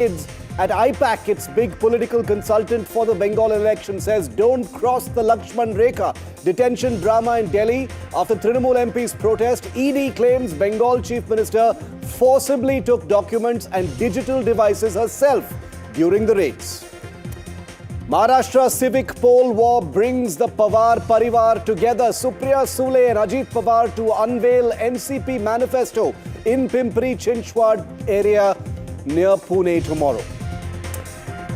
At IPAC, its big political consultant for the Bengal election says don't cross the Lakshman Rekha. Detention drama in Delhi after Trinamool MP's protest. ED claims Bengal Chief Minister forcibly took documents and digital devices herself during the raids. Maharashtra civic poll war brings the Pawar Parivar together. Supriya Sule and Ajit Pawar to unveil NCP manifesto in Pimpri Chinchwad area near Pune tomorrow.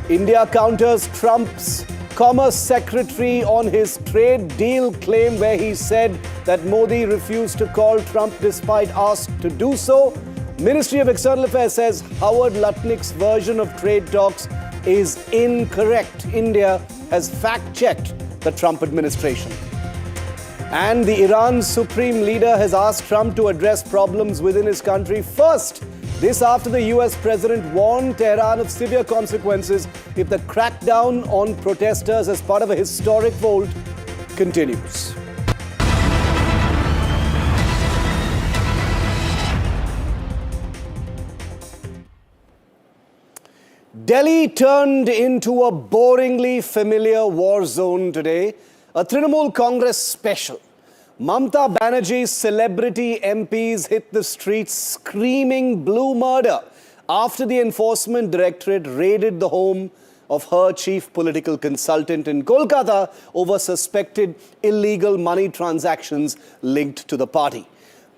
India counters Trump's Commerce Secretary on his trade deal claim where he said that Modi refused to call Trump despite asked to do so. Ministry of External Affairs says Howard Lutnick's version of trade talks is incorrect. India has fact-checked the Trump administration. And the Iran Supreme Leader has asked Trump to address problems within his country first. This after the US President warned Tehran of severe consequences if the crackdown on protesters as part of a historic vote continues. Delhi turned into a boringly familiar war zone today, a Trinamool Congress special. Mamata Banerjee's celebrity MPs hit the streets screaming blue murder after the Enforcement Directorate raided the home of her chief political consultant in Kolkata over suspected illegal money transactions linked to the party.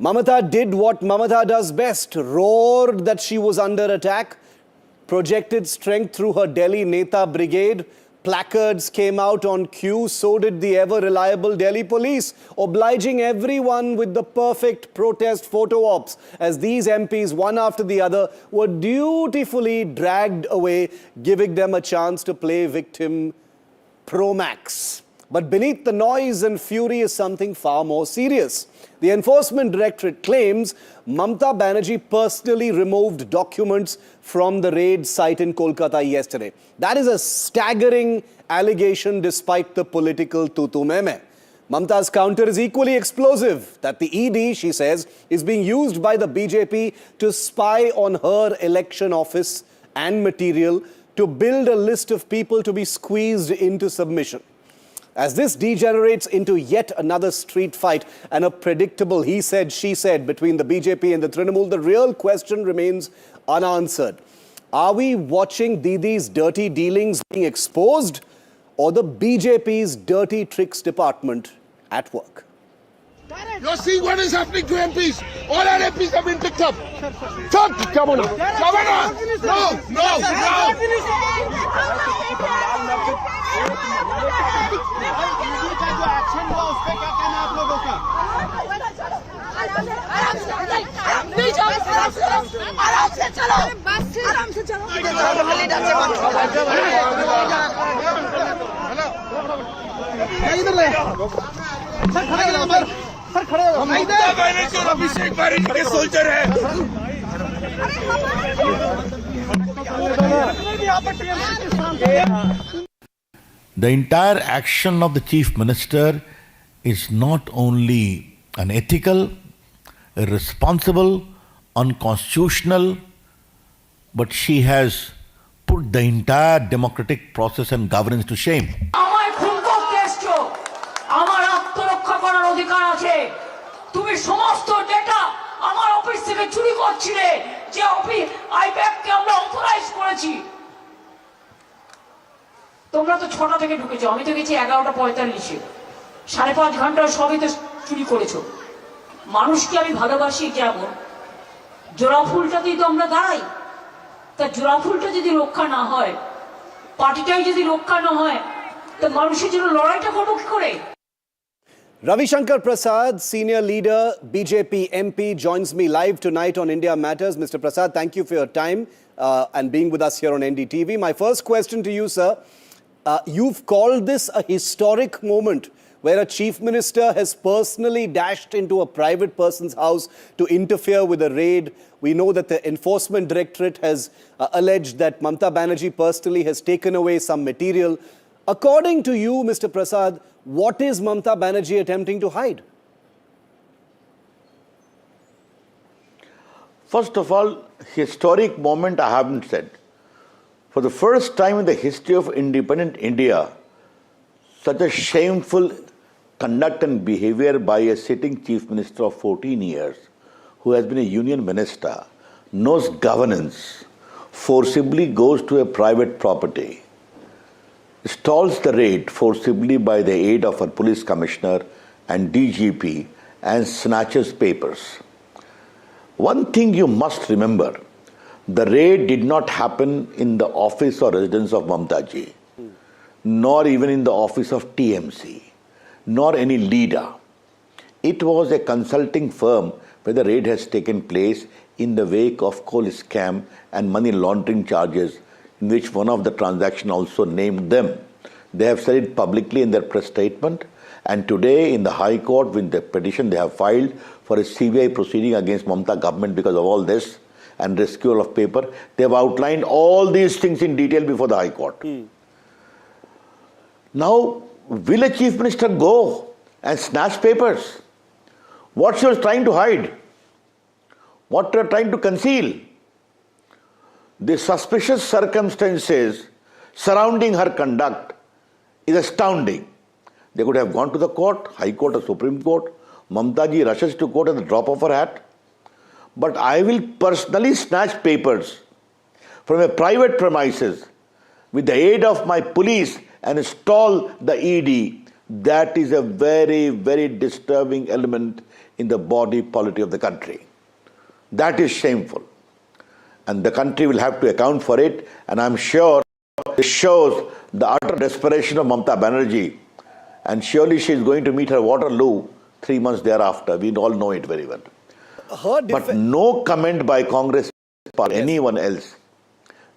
Mamata did what Mamata does best, roared that she was under attack, projected strength through her Delhi Neta brigade. Placards came out on cue, so did the ever-reliable Delhi police, obliging everyone with the perfect protest photo ops as these MPs, one after the other, were dutifully dragged away, giving them a chance to play victim pro max. But beneath the noise and fury is something far more serious. The Enforcement Directorate claims Mamata Banerjee personally removed documents from the raid site in Kolkata yesterday. That is a staggering allegation despite the political tutu-meme. Mamata's counter is equally explosive, that the ED, she says, is being used by the BJP to spy on her election office and material to build a list of people to be squeezed into submission. As this degenerates into yet another street fight and a predictable he said, she said between the BJP and the Trinamool, the real question remains unanswered. Are we watching Didi's dirty dealings being exposed or the BJP's dirty tricks department at work? You're seeing what is happening to MPs. All our MPs have been picked up. Stop! Come on. The entire action of the Chief Minister is not only unethical, irresponsible, unconstitutional, but she has put the entire democratic process and governance to shame. তুমি সমস্ত data আমার office থেকে চুরি করছিলে যে office I-PAC কে আমরা authorize করেছি তোমরা তো 6টা থেকে ঢুকেছো আমি তো গেছি 11:45 5.5 ঘন্টা সবই তো চুরি করেছো মানুষকে আমি ভালোবাসি যেমন জোড়া ফুলটাতেই তো আমরা দাঁড়াই তা জোড়া ফুলটা যদি রক্ষা না হয় পার্টিটাই যদি রক্ষা না হয় তো মানুষের জন্য লড়াইটা করব কি করে Ravi Shankar Prasad, senior leader, BJP MP, joins me live tonight on India Matters. Mr. Prasad, thank you for your time and being with us here on NDTV. My first question to you, sir. You've called this a historic moment where a chief minister has personally dashed into a private person's house to interfere with a raid. We know that the Enforcement Directorate has alleged that Mamata Banerjee personally has taken away some material. According to you, Mr. Prasad, what is Mamata Banerjee attempting to hide? First of all, historic moment I haven't said. For the first time in the history of independent India, such a shameful conduct and behavior by a sitting chief minister of 14 years, who has been a union minister, knows governance, forcibly goes to a private property, stalls the raid forcibly by the aid of a police commissioner and DGP, and snatches papers. One thing you must remember, the raid did not happen in the office or residence of Mamata, nor even in the office of TMC, nor any leader. It was a consulting firm where the raid has taken place in the wake of coal scam and money laundering charges, in which one of the transactions also named them. They have said it publicly in their press statement, and today in the High Court with the petition they have filed for a CBI proceeding against Mamata government because of all this and rescue of paper, they have outlined all these things in detail before the High Court. Now, will a chief minister go and snatch papers? What she was trying to hide? What they are trying to conceal? The suspicious circumstances surrounding her conduct is astounding. They could have gone to the court, High Court or Supreme Court. Mamata ji rushes to court at the drop of her hat. But I will personally snatch papers from a private premises with the aid of my police and install the ED. That is a very, very disturbing element in the body politic of the country. That is shameful. And the country will have to account for it. And I'm sure it shows the utter desperation of Mamata Banerjee. And surely she is going to meet her Waterloo 3 months thereafter. We all know it very well. But no comment by Congress or anyone else.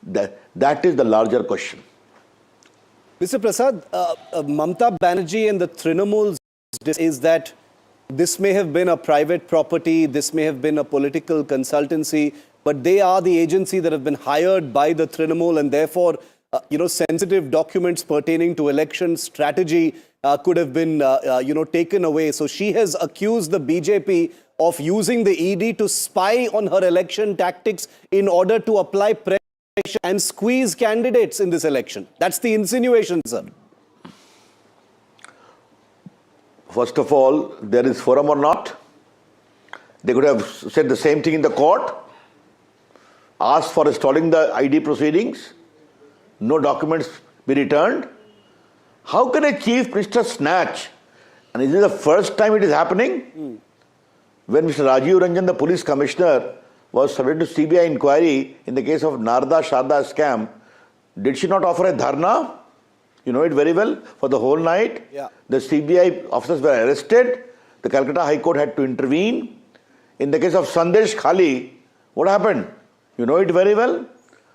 That is the larger question. Mr. Prasad, Mamata Banerjee and the Trinamool is that this may have been a private property, this may have been a political consultancy, but they are the agency that have been hired by the Trinamool, and therefore, sensitive documents pertaining to election strategy could have been, taken away. So she has accused the BJP of using the ED to spy on her election tactics in order to apply pressure and squeeze candidates in this election. That's the insinuation, sir. First of all, there is forum or not. They could have said the same thing in the court, asked for stalling the ID proceedings, no documents be returned. How can a chief minister snatch? And is this the first time it is happening? When Mr. Rajiv Ranjan, the police commissioner, was subject to CBI inquiry in the case of Narda Sharda scam, did she not offer a dharna? You know it very well, for the whole night. Yeah. The CBI officers were arrested. The Calcutta High Court had to intervene. In the case of Sandesh Khali, what happened? You know it very well.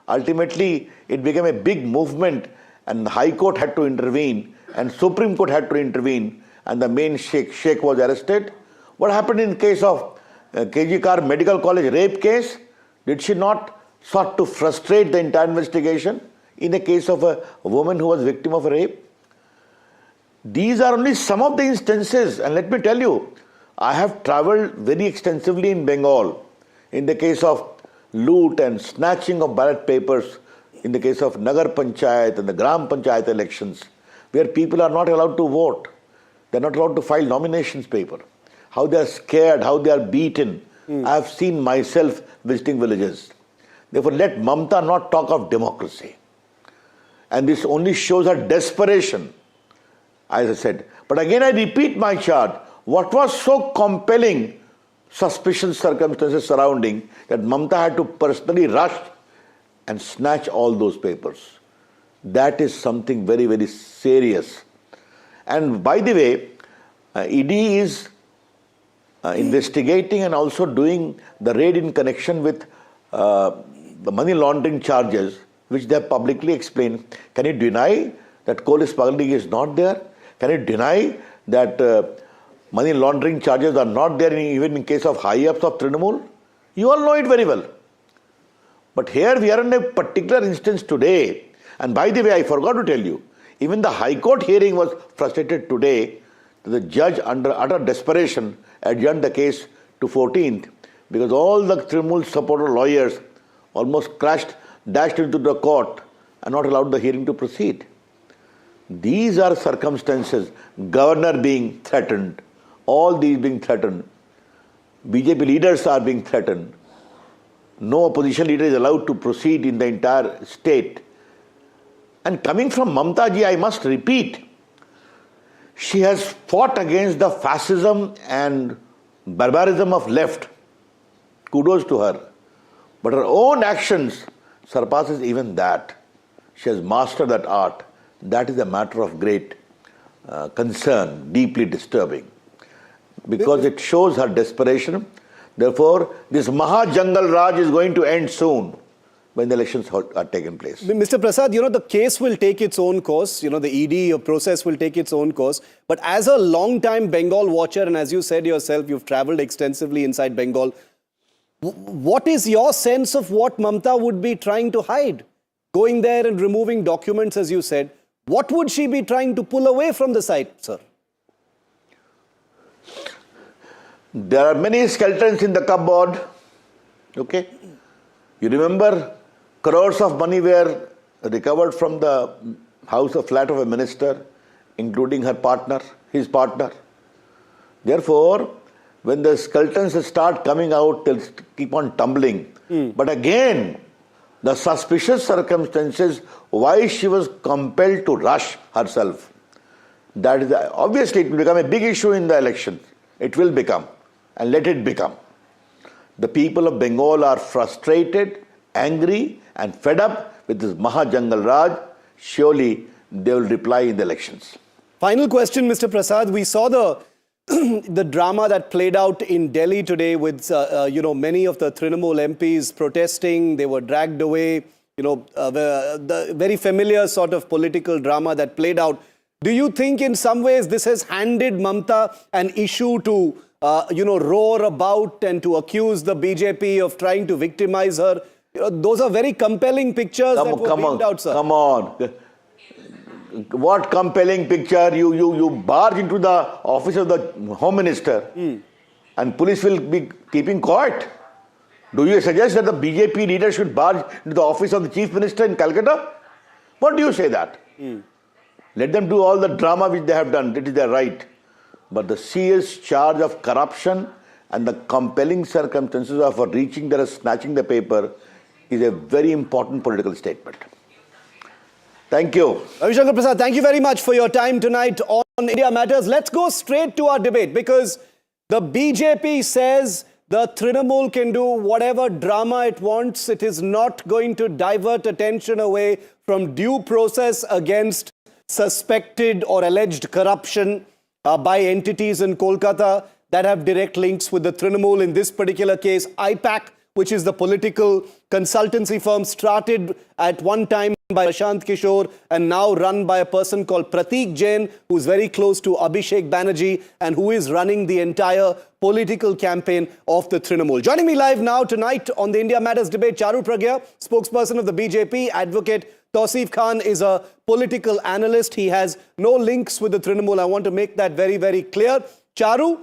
Ultimately, it became a big movement and the High Court had to intervene and Supreme Court had to intervene and the main sheikh was arrested. What happened in case of KG Kar Medical College rape case? Did she not sought to frustrate the entire investigation in the case of a woman who was victim of a rape? These are only some of the instances, and let me tell you, I have travelled very extensively in Bengal in the case of loot and snatching of ballot papers, in the case of Nagar Panchayat and the Gram Panchayat elections, where people are not allowed to vote. They are not allowed to file nominations paper. How they are scared, how they are beaten. I have seen myself visiting villages. Therefore, let Mamata not talk of democracy. And this only shows her desperation, as I said. But again, I repeat my charge. What was so compelling suspicious circumstances surrounding that Mamata had to personally rush and snatch all those papers? That is something very, very serious. And by the way, ED is investigating and also doing the raid in connection with the money laundering charges, which they have publicly explained. Can you deny that coal smuggling is not there? Can you deny that money laundering charges are not there even in case of high-ups of Trinamool? You all know it very well. But here we are in a particular instance today. And by the way, I forgot to tell you, even the High Court hearing was frustrated today. The judge, under utter desperation, adjourned the case to 14th because all the Trinamool supporter lawyers almost dashed into the court and not allowed the hearing to proceed. These are circumstances, governor being threatened, all these being threatened, BJP leaders are being threatened. No opposition leader is allowed to proceed in the entire state. And coming from Mamata ji, I must repeat, she has fought against the fascism and barbarism of left. Kudos to her. But her own actions surpasses even that. She has mastered that art. That is a matter of great concern, deeply disturbing. Because it shows her desperation. Therefore, this Maha-Jangal Raj is going to end soon when the elections are taken place. Mr. Prasad, the case will take its own course. The ED process will take its own course. But as a long-time Bengal watcher, and as you said yourself, you've traveled extensively inside Bengal, what is your sense of what Mamata would be trying to hide? Going there and removing documents, as you said, what would she be trying to pull away from the site, sir? There are many skeletons in the cupboard. Okay? You remember crores of money were recovered from the house or flat of a minister, including her partner, his partner. Therefore, when the skeletons start coming out, they'll keep on tumbling. But again, the suspicious circumstances, why she was compelled to rush herself. That is, obviously, it will become a big issue in the elections. It will become, and let it become. The people of Bengal are frustrated, angry, and fed up with this Maha-Jangal Raj. Surely, they will reply in the elections. Final question, Mr. Prasad. We saw the drama that played out in Delhi today with, many of the Trinamool MPs protesting. They were dragged away. The very familiar sort of political drama that played out. Do you think in some ways this has handed Mamata an issue to, roar about and to accuse the BJP of trying to victimize her? Those are very compelling pictures that were beamed out, sir. Come on. What compelling picture? You barge into the office of the Home Minister and police will be keeping quiet. Do you suggest that the BJP leader should barge into the office of the Chief Minister in Calcutta? What do you say that? Let them do all the drama which they have done. It is their right. But the serious charge of corruption and the compelling circumstances of reaching there and snatching the paper is a very important political statement. Thank you. Ravi Shankar Prasad, thank you very much for your time tonight on India Matters. Let's go straight to our debate because the BJP says the Trinamool can do whatever drama it wants. It is not going to divert attention away from due process against suspected or alleged corruption by entities in Kolkata that have direct links with the Trinamool. In this particular case, IPAC, which is the political consultancy firm started at one time by Prashant Kishore and now run by a person called Prateek Jain, who's very close to Abhishek Banerjee and who is running the entire political campaign of the Trinamool. Joining me live now tonight on the India Matters debate, Charu Pragya, spokesperson of the BJP, advocate Tausif Khan is a political analyst. He has no links with the Trinamool. I want to make that very, very clear. Charu,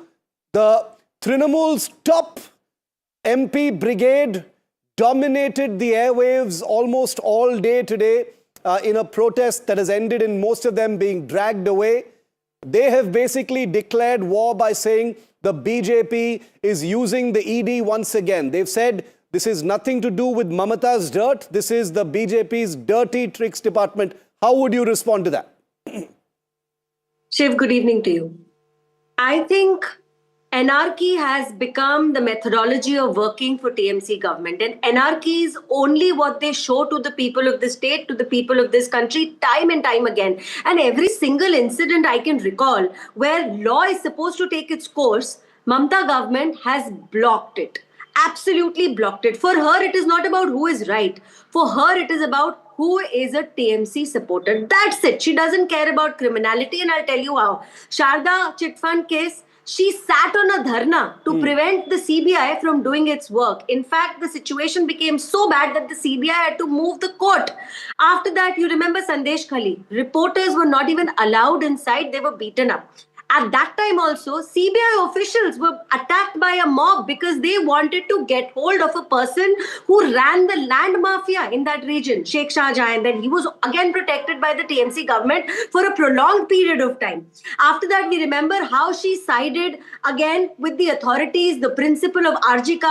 the Trinamool's top MP brigade dominated the airwaves almost all day today in a protest that has ended in most of them being dragged away. They have basically declared war by saying the BJP is using the ED once again. They've said this is nothing to do with Mamata's dirt. This is the BJP's dirty tricks department. How would you respond to that? Shiv, good evening to you. I think anarchy has become the methodology of working for TMC government, and anarchy is only what they show to the people of the state, to the people of this country, time and time again. And every single incident I can recall where law is supposed to take its course, Mamata government has blocked it. Absolutely blocked it. For her, it is not about who is right. For her, it is about who is a TMC supporter. That's it. She doesn't care about criminality, and I'll tell you how. Sharda chit fund case, she sat on a dharna to prevent the CBI from doing its work. In fact, the situation became so bad that the CBI had to move the court. After that, you remember Sandesh Khali. Reporters were not even allowed inside. They were beaten up. At that time also, CBI officials were attacked by a mob because they wanted to get hold of a person who ran the land mafia in that region, Sheikh Shah Jahan. And then he was again protected by the TMC government for a prolonged period of time. After that, we remember how she sided again with the authorities, the principal of RG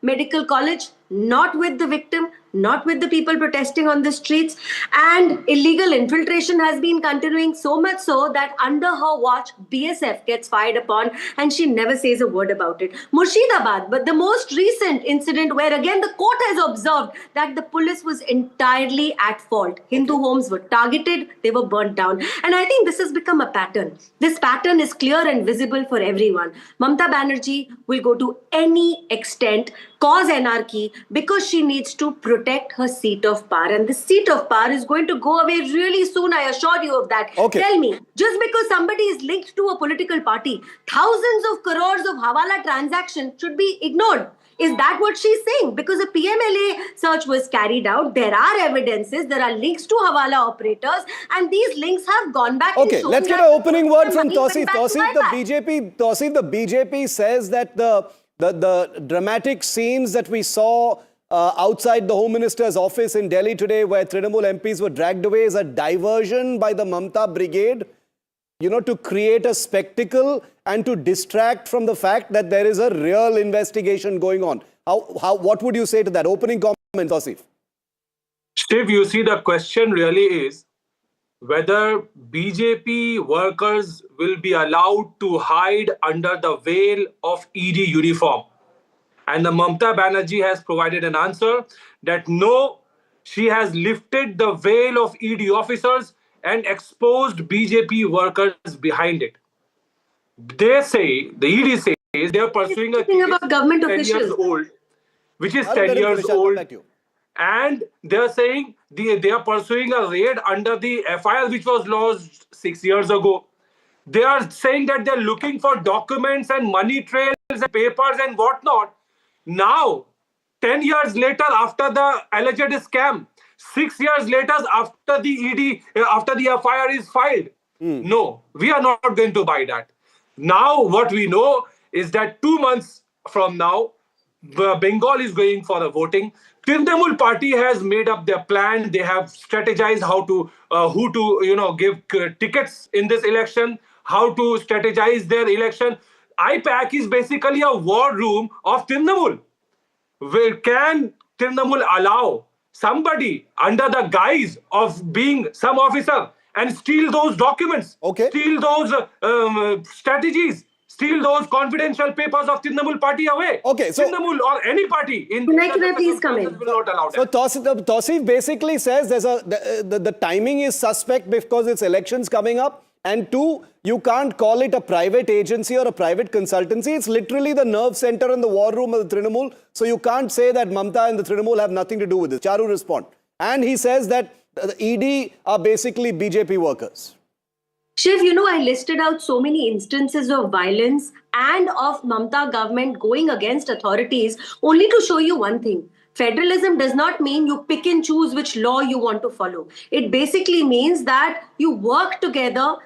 Medical College, not with the victim, not with the people protesting on the streets. And illegal infiltration has been continuing, so much so that under her watch, BSF gets fired upon and she never says a word about it. Murshidabad, but the most recent incident where again the court has observed that the police was entirely at fault. Hindu homes were targeted, they were burnt down. And I think this has become a pattern. This pattern is clear and visible for everyone. Mamata Banerjee will go to any extent, cause anarchy, because she needs to protect her seat of power. And the seat of power is going to go away really soon, I assure you of that. Okay. Tell me, just because somebody is linked to a political party, thousands of crores of Hawala transactions should be ignored. Is that what she's saying? Because a PMLA search was carried out. There are evidences. There are links to Hawala operators. And these links have gone back. Okay, let's get an opening word from Tausif. Tausif, The BJP says that the dramatic scenes that we saw outside the Home Minister's office in Delhi today, where Trinamool MPs were dragged away, is a diversion by the Mamata Brigade, to create a spectacle and to distract from the fact that there is a real investigation going on. What would you say to that? Opening comment, Tausif. Shiv, you see, the question really is whether BJP workers will be allowed to hide under the veil of ED uniform. And the Mamata Banerjee has provided an answer that no, she has lifted the veil of ED officers and exposed BJP workers behind it. They say, the ED says, they are pursuing a case about government 10 officials. years old, which is 10 years old. And they're saying they are pursuing a raid under the FIR which was lodged 6 years ago. They are saying that they're looking for documents and money trails and papers and whatnot. Now, 10 years later, after the alleged scam, 6 years later, after the after the FIR is filed, no, we are not going to buy that. Now, what we know is that 2 months from now, Bengal is going for a voting. Trinamool party has made up their plan. They have strategized how to, who to, give tickets in this election, how to strategize their election. IPAC is basically a war room of Trinamool. Can Trinamool allow somebody under the guise of being some officer and steal those documents, steal those strategies, steal those confidential papers of Trinamool party away? Okay, so Trinamool or any party in Can I please come in? will not allow So that. Tausif basically says the timing is suspect because it's elections coming up. And two, you can't call it a private agency or a private consultancy. It's literally the nerve center and the war room of the Trinamool. So you can't say that Mamata and the Trinamool have nothing to do with this. Charu respond. And he says that the ED are basically BJP workers. Shiv, I listed out so many instances of violence and of Mamata government going against authorities only to show you one thing. Federalism does not mean you pick and choose which law you want to follow. It basically means that you work together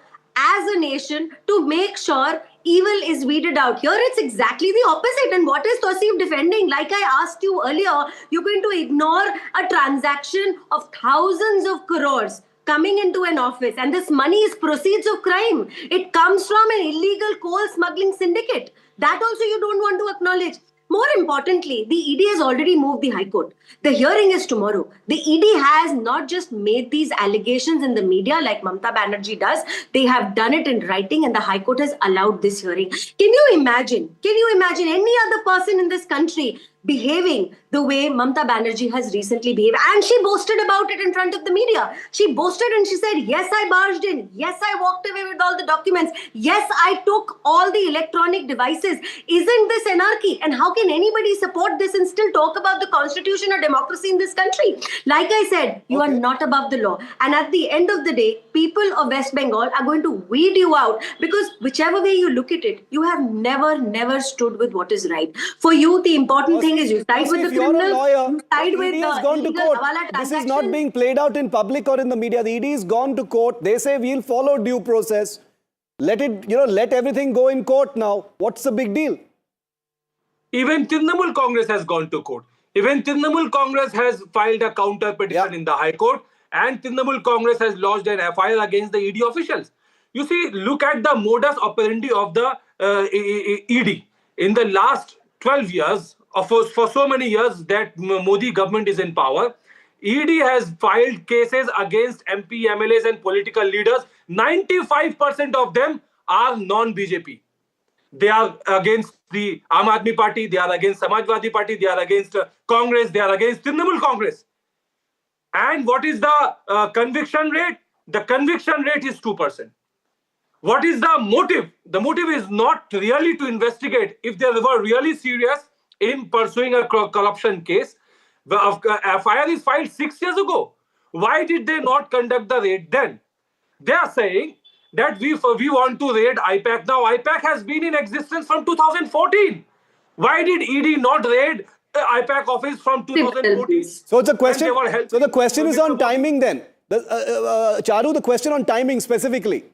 as a nation to make sure evil is weeded out. Here it's exactly the opposite. And what is Tausif defending? Like I asked you earlier, you're going to ignore a transaction of thousands of crores coming into an office, and this money is proceeds of crime. It comes from an illegal coal smuggling syndicate. That also you don't want to acknowledge. More importantly, the ED has already moved the High Court. The hearing is tomorrow. The ED has not just made these allegations in the media like Mamata Banerjee does. They have done it in writing, and the High Court has allowed this hearing. Can you imagine any other person in this country behaving the way Mamata Banerjee has recently behaved? And she boasted about it in front of the media. She boasted and she said, yes, I barged in. Yes, I walked away with all the documents. Yes, I took all the electronic devices. Isn't this anarchy? And how can anybody support this and still talk about the constitution or democracy in this country? Like I said, you are not above the law. And at the end of the day, people of West Bengal are going to weed you out because whichever way you look at it, you have never stood with what is right. For you, the important thing is you side with the criminals, you side with the illegal Hawala transactions. This is not being played out in public or in the media. The ED has gone to court. They say we'll follow due process. let it, let everything go in court now. What's the big deal? Even Trinamool Congress has gone to court. Even Trinamool Congress has filed a counter petition in the High Court, and Trinamool Congress has lodged an FIR against the ED officials. You see, look at the modus operandi of the ED. In the last 12 years, for so many years that Modi government is in power, ED has filed cases against MP, MLAs and political leaders. 95% of them are non-BJP. They are against the Aam Aadmi Party, they are against Samajwadi Party, they are against Congress, they are against Trinamool Congress. And what is the conviction rate? The conviction rate is 2%. What is the motive? The motive is not really to investigate. If they were really serious in pursuing a corruption case, the FIR is filed 6 years ago. Why did they not conduct the raid then? They are saying that we want to raid IPAC. Now, IPAC has been in existence from 2014. Why did ED not raid the IPAC office from 2014? So it's a question. So the question is on timing then. Charu, the question on timing specifically.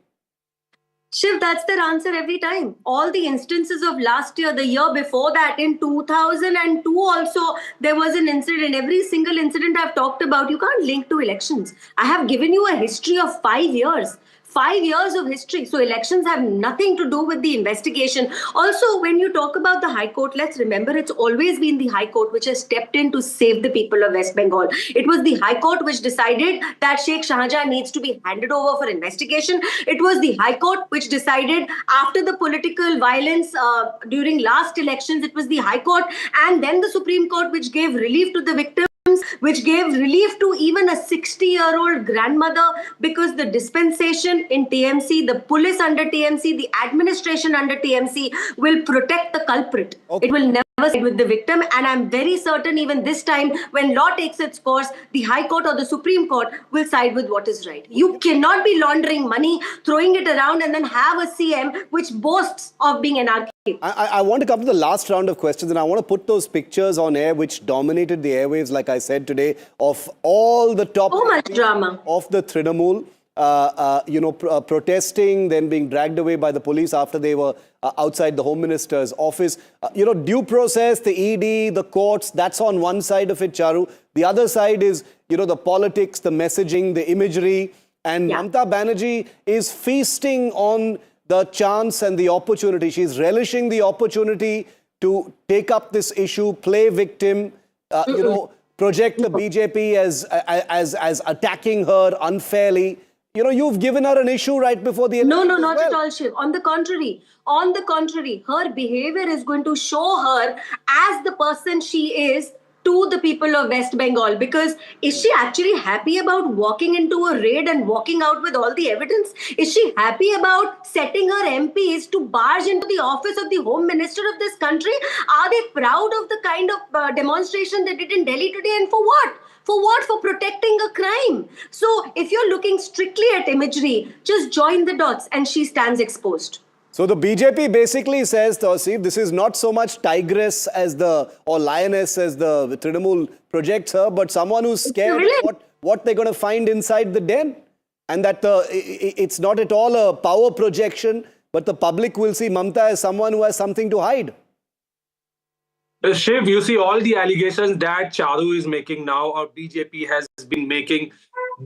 Shiv, that's their answer every time. All the instances of last year, the year before that, in 2002 also, there was an incident. Every single incident I've talked about, you can't link to elections. I have given you a history of 5 years. 5 years of history. So elections have nothing to do with the investigation. Also, when you talk about the High Court, let's remember it's always been the High Court which has stepped in to save the people of West Bengal. It was the High Court which decided that Sheikh Shahjahan needs to be handed over for investigation. It was the High Court which decided after the political violence during last elections, it was the High Court and then the Supreme Court which gave relief to the victims, which gave relief to even a 60-year-old grandmother, because the dispensation in TMC, the police under TMC, the administration under TMC will protect the culprit. Okay. It will never side with the victim. And I'm very certain even this time, when law takes its course, the High Court or the Supreme Court will side with what is right. You cannot be laundering money, throwing it around and then have a CM which boasts of being anarchic. I want to come to the last round of questions, and I want to put those pictures on air which dominated the airwaves, like I said today, of all the top so much drama of the Trinamool, protesting, then being dragged away by the police after they were outside the Home Minister's office. Due process, the ED, the courts, that's on one side of it, Charu. The other side is, the politics, the messaging, the imagery. And Mamata Banerjee is feasting on the chance and the opportunity. She's relishing the opportunity to take up this issue, play victim, project the BJP as attacking her unfairly. You've given her an issue right before the election. No, not at all, Shiv. On the contrary, her behavior is going to show her as the person she is to the people of West Bengal. Because is she actually happy about walking into a raid and walking out with all the evidence? Is she happy about setting her MPs to barge into the office of the Home Minister of this country? Are they proud of the kind of demonstration they did in Delhi today? And for what? For what? For protecting a crime. So if you're looking strictly at imagery, just join the dots and she stands exposed. So the BJP basically says, Tausif, this is not so much tigress or lioness as the Trinamool projects her, but someone who's scared of what they're going to find inside the den. And that it's not at all a power projection, but the public will see Mamata as someone who has something to hide. Shiv, you see all the allegations that Charu is making now, or BJP has been making,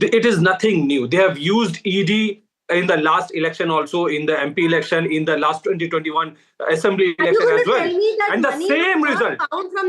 it is nothing new. They have used ED in the last election also, in the MP election, in the last 2021 Assembly election as well. And the same result.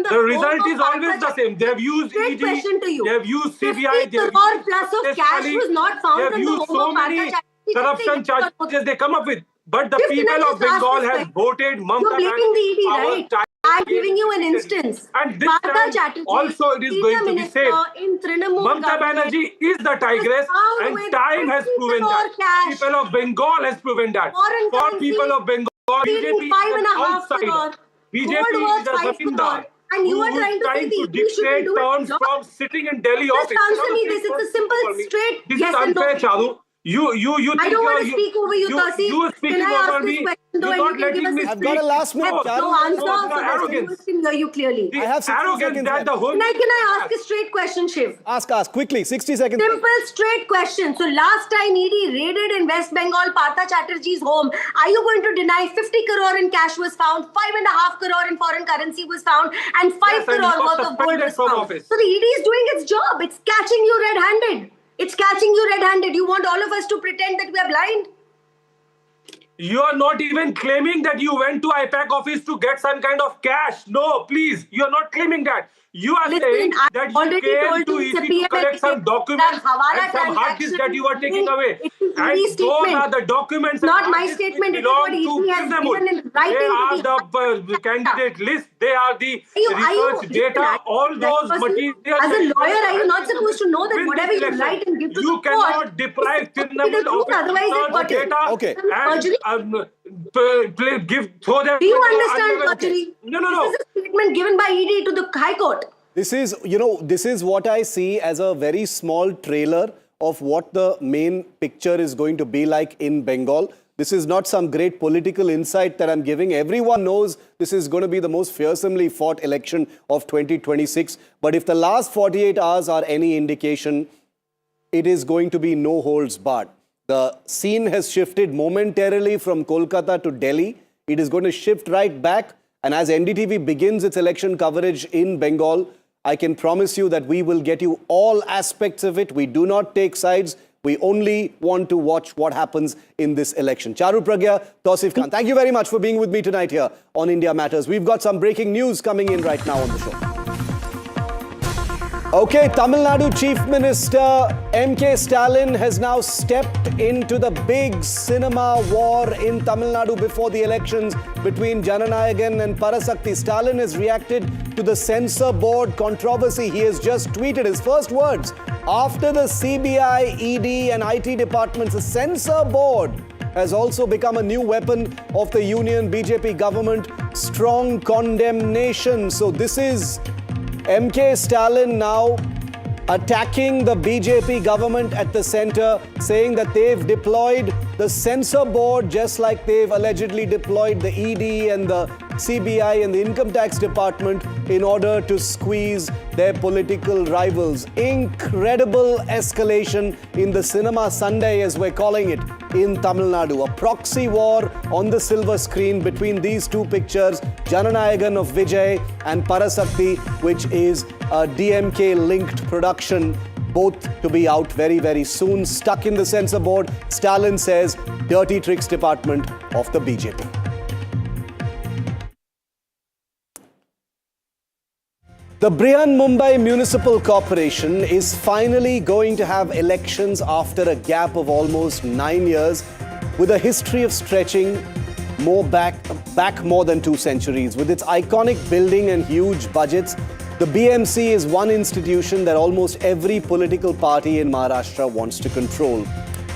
The result is always the same. They have used ED, they have used CBI, they have used plus of cash was not found, they have used so many corruption charges they come up with. But the people of Bengal have voted Mamata Banerjee. I'm giving you an instance. And this time also it is going to be safe. Mamata Banerjee is the tigress, and time has proven that. People of Bengal has proven that. For people of Bengal, BJP is an outsider. BJP is a zamindar. And you are trying to dictate terms from sitting in Delhi office. Just answer me this. It's a simple, straight yes and no. This is unfair, Charu. You I think don't want to you- speak over you, Tasi. You are speaking Can I ask over this me. question though, You're and not you can give letting us me a I've speak. got a last minute, No, Charu. no answer no, for this. arrogance. We can hear you clearly. I have 60 Arrogance seconds that left. the whole. Can I ask a straight question, Shiv? Ask, quickly, 60 seconds. Simple, straight question. So last time ED raided in West Bengal Partha Chatterjee's home, are you going to deny 50 crore in cash was found, 5.5 crore in foreign currency was found, and 5 Yes, and crore he was worth of gold suspended was from found? office. So the ED is doing its job. It's catching you red-handed. It's catching you red-handed. You want all of us to pretend that we are blind? You are not even claiming that you went to IPAC office to get some kind of cash. No, please. You are not claiming that. You are Listen, saying I that you already came told to you it's a EC to collect some PMLA documents Hawala and some hard disks that you are taking transaction. away. It's an And ED those statement. are the documents Not and hard my disks which statement. It is what belong to ED has Trinamool. given in They writing are to the candidate list. They are the research data. listen, All those materials. as a lawyer, are you not has been supposed to know that win whatever this you election. write and give to You the cannot court deprive is supposed to be the Trinamool truth, of its otherwise it's research perjury. data Okay. and throw them. Do you understand perjury? No. This is a statement given by ED to the High Court. This is what I see as a very small trailer of what the main picture is going to be like in Bengal. This is not some great political insight that I'm giving. Everyone knows this is going to be the most fearsomely fought election of 2026. But if the last 48 hours are any indication, it is going to be no holds barred. The scene has shifted momentarily from Kolkata to Delhi. It is going to shift right back. And as NDTV begins its election coverage in Bengal, I can promise you that we will get you all aspects of it. We do not take sides. We only want to watch what happens in this election. Charu Pragya, Tausif Khan, thank you very much for being with me tonight here on India Matters. We've got some breaking news coming in right now on the show. Okay, Tamil Nadu Chief Minister M.K. Stalin has now stepped into the big cinema war in Tamil Nadu before the elections between Jananayagan and Parasakti. Stalin has reacted to the censor board controversy. He has just tweeted his first words. After the CBI, ED and IT departments, the censor board has also become a new weapon of the Union BJP government. Strong condemnation. So this is M.K. Stalin now attacking the BJP government at the center, saying that they've deployed the censor board just like they've allegedly deployed the ED and the CBI and the income tax department in order to squeeze their political rivals. Incredible escalation in the Cinema Sunday, as we're calling it, in Tamil Nadu. A proxy war on the silver screen between these two pictures, Jananayagan of Vijay and Parasakti, which is a DMK-linked production, both to be out very, very soon. Stuck in the censor board, Stalin says, dirty tricks department of the BJP. The Brihan Mumbai Municipal Corporation is finally going to have elections after a gap of almost 9 years, with a history of stretching back more than 2 centuries. With its iconic building and huge budgets, the BMC is one institution that almost every political party in Maharashtra wants to control.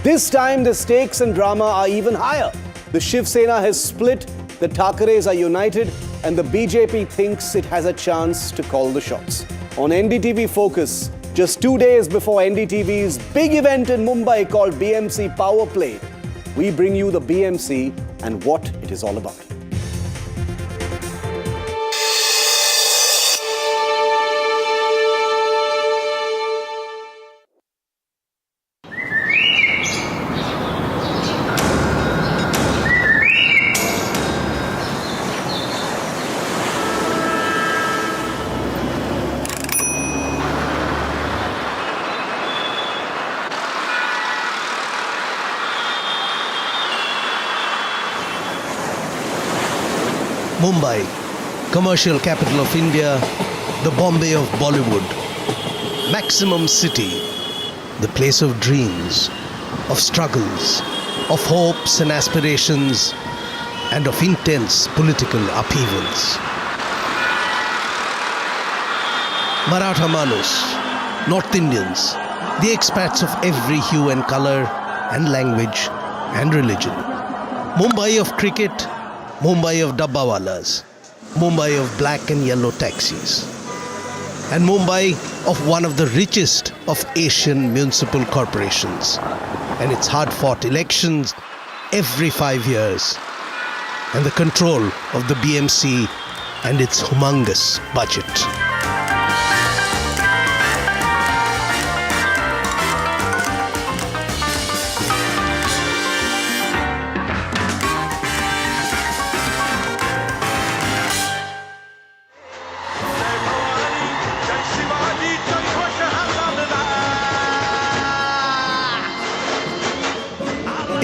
This time, the stakes and drama are even higher. The Shiv Sena has split, the Thakares are united, and the BJP thinks it has a chance to call the shots. On NDTV Focus, just 2 days before NDTV's big event in Mumbai called BMC Power Play, we bring you the BMC and what it is all about. Mumbai, commercial capital of India, the Bombay of Bollywood, maximum city, the place of dreams, of struggles, of hopes and aspirations, and of intense political upheavals. Maratha Manus, North Indians, the expats of every hue and color and language and religion. Mumbai of cricket, Mumbai of dabbawalas, Mumbai of black and yellow taxis, and Mumbai of one of the richest of Asian municipal corporations, and its hard-fought elections every 5 years, and the control of the BMC and its humongous budget.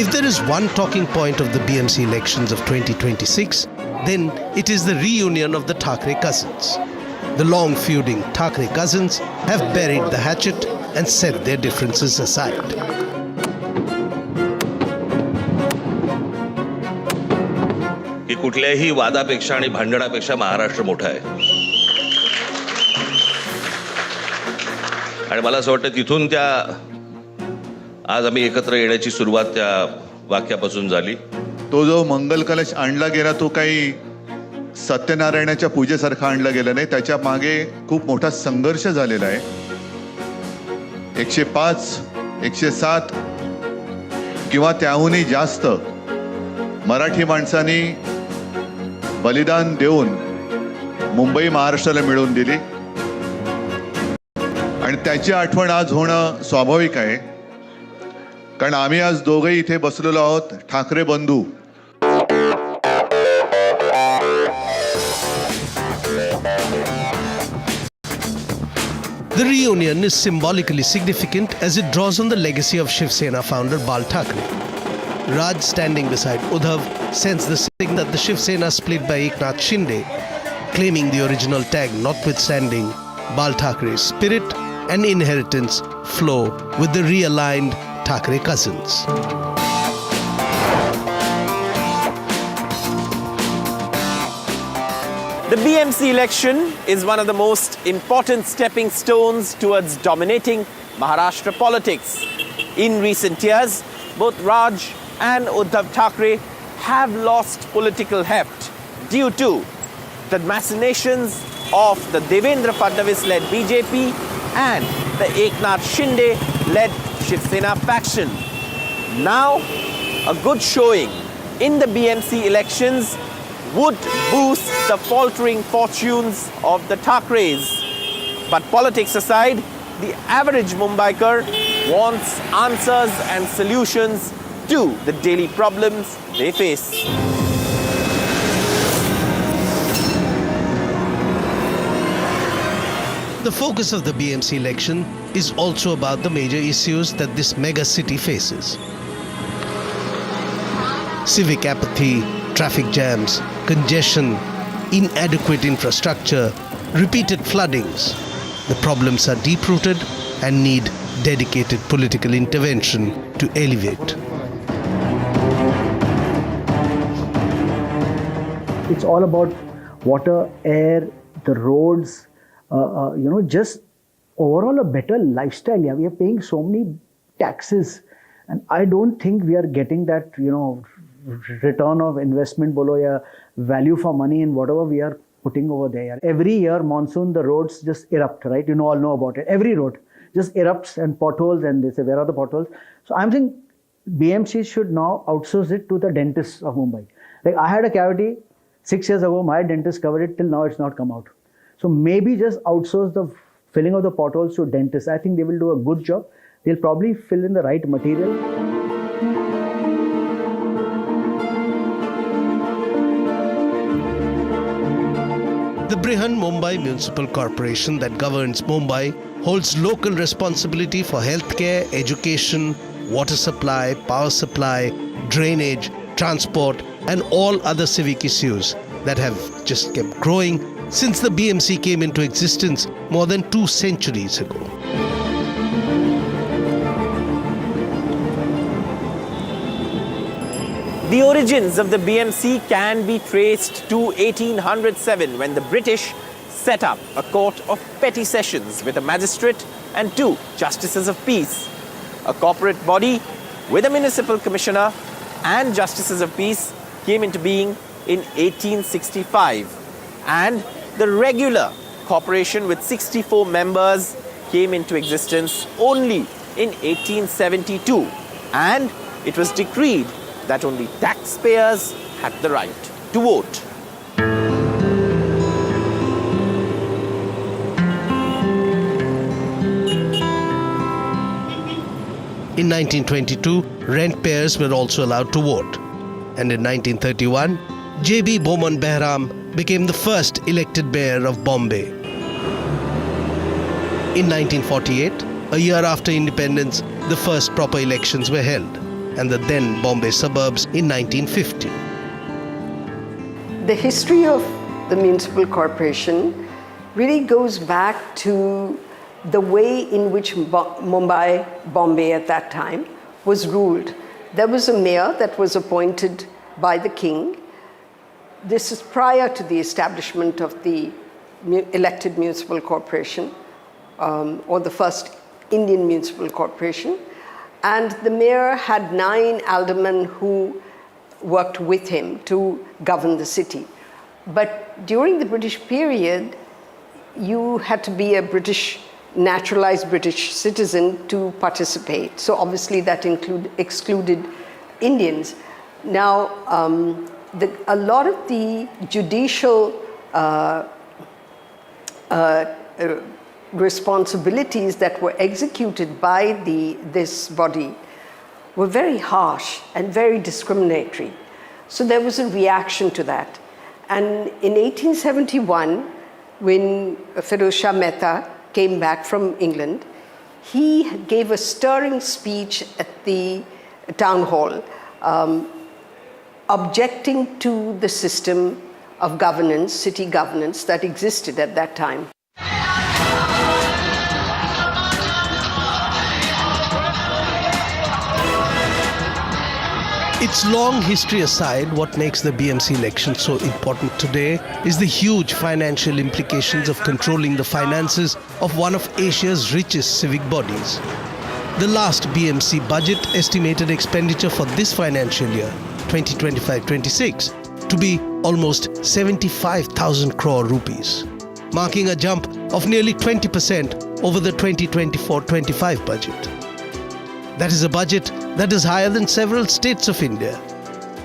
If there is one talking point of the BMC elections of 2026, then it is the reunion of the Thackeray cousins. The long feuding Thackeray cousins have buried the hatchet and set their differences aside. की कुठल्याही वादापेक्षा आणि भांडणापेक्षा महाराष्ट्र मोठा आहे. आणि मला असं वाटतं तिथून त्या आज आम्ही एकत्र येण्याची सुरुवात त्या वाक्यापासून झाली. तो जो मंगल कलश आणला गेला तो काही सत्यनारायणाच्या पूजेसारखा आणला गेला नाही. त्याच्या मागे खूप मोठा संघर्ष झालेला आहे. 105, 107 किंवा त्याहूनही जास्त मराठी माणसांनी बलिदान देऊन मुंबई महाराष्ट्राला मिळवून दिली आणि त्याची आठवण आज होणं स्वाभाविक आहे. कारण आम्ही आज दोघेही इथे बसलेलो आहोत ठाकरे बंधू. The reunion is symbolically significant as it draws on the legacy of Shiv Sena founder Bal Thackeray. Raj, standing beside Uddhav, sends the signal that the Shiv Sena split by Eknath Shinde, claiming the original tag notwithstanding, Bal Thackerays spirit and inheritance flow with the realigned Thackeray cousins. The BMC election is one of the most important stepping stones towards dominating Maharashtra politics. In recent years, both Raj and Uddhav Thackeray have lost political heft due to the machinations of the Devendra Fadnavis-led BJP and the Eknath Shinde-led Shiv Sena faction. Now, a good showing in the BMC elections would boost the faltering fortunes of the Thackerays. But politics aside, the average Mumbaiker wants answers and solutions to the daily problems they face. The focus of the BMC election is also about the major issues that this mega city faces. Civic apathy, traffic jams, congestion, inadequate infrastructure, repeated floodings. The problems are deep-rooted and need dedicated political intervention to alleviate. It's all about water, air, the roads, just overall a better lifestyle. Yeah, we are paying so many taxes, and I don't think we are getting that, return of investment below, value for money in whatever we are putting over there. Every year, monsoon, the roads just erupt, right? You all know about it. Every road just erupts and potholes, and they say, where are the potholes? So I'm saying BMC should now outsource it to the dentists of Mumbai. Like I had a cavity 6 years ago, my dentist covered it, till now it's not come out. So maybe just outsource the filling of the potholes to dentists. I think they will do a good job. They'll probably fill in the right material. The Brihan Mumbai Municipal Corporation that governs Mumbai holds local responsibility for healthcare, education, water supply, power supply, drainage, transport, and all other civic issues that have just kept growing since the BMC came into existence more than 2 centuries ago. The origins of the BMC can be traced to 1807 when the British set up a court of petty sessions with a magistrate and 2 justices of peace. A corporate body with a municipal commissioner and justices of peace came into being in 1865, and the regular corporation with 64 members came into existence only in 1872. and it was decreed that only taxpayers had the right to vote. In 1922, rent payers were also allowed to vote. And in 1931, J.B. Boman Behram became the first elected mayor of Bombay. In 1948, a year after independence, the first proper elections were held, and the then Bombay suburbs in 1950. The history of the municipal corporation really goes back to the way in which Bombay at that time was ruled. There was a mayor that was appointed by the king. This is prior to the establishment of the elected municipal corporation, or the first Indian municipal corporation. And the mayor had 9 aldermen who worked with him to govern the city. But during the British period, you had to be a naturalized British citizen to participate. So obviously that excluded Indians. Now, a lot of the judicial responsibilities that were executed by this body were very harsh and very discriminatory. So there was a reaction to that. And in 1871, when Firoz Shah Mehta came back from England, he gave a stirring speech at the town hall, objecting to the system of governance, city governance, that existed at that time. Its long history aside, what makes the BMC election so important today is the huge financial implications of controlling the finances of one of Asia's richest civic bodies. The last BMC budget estimated expenditure for this financial year, 2025-26, to be almost 75,000 crore rupees, marking a jump of nearly 20% over the 2024-25 budget. That is a budget that is higher than several states of India.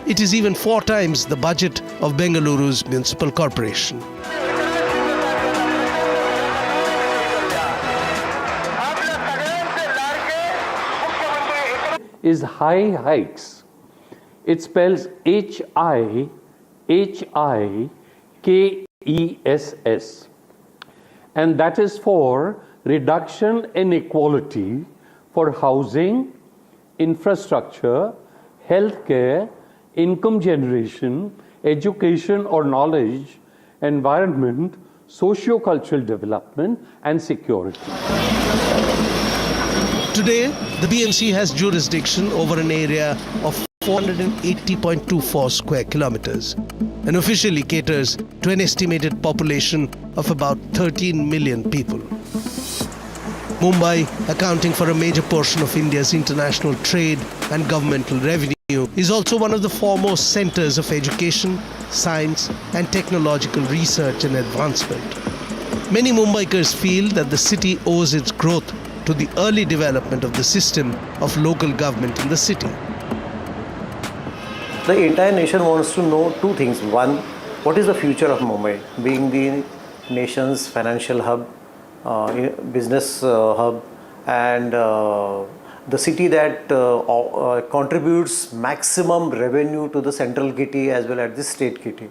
It is even 4 times the budget of Bengaluru's municipal corporation. Is high hikes. It spells HIHIKESS. And that is for reduction in inequality for housing, infrastructure, healthcare, income generation, education or knowledge, environment, socio-cultural development, and security. Today, the BMC has jurisdiction over an area of 480.24 square kilometers and officially caters to an estimated population of about 13 million people. Mumbai, accounting for a major portion of India's international trade and governmental revenue, is also one of the foremost centers of education, science and technological research and advancement. Many Mumbaikars feel that the city owes its growth to the early development of the system of local government in the city. The entire nation wants to know 2 things. One, what is the future of Mumbai, being the nation's financial hub, business hub, and the city that contributes maximum revenue to the central kitty as well as the state kitty.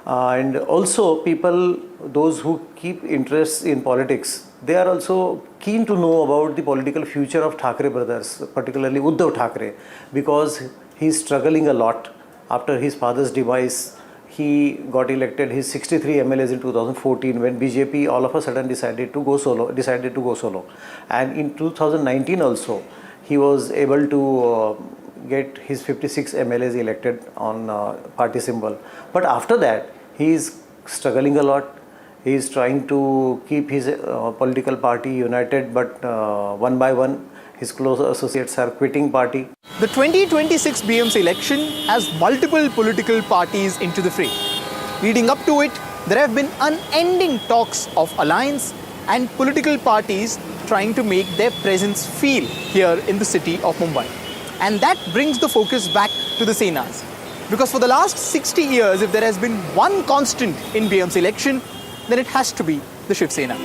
And also people, those who keep interest in politics, they are also keen to know about the political future of Thackeray brothers, particularly Uddhav Thackeray, because he is struggling a lot. After his father's demise, he got elected his 63 MLAs in 2014 when BJP all of a sudden decided to go solo. And in 2019 also, he was able to get his 56 MLAs elected on party symbol. But after that, he is struggling a lot. He is trying to keep his political party united, but one by one, his close associates are quitting party. The 2026 BMC election has multiple political parties into the fray. Leading up to it, there have been unending talks of alliance and political parties trying to make their presence feel here in the city of Mumbai. And that brings the focus back to the Senas. Because for the last 60 years, if there has been one constant in BMC election, then it has to be the Shiv Sena.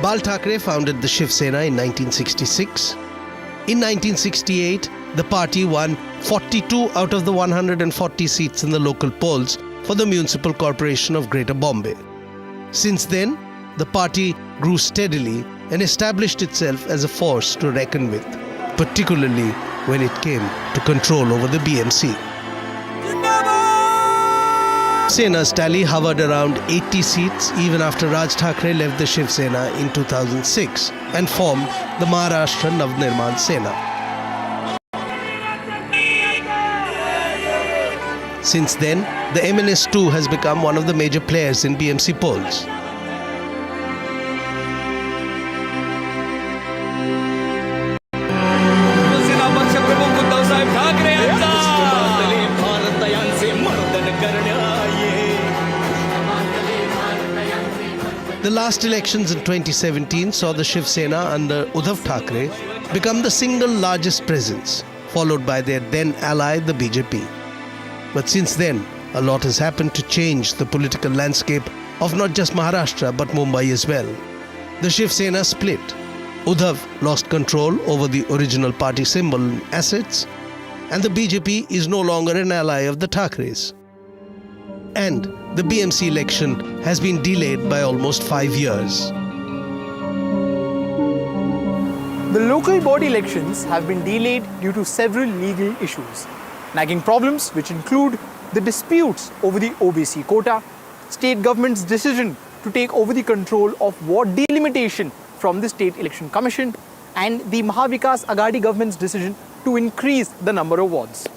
Bal Thackeray founded the Shiv Sena in 1966. In 1968, the party won 42 out of the 140 seats in the local polls for the Municipal Corporation of Greater Bombay. Since then, the party grew steadily and established itself as a force to reckon with, particularly when it came to control over the BMC. Sena's tally hovered around 80 seats even after Raj Thackeray left the Shiv Sena in 2006 and formed the Maharashtra Navnirman Sena. Since then, the MNS too has become one of the major players in BMC polls. The last elections in 2017 saw the Shiv Sena under Uddhav Thackeray become the single largest presence, followed by their then ally, the BJP. But since then, a lot has happened to change the political landscape of not just Maharashtra but Mumbai as well. The Shiv Sena split. Uddhav lost control over the original party symbol and assets, and the BJP is no longer an ally of the Thackerays. And the BMC election has been delayed by almost 5 years. The local body elections have been delayed due to several legal issues. Nagging problems which include the disputes over the OBC quota, state government's decision to take over the control of ward delimitation from the State Election Commission, and the Mahavikas Aghadi government's decision to increase the number of wards.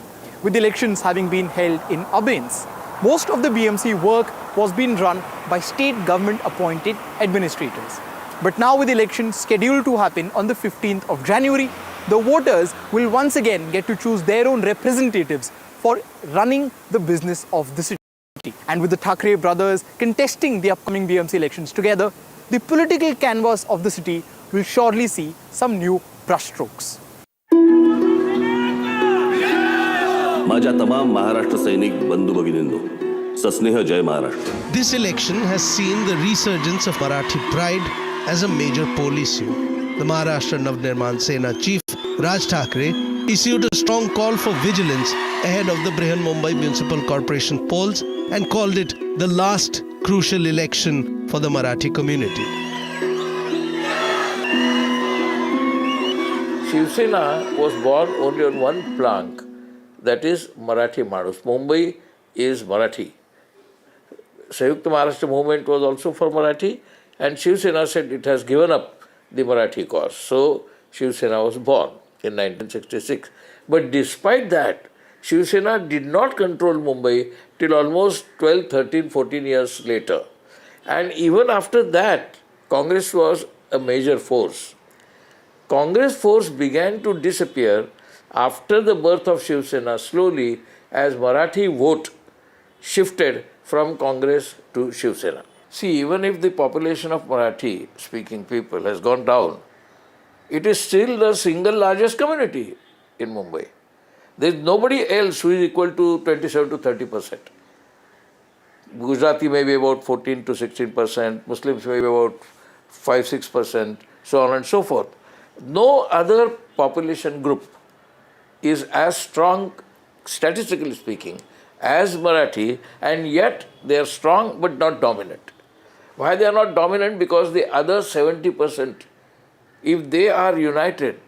With the elections having been held in abeyance, most of the BMC work was being run by state government appointed administrators. But now with the election scheduled to happen on the 15th of January, the voters will once again get to choose their own representatives for running the business of the city. And with the Thackeray brothers contesting the upcoming BMC elections together, the political canvas of the city will surely see some new brushstrokes. माझ्या तमाम महाराष्ट्र सैनिक बंधू भगिनींनो सस्नेह जय Maharashtra. This election has seen the resurgence of Marathi pride as a major poll issue. The Maharashtra Navnirman Sena chief Raj Thackeray issued a strong call for vigilance ahead of the Brihan Mumbai Municipal Corporation polls and called it the last crucial election for the Marathi community. Shiv Sena was born only on one plank, that is Marathi Manus. Mumbai is Marathi. Sayukta Maharashtra movement was also for Marathi, and Shiv Sena said it has given up the Marathi cause. So Shiv Sena was born in 1966. But despite that, Shiv Sena did not control Mumbai till almost 12, 13, 14 years later. And even after that, Congress was a major force. Congress force began to disappear after the birth of Shiv Sena slowly as Marathi vote shifted from Congress to Shiv Sena. See, even if the population of Marathi speaking people has gone down, it is still the single largest community in Mumbai. There is nobody else who is equal to 27 to 30%. Gujarati may be about 14 to 16%, Muslims may be about 5-6%, so on and so forth. No other population group is as strong, statistically speaking, as Marathi, and yet they are strong but not dominant. Why they are not dominant? Because the other 70%, if they are united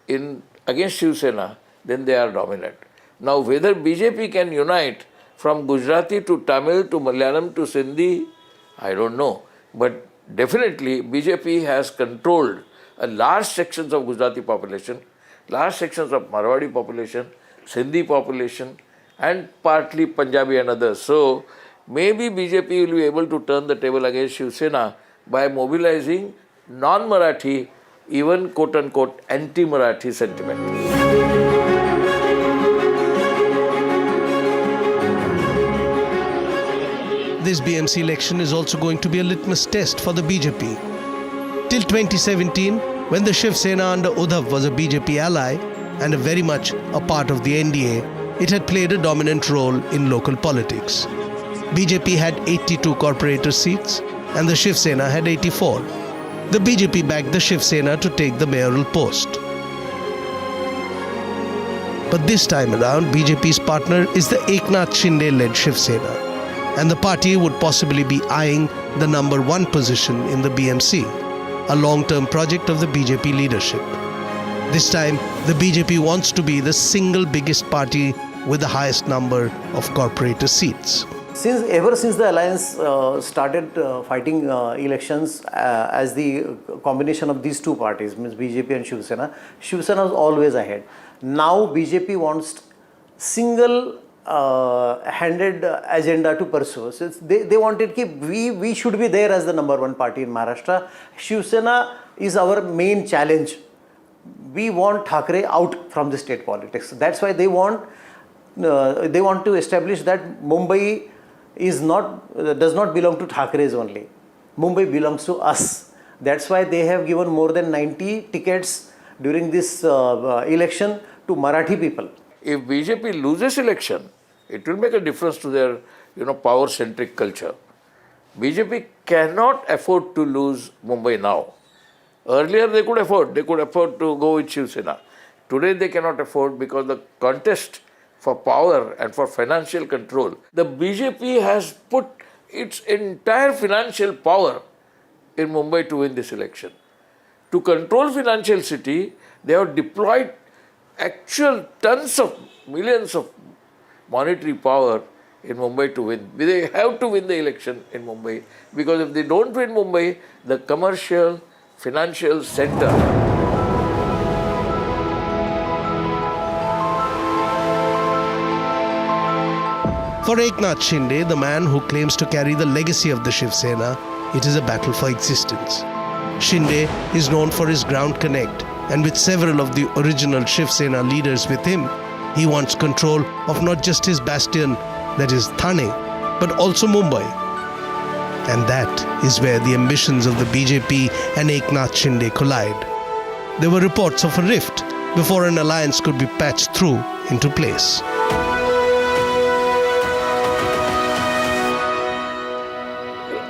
against Shiv Sena, then they are dominant. Now, whether BJP can unite from Gujarati to Tamil to Malayalam to Sindhi, I don't know. But definitely BJP has controlled a large sections of Gujarati population, large sections of Marwadi population, Sindhi population, and partly Punjabi and others. So maybe BJP will be able to turn the table against Shiv Sena by mobilizing non-Marathi, even quote-unquote anti-Marathi sentiment. This BMC election is also going to be a litmus test for the BJP. Till 2017, when the Shiv Sena under Uddhav was a BJP ally and very much a part of the NDA, it had played a dominant role in local politics. BJP had 82 corporator seats and the Shiv Sena had 84. The BJP backed the Shiv Sena to take the mayoral post. But this time around, BJP's partner is the Eknath Shinde-led Shiv Sena, and the party would possibly be eyeing the number 1 position in the BMC, a long-term project of the BJP leadership. This time, the BJP wants to be the single biggest party with the highest number of corporator seats. Ever since the alliance started fighting elections as the combination of these two parties, means BJP and Shiv Sena was always ahead. Now BJP wants single-handed agenda to pursue. So they wanted that we should be there as the number 1 party in Maharashtra. Shiv Sena is our main challenge. We want Thackeray out from the state politics. That's why they want to establish that Mumbai does not belong to Thackerays only. Mumbai belongs to us. That's why they have given more than 90 tickets during this election to Marathi people. If BJP loses election, it will make a difference to their power-centric culture. BJP cannot afford to lose Mumbai now. Earlier they could afford to go with Shiv Sena. Today they cannot afford because the contest for power and for financial control, the BJP has put its entire financial power in Mumbai to win this election. To control financial city, they have deployed actual tons of millions of monetary power in Mumbai to win. They have to win the election in Mumbai because if they don't win Mumbai, the commercial, financial center. For Eknath Shinde, the man who claims to carry the legacy of the Shiv Sena, it is a battle for existence. Shinde is known for his ground connect, and with several of the original Shiv Sena leaders with him, he wants control of not just his bastion, that is Thane, but also Mumbai. And that is where the ambitions of the BJP and Eknath Shinde collide. There were reports of a rift before an alliance could be patched through into place.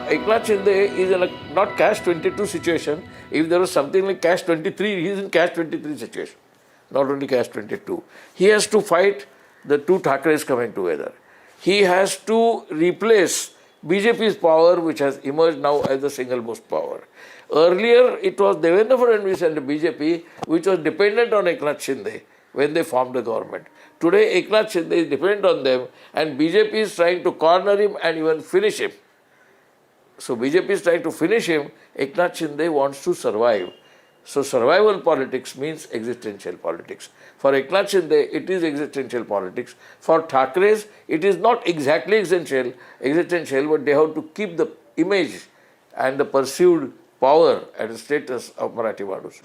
Eknath Shinde is in a not catch-22 situation. If there was something like catch-23, he is in catch-23 situation, not only catch-22. He has to fight the two Thackerays coming together. He has to replace BJP's power, which has emerged now as the single most power. Earlier, it was Devendra Fadnavis and the BJP, which was dependent on Eknath Shinde when they formed the government. Today, Eknath Shinde is dependent on them, and BJP is trying to corner him and even finish him. So BJP is trying to finish him. Eknath Shinde wants to survive. So survival politics means existential politics. For Eknath Shinde, it is existential politics. For Thackerays, it is not exactly existential, but they have to keep the image and the perceived power and status of Marathi Madus.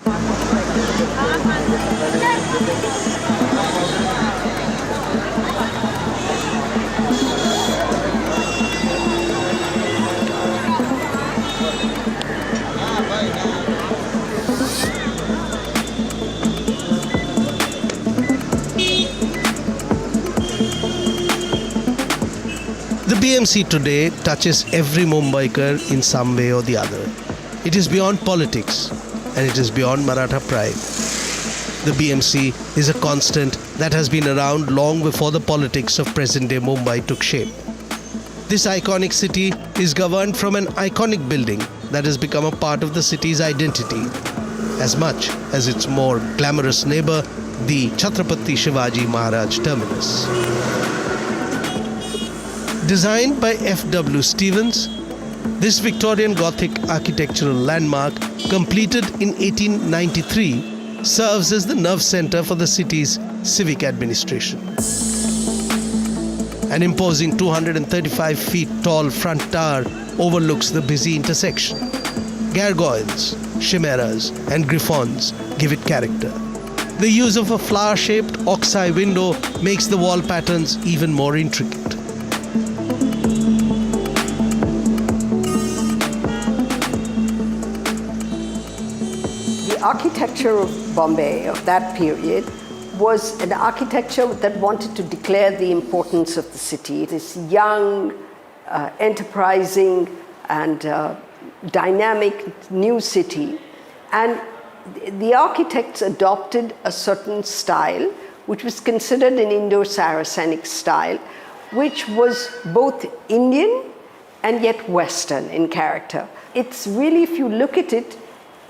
The BMC today touches every Mumbaiker in some way or the other. It is beyond politics and it is beyond Maratha pride. The BMC is a constant that has been around long before the politics of present-day Mumbai took shape. This iconic city is governed from an iconic building that has become a part of the city's identity, as much as its more glamorous neighbor, the Chhatrapati Shivaji Maharaj terminus. Designed by F.W. Stevens, this Victorian Gothic architectural landmark, completed in 1893, serves as the nerve center for the city's civic administration. An imposing 235 feet tall front tower overlooks the busy intersection. Gargoyles, chimeras, and griffons give it character. The use of a flower-shaped ox-eye window makes the wall patterns even more intricate. architecture of Bombay of that period was an architecture that wanted to declare the importance of the city. This young, enterprising and dynamic new city. And the architects adopted a certain style, which was considered an Indo-Saracenic style, which was both Indian and yet Western in character. It's really, if you look at it,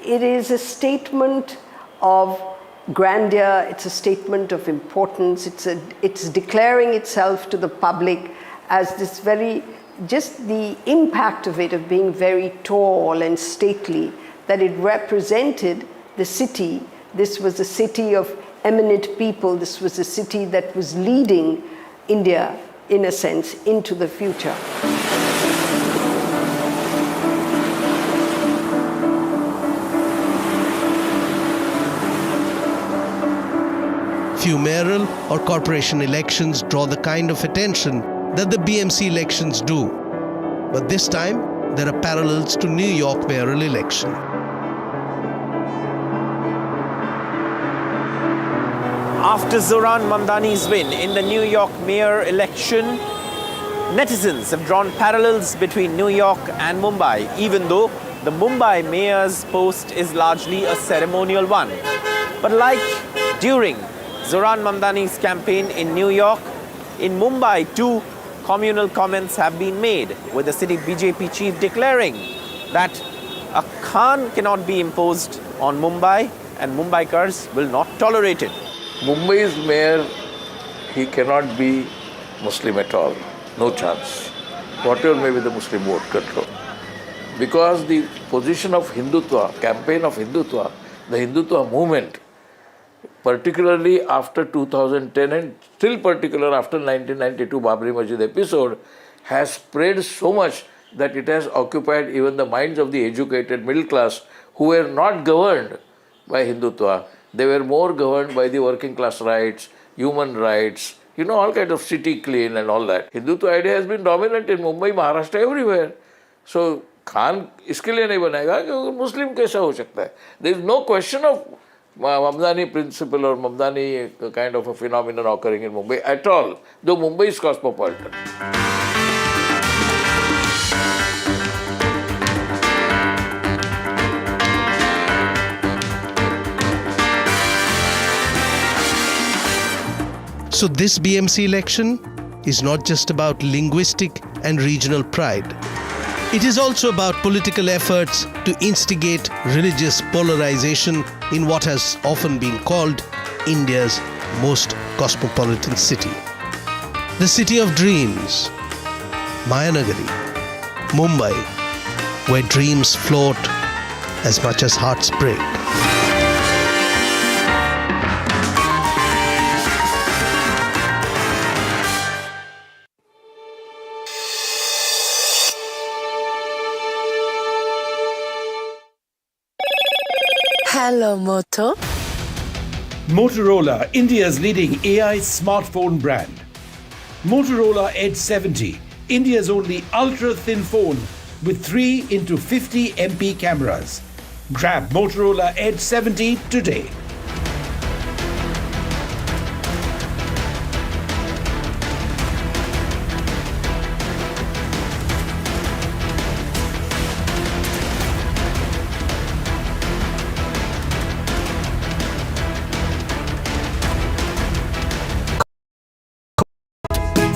it is a statement of grandeur, it's a statement of importance, it's declaring itself to the public as this very, just the impact of it of being very tall and stately, that it represented the city. This was a city of eminent people, this was a city that was leading India, in a sense, into the future. Few mayoral or corporation elections draw the kind of attention that the BMC elections do. But this time, there are parallels to New York mayoral election. After Zoran Mamdani's win in the New York mayor election, netizens have drawn parallels between New York and Mumbai, even though the Mumbai mayor's post is largely a ceremonial one. But like during Zoran Mamdani's campaign in New York, in Mumbai too, communal comments have been made, with the city BJP chief declaring that a Khan cannot be imposed on Mumbai and Mumbaikars will not tolerate it. Mumbai's mayor, he cannot be Muslim at all. No chance. Whatever may be the Muslim vote control. Because the position of Hindutva, campaign of Hindutva, the Hindutva movement, particularly after 2010 and still particular after 1992 Babri Masjid episode, has spread so much that it has occupied even the minds of the educated middle class who were not governed by Hindutva. They were more governed by the working class rights, human rights, you know, all kind of city clean and all that. Hindutva idea has been dominant in Mumbai, Maharashtra, everywhere. So, Khan इसके लिए नहीं बनेगा कि Muslim कैसा हो सकता है? There is no question of Mamdani principle or Mamdani kind of a phenomenon occurring in Mumbai at all, though Mumbai is cosmopolitan. So this BMC election is not just about linguistic and regional pride. It is also about political efforts to instigate religious polarization in what has often been called India's most cosmopolitan city. The city of dreams, Mayanagari, Mumbai, where dreams float as much as hearts break. Hello, Moto. Motorola, India's leading AI smartphone brand. Motorola Edge 70, India's only ultra-thin phone with 3x50 MP cameras. Grab Motorola Edge 70 today.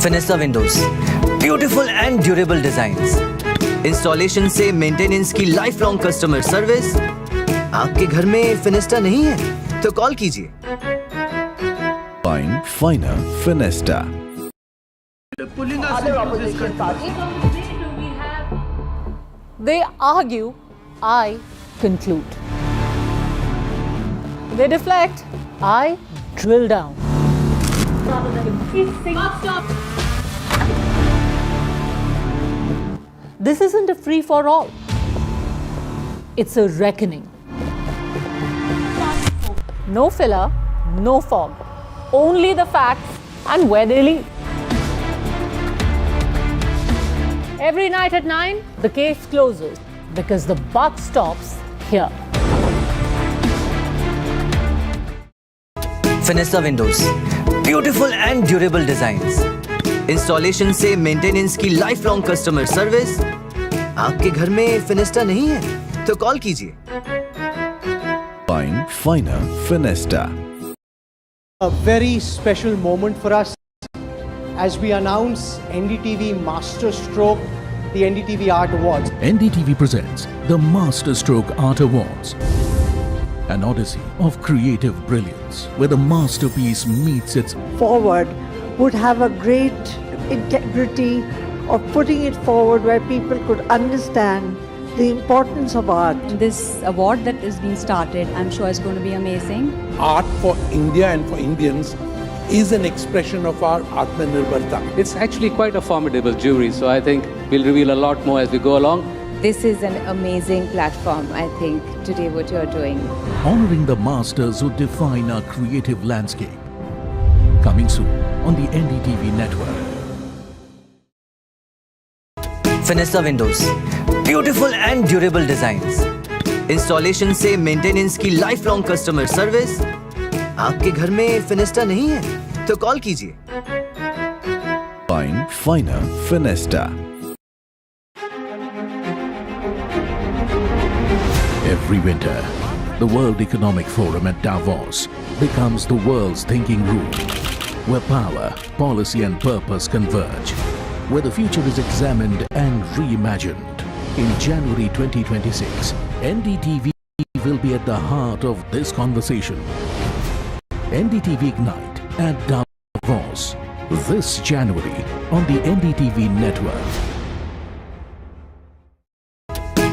Finessa windows, beautiful and durable designs, installation से maintenance की life long customer service. आपके घर में फिनेस्टा नहीं है तो call कीजिए। Find Finer Finesta. They argue, I conclude. They deflect, I drill down. This isn't a free-for-all. It's a reckoning. No filler, no fog. Only the facts and where they lead. Every night at 9, the case closes because the buck stops here. Finesta windows, beautiful and durable designs, installation से maintenance की life long customer service. आपके घर में फिनिस्टा नहीं है तो call कीजिए। Find Finer Finesta. A very special moment for us as we announce NDTV Master Stroke, the NDTV Art Awards. NDTV presents the Masterstroke Art Awards, an odyssey of creative brilliance where the masterpiece meets its forward would have a great integrity of putting it forward where people could understand the importance of art. This award that is being started, I'm sure is going to be amazing. Art for India and for Indians is an expression of our Atmanirbharta. It's actually quite a formidable jury, so I think we'll reveal a lot more as we go along. This is an amazing platform, I think, today what you're doing. honoring the masters who define our creative landscape. Coming soon on the NDTV network. Finesta windows, beautiful and durable designs, installation से maintenance की life long customer service. आपके घर में फिनिस्टा नहीं है तो call कीजिए। Find Finer Finesta. Every winter, the World Economic Forum at Davos becomes the world's thinking room, where power, policy and purpose converge, where the future is examined and reimagined. In January 2026, NDTV will be at the heart of this conversation. NDTV Ignite at Davos this January on the NDTV network.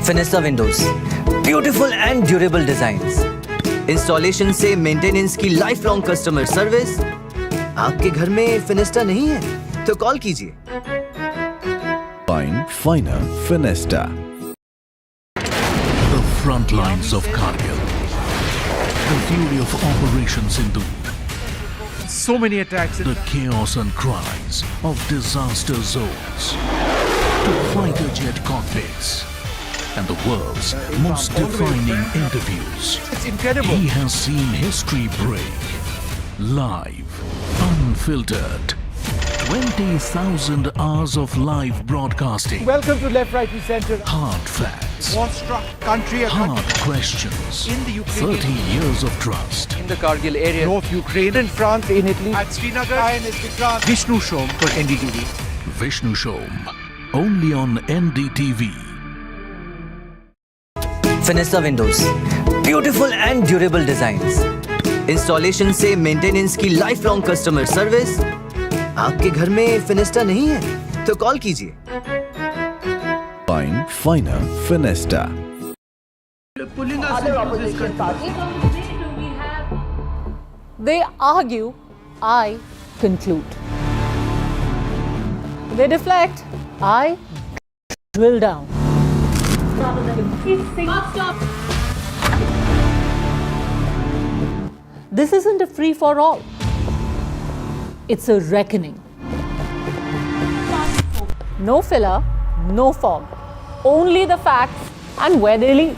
Finesta windows, beautiful and durable designs, installation से maintenance की life long customer service. आपके घर में फिनिस्टा नहीं है तो call कीजिए। Find Finer Finesta. The front lines of Kargil, the fury of Operation Sindoor, So many attacks. the chaos and cries of disaster zones, to fighter jet cockpits, and the world's most defining interviews. It's incredible. He has seen history break. Live, unfiltered. 20,000 hours of live broadcasting. Welcome to Left, Right and Center. Hard facts. War-struck country. Hard questions. In the Ukraine. 30 years of trust. In the Kargil area. North Ukraine. In France. In Italy. At Srinagar. Vishnu Shom for NDTV. Vishnu Shom. Only on NDTV. Finesta windows, beautiful and durable designs, installation से maintenance की life long customer service. आपके घर में फिनिस्टा नहीं है तो call कीजिए। Find Finer Finesta. Other opposition parties. They argue, I conclude. They deflect, I drill down. This isn't a free for all. It's a reckoning. No filler, no fog. Only the facts and where they lead.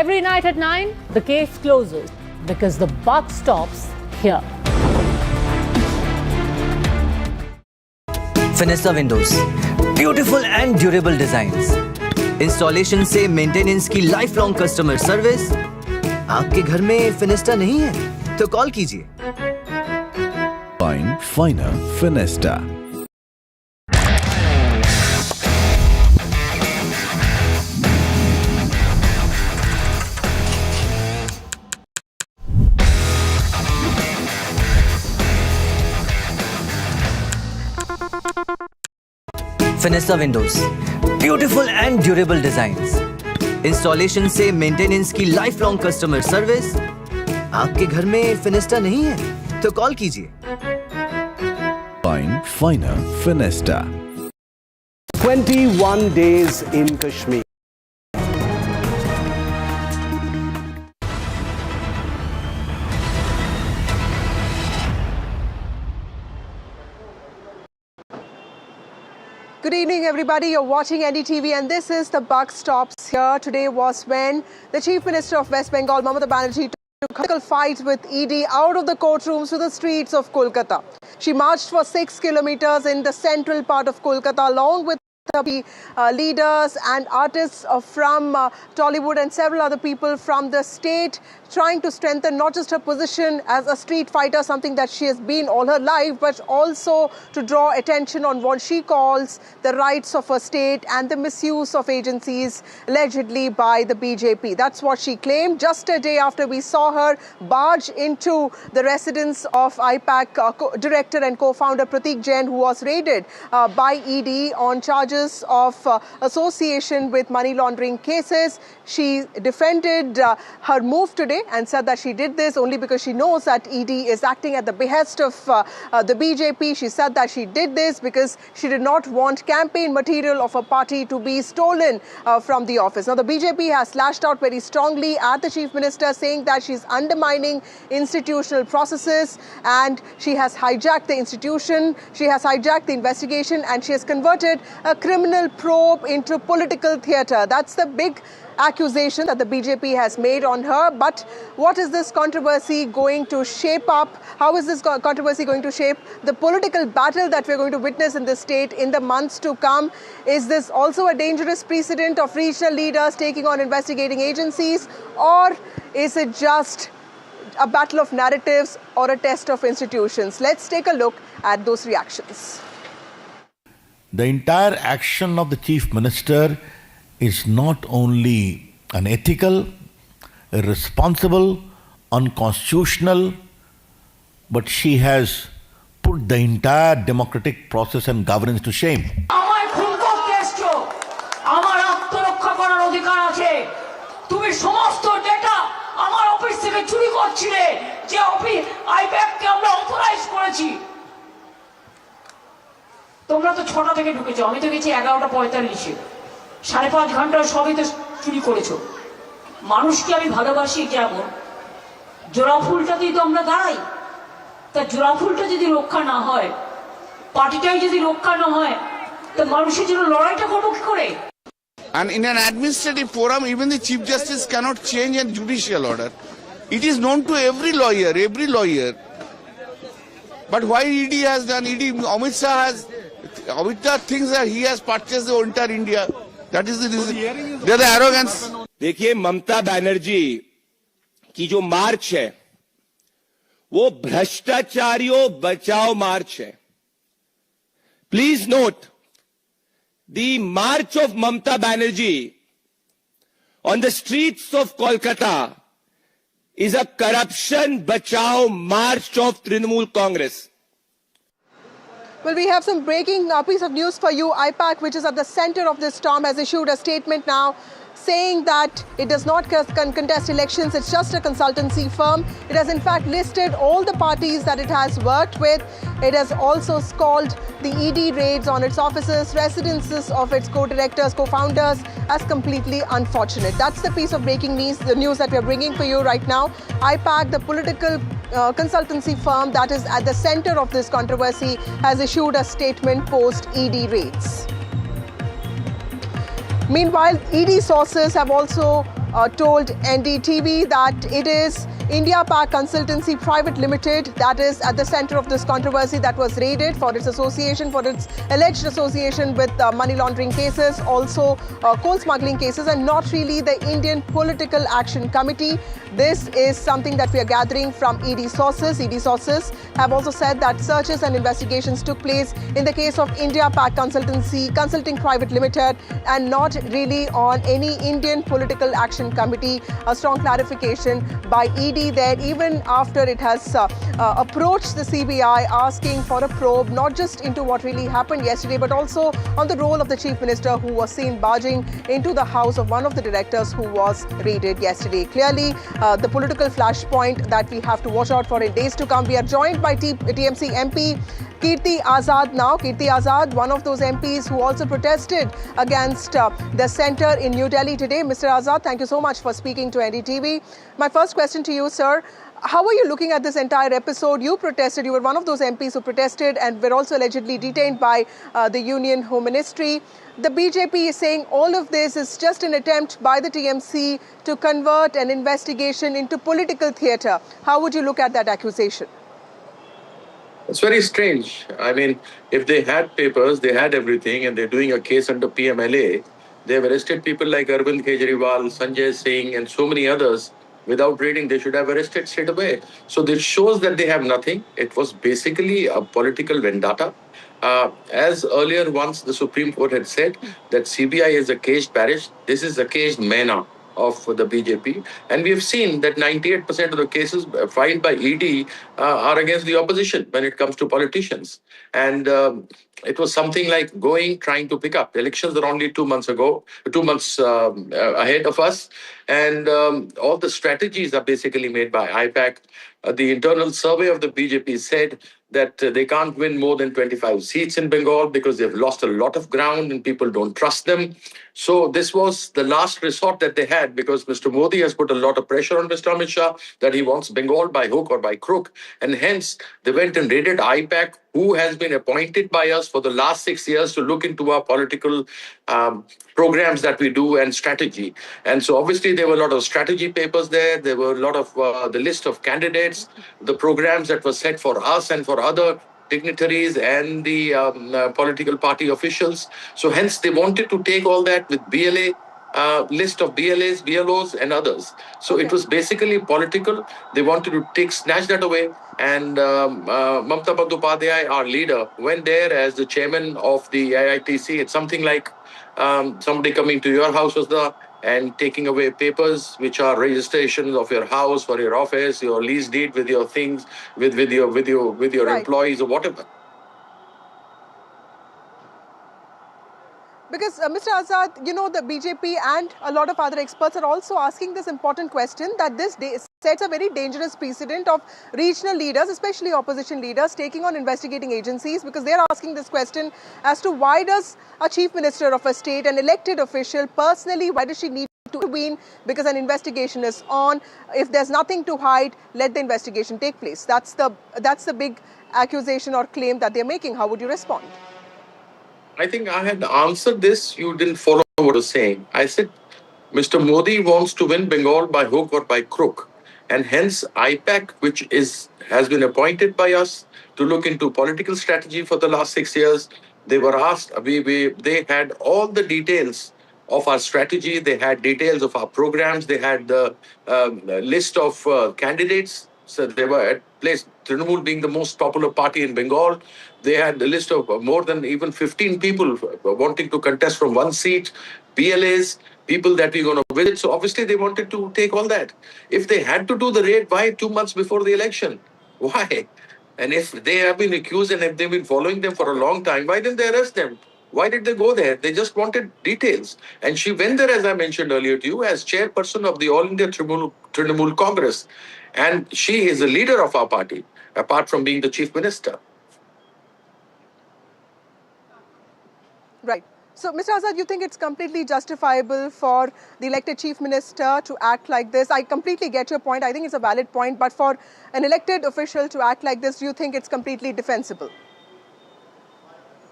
Every night at 9, the case closes because the buck stops here. Finesta windows, beautiful and durable designs, installation से maintenance की life long customer service. आपके घर में फिनिस्टा नहीं है तो call कीजिए। Find Finer Finesta. Finesta windows, beautiful and durable designs, installation से मेंटेनेंस की लाइफ लॉन्ग कस्टमर सर्विस। आपके घर में फिनिस्टा नहीं है तो कॉल कीजिए। Find Finer Finesta. 21 days in Kashmir. Good evening, everybody. You're watching NDTV, and this is The Buck Stops Here. Today was when the Chief Minister of West Bengal, Mamata Banerjee, political fight with ED out of the courtrooms to the streets of Kolkata. She marched for 6 kilometers in the central part of Kolkata along with leaders and artists from Tollywood and several other people from the state, trying to strengthen not just her position as a street fighter, something that she has been all her life, but also to draw attention on what she calls the rights of her state and the misuse of agencies allegedly by the BJP. That's what she claimed just a day after we saw her barge into the residence of IPAC director and co-founder Pratik Jain, who was raided by ED on charges of association with money laundering cases. She defended her move today and said that she did this only because she knows that ED is acting at the behest of the BJP. She said that she did this because she did not want campaign material of a party to be stolen from the office. Now, the BJP has lashed out very strongly at the Chief Minister, saying that she's undermining institutional processes and she has hijacked the institution, she has hijacked the investigation, and she has converted a criminal probe into political theatre. That's the big accusation that the BJP has made on her. But what is this controversy going to shape up? How is this controversy going to shape the political battle that we're going to witness in the state in the months to come? Is this also a dangerous precedent of regional leaders taking on investigating agencies, or is it just a battle of narratives or a test of institutions? Let's take a look at those reactions. The entire action of the Chief Minister is not only unethical, irresponsible, unconstitutional, but she has put the entire democratic process and governance to shame. তোমরা তো 6টা থেকে ঢুকেছো, আমি তো গেছি 11:45-এ, 5.5 ঘন্টা সবই তো চুরি করেছো। মানুষকে আমি ভালোবাসি যেমন, জোড়া ফুলটাতেই তো আমরা দাঁড়াই। তা জোড়া ফুলটা যদি রক্ষা না হয়, পার্টিটাই যদি রক্ষা না হয়, তো মানুষের জন্য লড়াইটা করবো কি করে? And in an administrative forum, even the Chief Justice cannot change a judicial order. It is known to every lawyer. But why ED has done? Amit Shah thinks that he has purchased the entire India. That is the reason. They are the arrogance. देखिए, ममता बनर्जी की जो मार्च है वो भ्रष्टाचारियों बचाओ मार्च है. Please note, the march of Mamata Banerjee on the streets of Kolkata is a corruption bachao march of Trinamool Congress. Well, we have some breaking piece of news for you. IPAC, which is at the center of this storm, has issued a statement now saying that it does not contest elections. It's just a consultancy firm. It has in fact listed all the parties that it has worked with. It has also called the ED raids on its offices, residences of its co-directors, co-founders as completely unfortunate. That's the piece of breaking news, the news that we're bringing for you right now. IPAC, the political consultancy firm that is at the center of this controversy, has issued a statement post ED raids. Meanwhile, ED sources have also told NDTV that it is India Pac Consultancy Private Limited that is at the center of this controversy, that was raided for its alleged association with money laundering cases, also coal smuggling cases, and not really the Indian Political Action Committee. This is something that we are gathering from ED sources. ED sources have also said that searches and investigations took place in the case of India Pac Consulting Private Limited and not really on any Indian Political Action Committee. A strong clarification by ED there, even after it has approached the CBI asking for a probe, not just into what really happened yesterday, but also on the role of the Chief Minister, who was seen barging into the house of one of the directors who was raided yesterday. Clearly, the political flashpoint that we have to watch out for in days to come. We are joined by TMC MP Kirti Azad now. Kirti Azad, one of those MPs who also protested against the centre in New Delhi today. Mr. Azad, thank you so much for speaking to NDTV. My first question to you, sir. How are you looking at this entire episode? You protested, you were one of those MPs who protested and were also allegedly detained by the Union Home Ministry. The BJP is saying all of this is just an attempt by the TMC to convert an investigation into political theatre. How would you look at that accusation? It's very strange. I mean, if they had papers, they had everything, and they're doing a case under PMLA, they have arrested people like Arvind Kejriwal, Sanjay Singh, and so many others. Without reading, they should have arrested straight away. So this shows that they have nothing. It was basically a political vendetta. As earlier once the Supreme Court had said that CBI is a caged parish, this is a caged manna of the BJP. And we have seen that 98% of the cases filed by ED are against the opposition when it comes to politicians. And it was something like trying to pick up. The elections are only 2 months ago, 2 months ahead of us. And all the strategies are basically made by IPAC. The internal survey of the BJP said that they can't win more than 25 seats in Bengal because they've lost a lot of ground and people don't trust them. So this was the last resort that they had because Mr. Modi has put a lot of pressure on Mr. Amit Shah that he wants Bengal by hook or by crook. And hence, they went and raided IPAC, who has been appointed by us for the last 6 years to look into our political programs that we do and strategy. And so obviously there were a lot of strategy papers there. There were a lot of the list of candidates, the programs that were set for us and for other dignitaries and the political party officials. So hence they wanted to take all that with BLA, list of BLAs, BLOs and others. So it was basically political. They wanted to snatch that away. And Mamata Bandyopadhyay, our leader, went there as the chairman of the AITC. It's something like somebody coming to your house and taking away papers which are registrations of your house or your office, your lease deed with your things, with your employees or whatever. Because, Mr. Azad, you know, the BJP and a lot of other experts are also asking this important question that this sets a very dangerous precedent of regional leaders, especially opposition leaders, taking on investigating agencies because they're asking this question as to why does a chief minister of a state, an elected official, personally, why does she need to intervene because an investigation is on? If there's nothing to hide, let the investigation take place. That's the big accusation or claim that they're making. How would you respond? I think I had answered this. You didn't follow what I was saying. I said, Mr. Modi wants to win Bengal by hook or by crook. And hence, IPAC, which has been appointed by us to look into political strategy for the last 6 years, they were asked, they had all the details of our strategy. They had details of our programs. They had the list of candidates. So they were at place, Trinamool being the most popular party in Bengal. They had a list of more than even 15 people wanting to contest from one seat, BLAs, people that we're going to visit. So obviously they wanted to take all that. If they had to do the raid, why 2 months before the election? Why? And if they have been accused and if they've been following them for a long time, why didn't they arrest them? Why did they go there? They just wanted details. And she went there, as I mentioned earlier to you, as chairperson of the All India Trinamool Congress. And she is the leader of our party, apart from being the chief minister. Right. So, Mr. Azad, you think it's completely justifiable for the elected chief minister to act like this? I completely get your point. I think it's a valid point. But for an elected official to act like this, do you think it's completely defensible?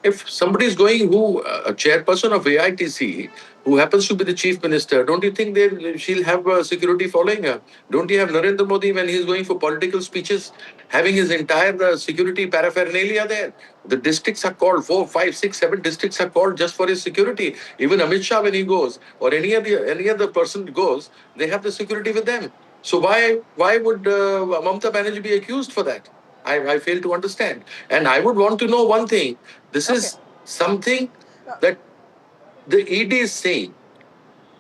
If somebody is going a chairperson of AITC, who happens to be the chief minister, don't you think she'll have security following her? Don't you have Narendra Modi when he's going for political speeches, having his entire security paraphernalia there? The districts are called, 4, 5, 6, 7 districts are called just for his security. Even Amit Shah when he goes, or any other person goes, they have the security with them. So why would Mamata Banerjee be accused for that? I fail to understand. And I would want to know one thing. This is something that the ED is saying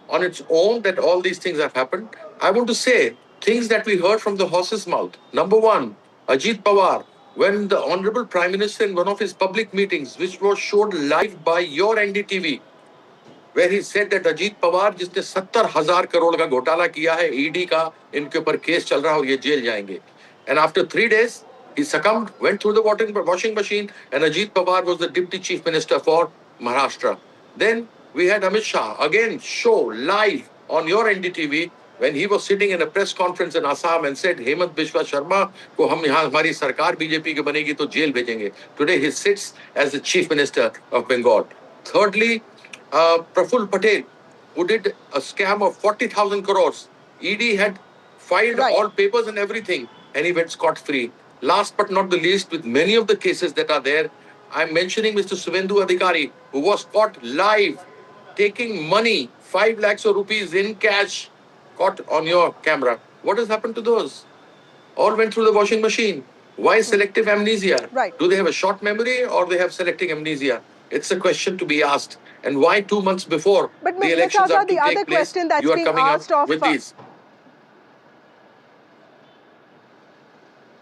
on its own that all these things have happened. I want to say things that we heard from the horse's mouth. Number one, Ajit Pawar, when the Honorable Prime Minister in one of his public meetings, which was showed live by your NDTV, where he said that Ajit Pawar, जिसने 70,000 करोड़ का घोटाला किया है, ED का इनके ऊपर case चल रहा है और ये जेल जाएंगे. And after 3 days, he succumbed, went through the washing machine, and Ajit Pawar was the Deputy Chief Minister for Maharashtra. Then we had Amit Shah, again show live on your NDTV, when he was sitting in a press conference in Assam and said, Hemant Biswa Sharma, ko hum yahan hamari sarkar BJP ki banegi to jail bhejenge. Today he sits as the Chief Minister of Bengal. Thirdly, Praful Patel, who did a scam of 40,000 crores. ED had filed all papers and everything, and he went scot-free. Last but not the least, with many of the cases that are there, I'm mentioning Mr. Suvendu Adhikari, who was caught live taking money, 5 lakhs of rupees in cash, caught on your camera. What has happened to those? All went through the washing machine. Why selective amnesia? Do they have a short memory or they have selective amnesia? It's a question to be asked. And why 2 months before the elections are to take place, you are coming up with these?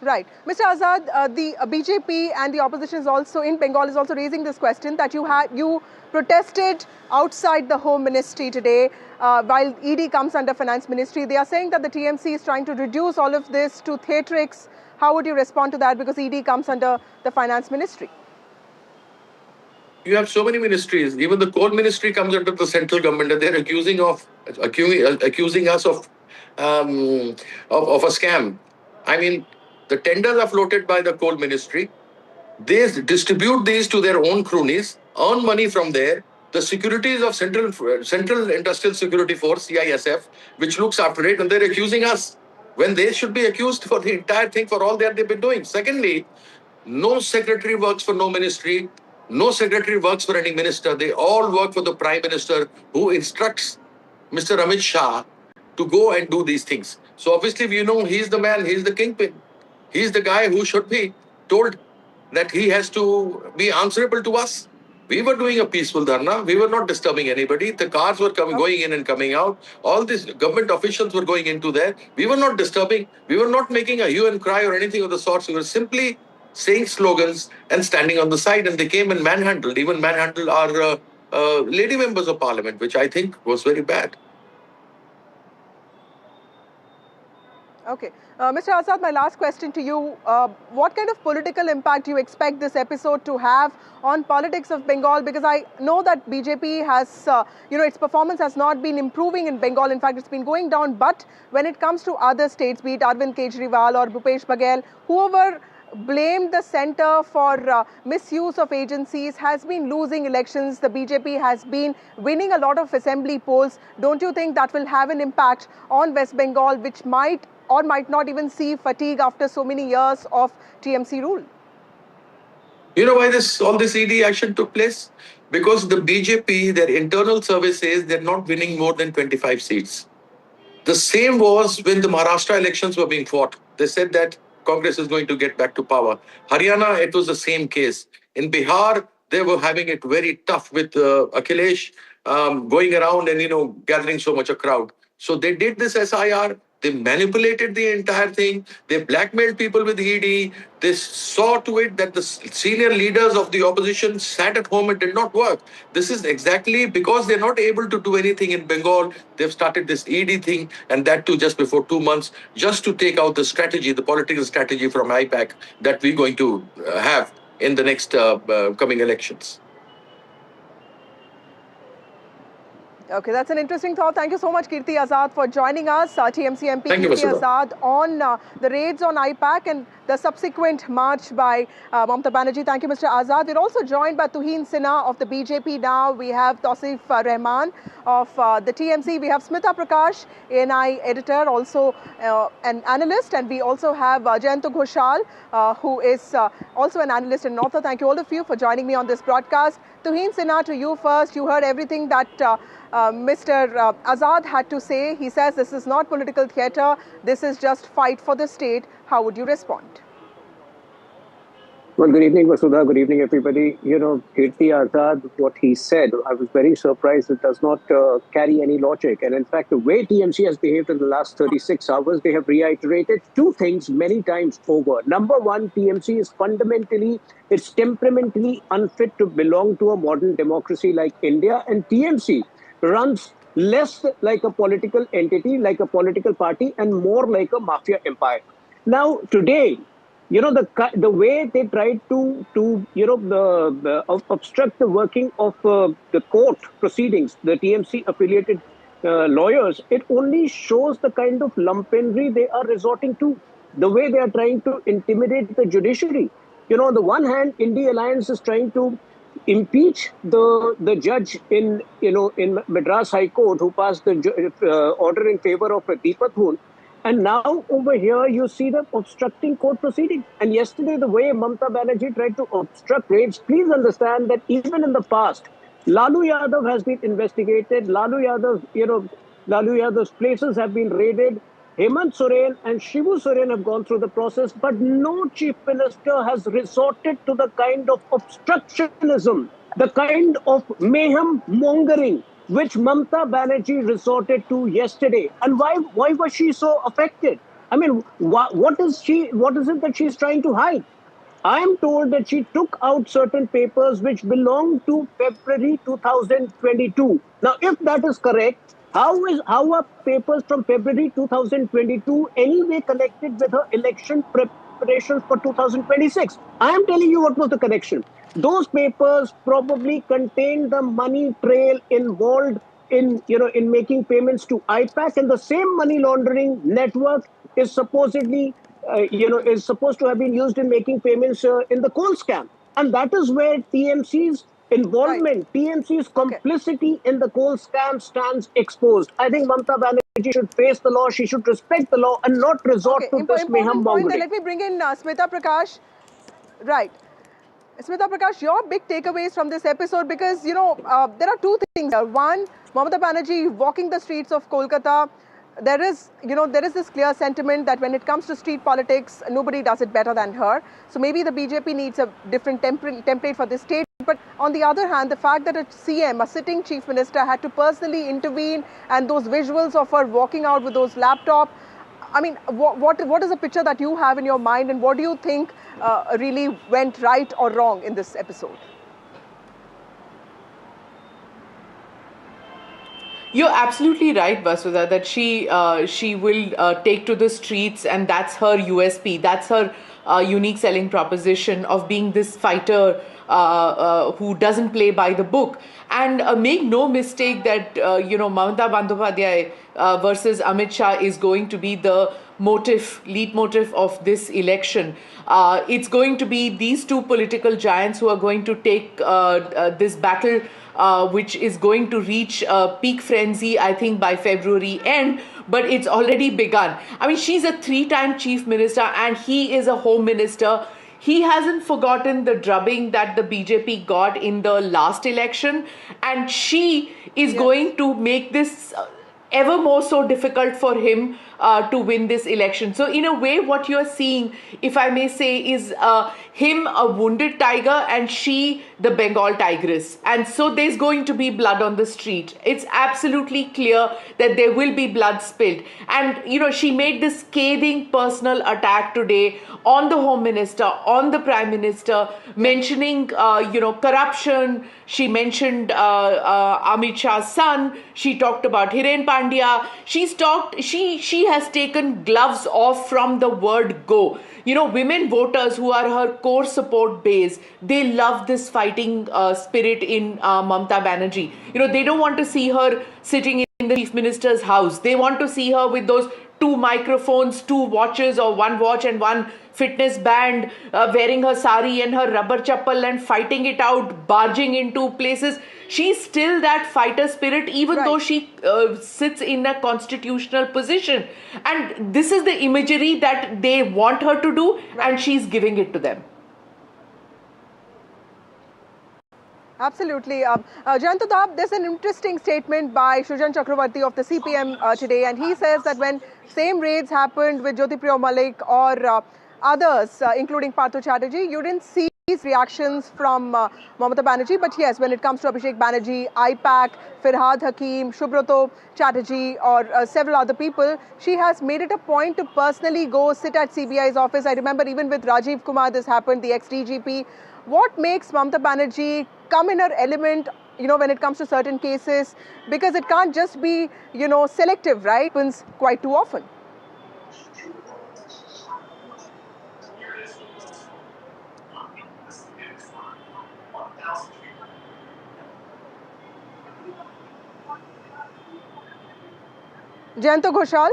Right. Mr. Azad, the BJP and the opposition is also in Bengal is also raising this question that you protested outside the Home Ministry today while ED comes under Finance Ministry. They are saying that the TMC is trying to reduce all of this to theatrics. How would you respond to that because ED comes under the Finance Ministry? You have so many ministries. Even the Coal Ministry comes under the central government, and they're accusing us of a scam. I mean, the tenders are floated by the Coal Ministry. They distribute these to their own cronies, earn money from there. The securities of Central Industrial Security Force, CISF, which looks after it, and they're accusing us when they should be accused for the entire thing for all that they've been doing. Secondly, no secretary works for no ministry. No secretary works for any minister. They all work for the Prime Minister, who instructs Mr. Amit Shah to go and do these things. So obviously, you know, he's the man, he's the kingpin. He's the guy who should be told that he has to be answerable to us. We were doing a peaceful dharna. We were not disturbing anybody. The cars were going in and coming out. All these government officials were going into there. We were not disturbing. We were not making a hue and cry or anything of the sorts. We were simply saying slogans and standing on the side. And they came and even manhandled our lady members of parliament, which I think was very bad. Okay. Mr. Azad, my last question to you. What kind of political impact do you expect this episode to have on politics of Bengal? Because I know that BJP has, its performance has not been improving in Bengal. In fact, it's been going down. But when it comes to other states, be it Arvind Kejriwal or Bhupesh Baghel, whoever blamed the centre for misuse of agencies has been losing elections. The BJP has been winning a lot of assembly polls. Don't you think that will have an impact on West Bengal, which might or might not even see fatigue after so many years of TMC rule? You know why all this ED action took place? Because the BJP, their internal survey says they're not winning more than 25 seats. The same was when the Maharashtra elections were being fought. They said that Congress is going to get back to power. Haryana, it was the same case. In Bihar, they were having it very tough with Akhilesh going around and, gathering so much a crowd. So they did this SIR. They manipulated the entire thing. They blackmailed people with ED. They saw to it that the senior leaders of the opposition sat at home and did not work. This is exactly because they're not able to do anything in Bengal. They've started this ED thing, and that too just before 2 months, just to take out the strategy, the political strategy from IPAC that we're going to have in the next coming elections. Okay, that's an interesting thought. Thank you so much, Kirti Azad, for joining us. TMC MP Kirti Azad on the raids on IPAC and the subsequent march by Mamata Banerjee. Thank you, Mr. Azad. We're also joined by Tuhin Sinha of the BJP now. We have Tausif Rahman of the TMC. We have Smita Prakash, ANI editor, also an analyst. And we also have Jayanto Ghoshal, who is also an analyst and author. Thank you all of you for joining me on this broadcast. Tuhin Sinha, to you first. You heard everything that Mr. Azad had to say. He says this is not political theatre. This is just fight for the state. How would you respond? Well, good evening, Vasudha. Good evening, everybody. Kirti Azad, what he said, I was very surprised. It does not carry any logic. And in fact, the way TMC has behaved in the last 36 hours, they have reiterated two things many times over. Number one, TMC is fundamentally, it's temperamentally unfit to belong to a modern democracy like India. And TMC runs less like a political entity, like a political party, and more like a mafia empire. Now, today, the way they tried to obstruct the working of the court proceedings, the TMC affiliated lawyers, it only shows the kind of lumpenry they are resorting to, the way they are trying to intimidate the judiciary. On the one hand, India Alliance is trying to impeach the judge in Madras High Court who passed the order in favor of Deepak Hun. And now over here, you see them obstructing court proceedings. And yesterday, the way Mamata Banerjee tried to obstruct raids, please understand that even in the past, Lalu Yadav has been investigated. Lalu Yadav's places have been raided. Hemant Soren and Shivu Soren have gone through the process, but no chief minister has resorted to the kind of obstructionism, the kind of mayhem mongering which Mamata Banerjee resorted to yesterday. And why was she so affected? I mean, what is it that she's trying to hide? I am told that she took out certain papers which belong to February 2022. Now, if that is correct, how are papers from February 2022 anyway connected with her election preparations for 2026? I am telling you what was the connection. Those papers probably contained the money trail involved in making payments to IPAC, and the same money laundering network is supposedly is supposed to have been used in making payments in the coal scam. And that is where TMC's involvement, TMC's complicity in the coal scam stands exposed. I think Mamata Banerjee should face the law, she should respect the law and not resort to this mayhem mongering. Let me bring in Smita Prakash. Right. Smita Prakash, your big takeaways from this episode, because, there are two things. One, Mamata Banerjee walking the streets of Kolkata. There is this clear sentiment that when it comes to street politics, nobody does it better than her. So maybe the BJP needs a different template for this state. But on the other hand, the fact that a CM, a sitting chief minister, had to personally intervene, and those visuals of her walking out with those laptops, I mean, what is the picture that you have in your mind, and what do you think really went right or wrong in this episode? You're absolutely right, Vasudha, that she will take to the streets, and that's her USP. That's her unique selling proposition of being this fighter who doesn't play by the book. And make no mistake that Mamata Bandyopadhyay versus Amit Shah is going to be the lead motive of this election. It's going to be these two political giants who are going to take this battle, which is going to reach peak frenzy, I think, by February end, but it's already begun. I mean, she's a 3-time chief minister and he is a home minister. He hasn't forgotten the drubbing that the BJP got in the last election, and she is going to make this ever more so difficult for him to win this election. So in a way, what you're seeing, if I may say, is him a wounded tiger and she the Bengal tigress. And so there's going to be blood on the street. It's absolutely clear that there will be blood spilled. And, she made this scathing personal attack today on the Home Minister, on the Prime Minister, mentioning, corruption. She mentioned Amit Shah's son. She talked about Hiren Pandya. She has taken gloves off from the word go. Women voters who are her core support base, they love this fighting spirit in Mamata Banerjee. They don't want to see her sitting in the chief minister's house. They want to see her with those 2 microphones, 2 watches, or 1 watch and 1 fitness band, wearing her sari and her rubber chappal and fighting it out, barging into places. She's still that fighter spirit, even though she sits in a constitutional position. And this is the imagery that they want her to do, and she's giving it to them. Absolutely. Jayantadab, there's an interesting statement by Shujan Chakravarti of the CPM today, and he says that when same raids happened with Jyotipriya Malik or others, including Partho Chatterjee, you didn't see these reactions from Mamata Banerjee. But yes, when it comes to Abhishek Banerjee, IPAC, Firhad Hakim, Shubhrato Chatterjee, or several other people, she has made it a point to personally go sit at CBI's office. I remember even with Rajiv Kumar this happened, the ex-DGP. What makes Mamata Banerjee come in her element, when it comes to certain cases? Because it can't just be, selective, right? It happens quite too often. Jayanta Ghoshal.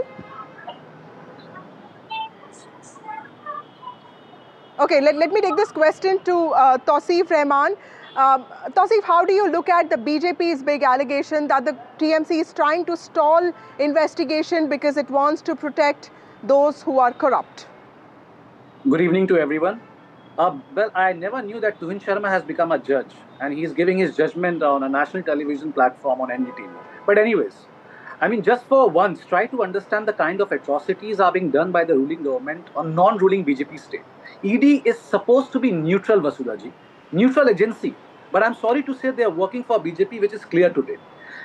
Okay, let me take this question to Tausif Rahman. Tausif, how do you look at the BJP's big allegation that the TMC is trying to stall investigation because it wants to protect those who are corrupt? Good evening to everyone. Well, I never knew that Tuhin Sharma has become a judge and he's giving his judgment on a national television platform on NDTV. But anyways, I mean, just for once, try to understand the kind of atrocities are being done by the ruling government on non-ruling BJP state. ED is supposed to be neutral, Vasudhaji, neutral agency. But I'm sorry to say they are working for BJP, which is clear today.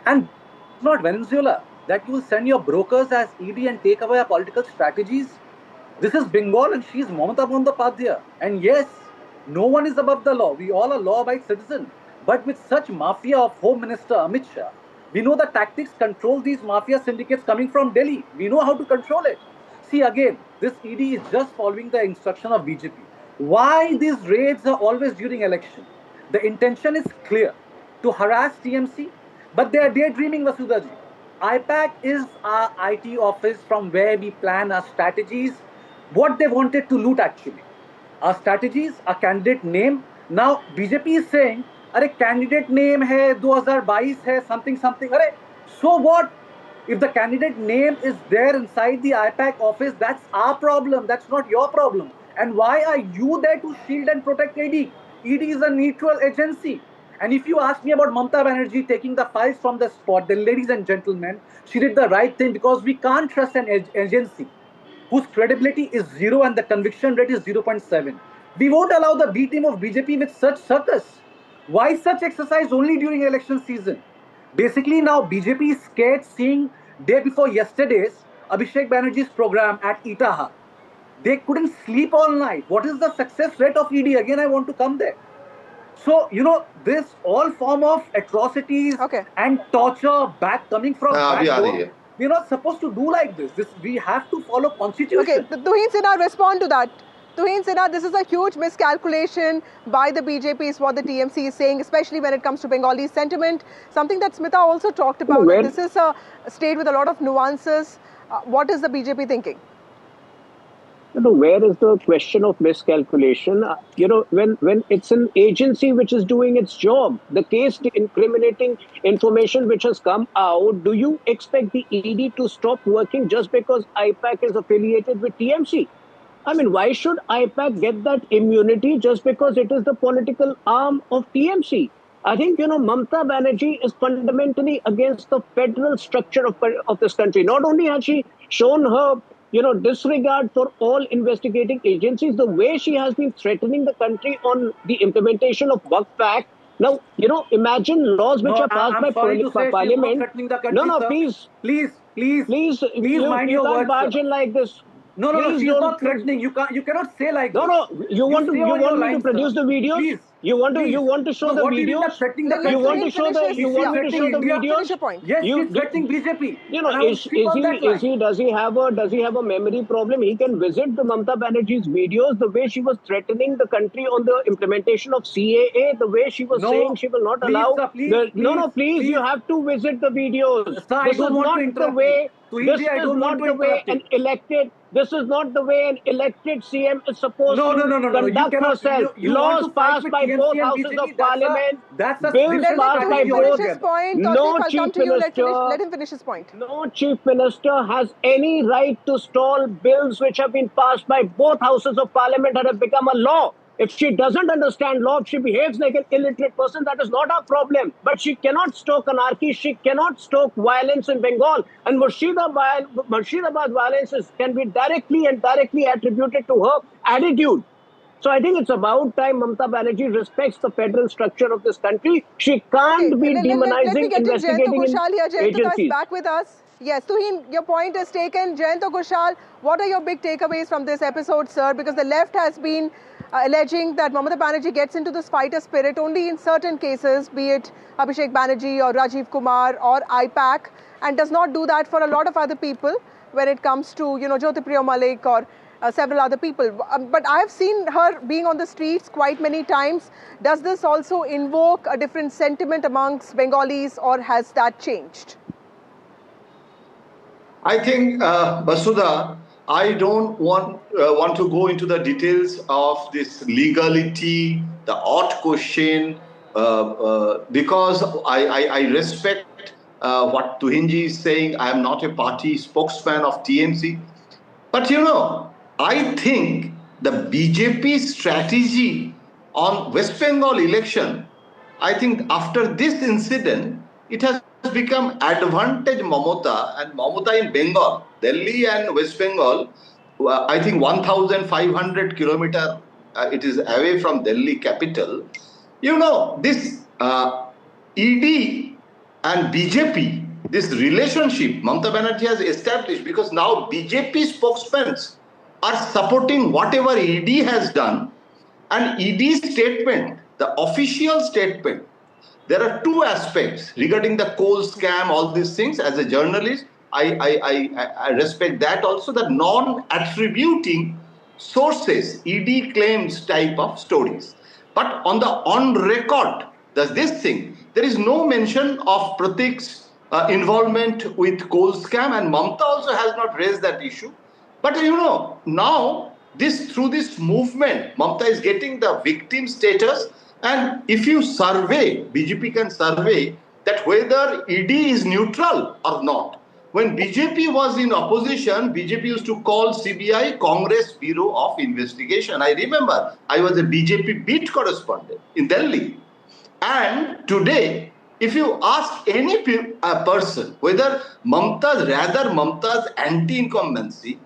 And it's not Venezuela that you will send your brokers as ED and take away our political strategies. This is Bengal and she is Mamata Bandyopadhyay. And yes, no one is above the law. We all are law-abiding citizens. But with such mafia of Home Minister Amit Shah, we know the tactics control these mafia syndicates coming from Delhi. We know how to control it. See, again, this ED is just following the instruction of BJP. Why these raids are always during election? The intention is clear, to harass TMC, but they are daydreaming, Vasudhaji. IPAC is our IT office from where we plan our strategies, what they wanted to loot actually. Our strategies, our candidate name. Now, BJP is saying, अरे candidate name है 2022 है something something. अरे so what? If the candidate name is there inside the IPAC office, that's our problem. That's not your problem. And why are you there to shield and protect ED? ED is a neutral agency. And if you ask me about Mamata Banerjee taking the files from the spot, then ladies and gentlemen, she did the right thing because we can't trust an agency whose credibility is zero and the conviction rate is 0.7. We won't allow the B team of BJP with such circus. Why such exercise only during election season? Basically now BJP is scared seeing day before yesterday's Abhishek Banerjee's program at Itaha. They couldn't sleep all night. What is the success rate of ED? Again, I want to come there. So, you know, this all form of atrocities and torture coming from back door, we're not supposed to do like this. We have to follow constitution. Okay, Tuhin Sinha, respond to that. Tuhin Sinha, this is a huge miscalculation by the BJP is what the TMC is saying, especially when it comes to Bengali sentiment. Something that Smita also talked about. This is a state with a lot of nuances. What is the BJP thinking? You know, where is the question of miscalculation? You know, when it's an agency which is doing its job, the case incriminating information which has come out, do you expect the ED to stop working just because IPAC is affiliated with TMC? I mean, why should IPAC get that immunity just because it is the political arm of TMC? I think, you know, Mamata Banerjee is fundamentally against the federal structure of this country. Not only has she shown her, you know, disregard for all investigating agencies, the way she has been threatening the country on the implementation of Waqf Act. Now, you know, imagine laws which are passed by Parliament. Please mind your words, barge in like this. No, she's not threatening. You cannot say like this. No, you want me to produce the videos? Please. You want to show the videos? You want to show the videos? Yes, he's threatening BJP. You know, does he have a memory problem? He can visit the Mamata Banerjee's videos, the way she was threatening the country on the implementation of CAA, the way she was saying she will not allow. Please, you have to visit the videos. This is not the way. This is not the way an elected CM is supposed to conduct herself. Laws passed by both houses of Parliament, bills passed by both. No chief minister. Let him finish his point. No chief minister has any right to stall bills which have been passed by both houses of Parliament and have become a law. If she doesn't understand law, if she behaves like an illiterate person, that is not our problem. But she cannot stoke anarchy. She cannot stoke violence in Bengal. And Murshidabad violence can be directly and indirectly attributed to her attitude. So I think it's about time Mamata Banerjee respects the federal structure of this country. She can't be demonizing investigating agencies. Is back with us. Yes, Tuhin, your point is taken. Jayanta Ghoshal, what are your big takeaways from this episode, sir? Because the left has been alleging that Mamata Banerjee gets into this fighter spirit only in certain cases, be it Abhishek Banerjee or Rajiv Kumar or IPAC, and does not do that for a lot of other people when it comes to, you know, Jyotipriya Malik or several other people. But I have seen her being on the streets quite many times. Does this also invoke a different sentiment amongst Bengalis, or has that changed? I think, Basudha, I don't want to go into the details of this legality, the odd question, because I respect what Tuhinji is saying. I am not a party spokesman of TMC. But I think the BJP strategy on West Bengal election, I think after this incident, it has become advantage Mamata, and Mamata in Bengal, Delhi and West Bengal, I think 1,500 kilometer it is away from Delhi capital. This ED and BJP, this relationship Mamata Banerjee has established, because now BJP spokesmen are supporting whatever ED has done, and ED's statement, the official statement, there are two aspects regarding the coal scam, all these things. As a journalist, I respect that also, the non-attributing sources, ED claims type of stories. But on record, there's this thing, there is no mention of Pratik's involvement with coal scam, and Mamata also has not raised that issue. But now through this movement, Mamata is getting the victim status. And if you survey, BJP can survey that whether ED is neutral or not. When BJP was in opposition, BJP used to call CBI Congress Bureau of Investigation. I remember I was a BJP beat correspondent in Delhi. And today, if you ask any person whether Mamata's anti-incumbency,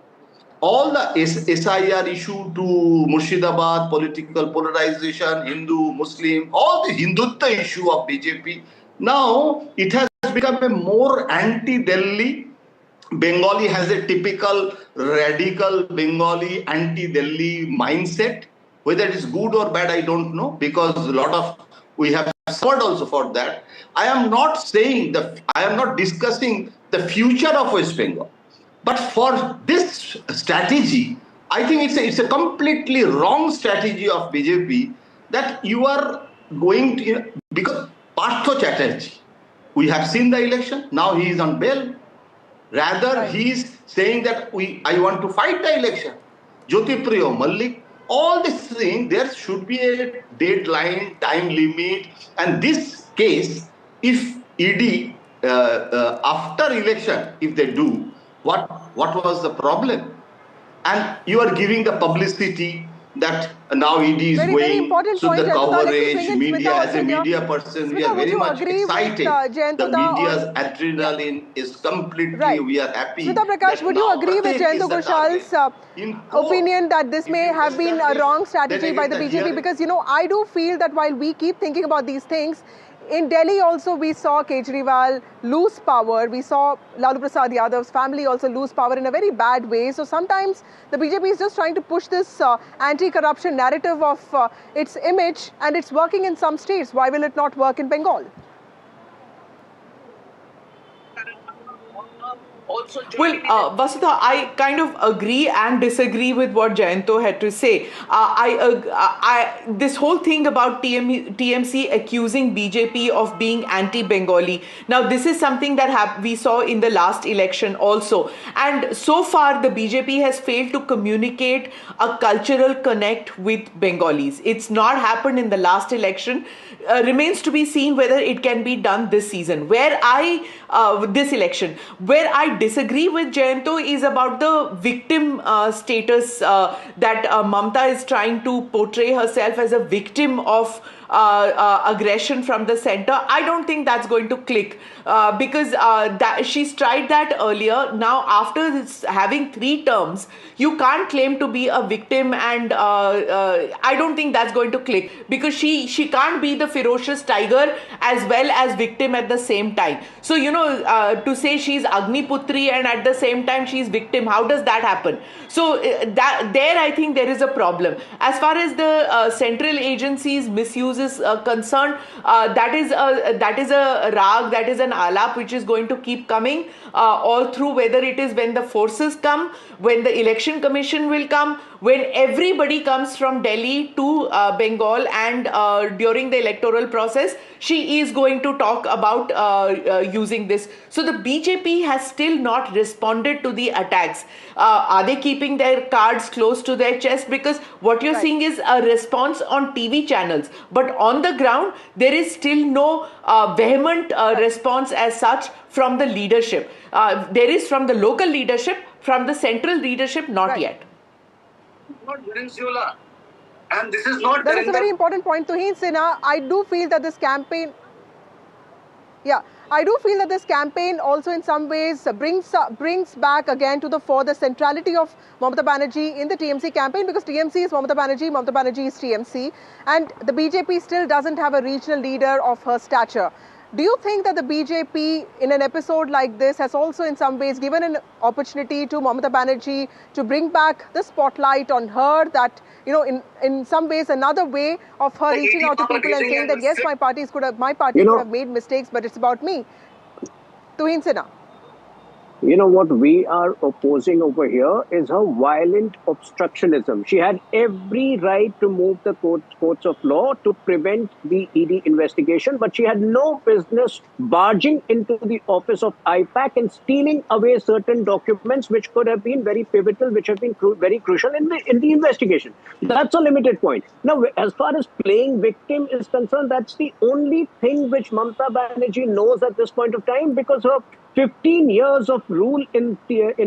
all the SIR issue to Murshidabad, political polarization, Hindu, Muslim, all the Hindutva issue of BJP, now it has become a more anti-Delhi. Bengali has a typical radical Bengali anti-Delhi mindset. Whether it is good or bad, I don't know, because we have suffered also for that. I am not discussing the future of West Bengal. But for this strategy, I think it's a completely wrong strategy of BJP, that you are going to, because Partho Chatterjee, we have seen the election, now he is on bail. Rather, he is saying that I want to fight the election. Jyotipriya Malik, all this thing, there should be a deadline, time limit. And this case, if ED, after election, if they do, what was the problem? And you are giving the publicity that now ED is going, so the coverage, media, as a media person, we are very much excited. The media's adrenaline is completely, we are happy. Smita Prakash, would you agree with Jayanto Ghoshal's opinion that this may have been a wrong strategy by the BJP? Because, I do feel that while we keep thinking about these things, in Delhi also we saw Kejriwal lose power. We saw Lalu Prasad Yadav's family also lose power in a very bad way. So sometimes the BJP is just trying to push this anti-corruption narrative of its image, and it's working in some states. Why will it not work in Bengal? Well, Vasudha, I kind of agree and disagree with what Jayanto had to say. This whole thing about TMC accusing BJP of being anti-Bengali. Now, this is something that we saw in the last election also. And so far, the BJP has failed to communicate a cultural connect with Bengalis. It's not happened in the last election. Remains to be seen whether it can be done this season. This election. Where I disagree with Jayanto is about the victim status that Mamata is trying to portray herself as a victim of aggression from the center. I don't think that's going to click because she's tried that earlier. Now, after having 3 terms, you can't claim to be a victim, and I don't think that's going to click because she can't be the ferocious tiger as well as victim at the same time. So, to say she's Agniputri and at the same time she's victim, how does that happen? So, there I think there is a problem. As far as the central agencies' misuses is concerned, that is a rag, that is an alap which is going to keep coming all through, whether it is when the forces come, when the election commission will come, when everybody comes from Delhi to Bengal, and during the electoral process, she is going to talk about using this. So the BJP has still not responded to the attacks. Are they keeping their cards close to their chest? Because what you're seeing is a response on TV channels, but on the ground, there is still no vehement response as such from the leadership. There is from the local leadership, from the central leadership, not yet. Not Venezuela. And this is not... That is a very important point, Tuhin Sinha. I do feel that this campaign... Yeah, I do feel that this campaign also in some ways brings back again to the fore the centrality of Mamata Banerjee in the TMC campaign, because TMC is Mamata Banerjee is TMC, and the BJP still doesn't have a regional leader of her stature. Do you think that the BJP in an episode like this has also in some ways given an opportunity to Mamata Banerjee to bring back the spotlight on her, that, you know, in some ways another way of her reaching out to people and saying that yes, my party could have made mistakes, but it's about me? Tuhin Sinha. You know, what we are opposing over here is her violent obstructionism. She had every right to move the courts of law to prevent the ED investigation, but she had no business barging into the office of IPAC and stealing away certain documents which could have been very pivotal, which have been very crucial in the investigation. That's a limited point. Now, as far as playing victim is concerned, that's the only thing which Mamata Banerjee knows at this point of time, because her 15 years of rule in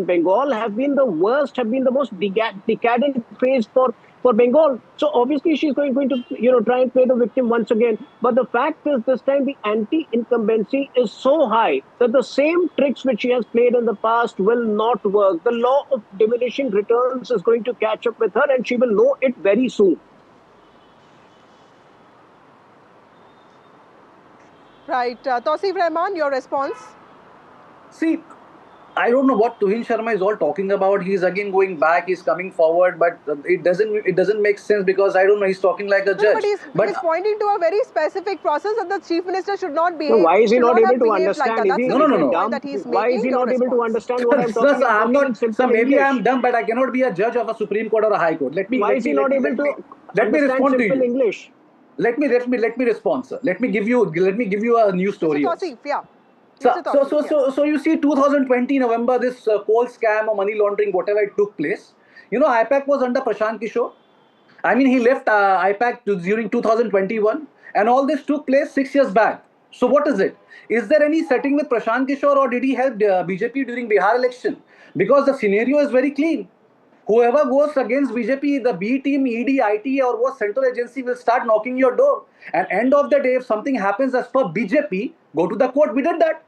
Bengal have been the worst, have been the most decadent phase for Bengal. So obviously she's going to try and play the victim once again. But the fact is, this time the anti-incumbency is so high that the same tricks which she has played in the past will not work. The law of diminishing returns is going to catch up with her, and she will know it very soon. Right. Tausif Rahman, your response? See, I don't know what Tuhin Sharma is all talking about. He's again going back, he's coming forward, but it doesn't make sense, because I don't know, he's talking like a judge. But he's pointing to a very specific process that the Chief Minister should not behave. So why is he not able to understand? Like Why is he not able to understand what I'm talking about? Sir, maybe I'm dumb, but I cannot be a judge of a Supreme Court or a High Court. Why is he not able to let me respond to you. English? Let me respond, sir. Let me give you a news story. Tausif, yeah. So you see, 2020 November, this coal scam or money laundering, whatever it took place. You know, IPAC was under Prashant Kishore. I mean, he left IPAC during 2021, and all this took place 6 years back. So what is it? Is there any setting with Prashant Kishore, or did he help BJP during Bihar election? Because the scenario is very clean. Whoever goes against BJP, the B team, ED, IT, or what central agency will start knocking your door. And end of the day, if something happens as per BJP, go to the court. We did that.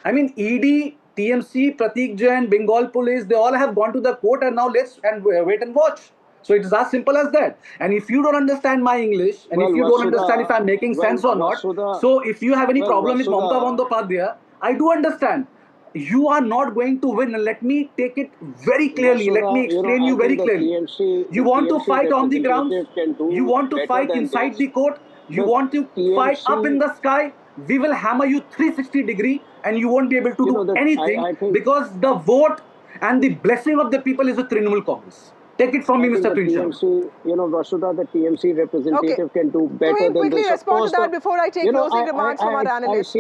I mean, ED, TMC, Pratik Jain, Bengal police, they all have gone to the court, and now let's wait and watch. So it is as simple as that. And if you don't understand my English, and if you don't understand if I'm making sense or not, so if you have any problem with Mamata Bandyopadhyay, I do understand. You are not going to win. Let me take it very clearly. Let me explain you very clearly. You want to fight on the ground. You want to fight inside the court. You want to fight up in the sky. We will hammer you 360 degree, and you won't be able to do anything, because the vote and the blessing of the people is with Trinamool Congress. Take it from me, Mr. TMC, Vasudha, the TMC representative can do better than this. Respond to that before I take closing remarks from our analyst.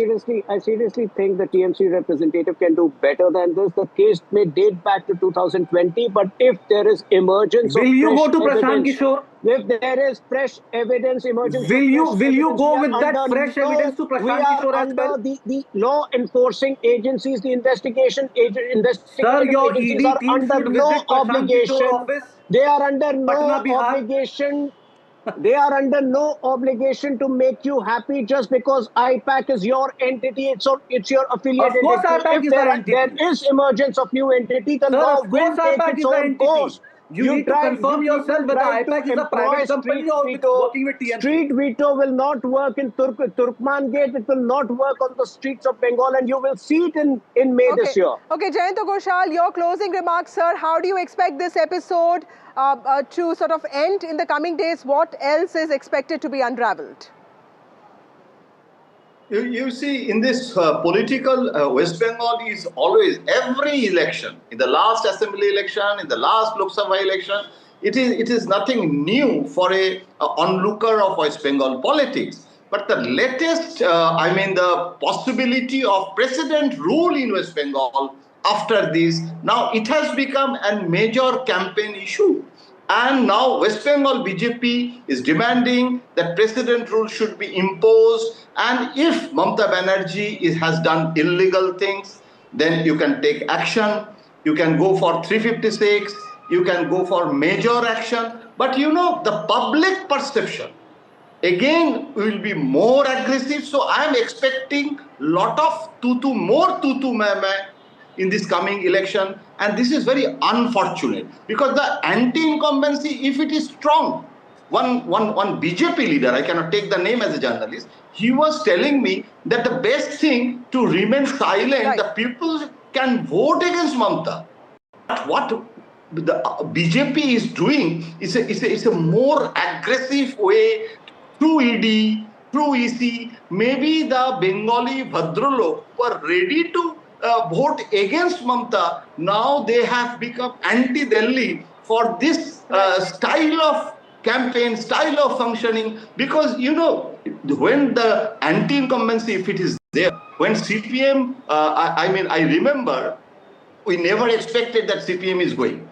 I seriously think the TMC representative can do better than this. The case may date back to 2020, but if there is emergence will you go to Prashant Kishore? If there is fresh evidence emergence, will you go with that fresh evidence to Prashant Kishore as well? The law enforcing agencies, the investigation agencies Sir, your agencies ED are team under should no visit Prashant obligation. Kishore office. They are under no Patna, Bihar. obligation. They are under no obligation to make you happy just because IPAC is your entity. It's your affiliate entity. Of course, IPAC is our entity. There is emergence of new entity. The law will take its own course. You need to confirm yourself whether IPAC is a private company or working with TMC. Street veto will not work in Turkman Gate. It will not work on the streets of Bengal, and you will see it in May this year. Okay, Jayanta Ghoshal, your closing remarks, sir. How do you expect this episode to sort of end in the coming days? What else is expected to be unravelled? You see, in this political West Bengal is always every election. In the last assembly election, in the last Lok Sabha election, it is nothing new for a onlooker of West Bengal politics. But the latest, the possibility of president rule in West Bengal after this, now it has become a major campaign issue. And now West Bengal BJP is demanding that president rule should be imposed. And if Mamata Banerjee has done illegal things, then you can take action. You can go for 356. You can go for major action. But the public perception again will be more aggressive. So I am expecting lot of more tutu in this coming election, and this is very unfortunate because the anti-incumbency, if it is strong, one BJP leader, I cannot take the name as a journalist, he was telling me that the best thing to remain silent, the people can vote against Mamata. What the BJP is doing is a more aggressive way through ED, through EC. Maybe the Bengali Bhadralok were ready to vote against Mamata. Now they have become anti-Delhi for this style of campaign, style of functioning. Because, when the anti-incumbency, if it is there, when CPM, I remember, we never expected that CPM is going.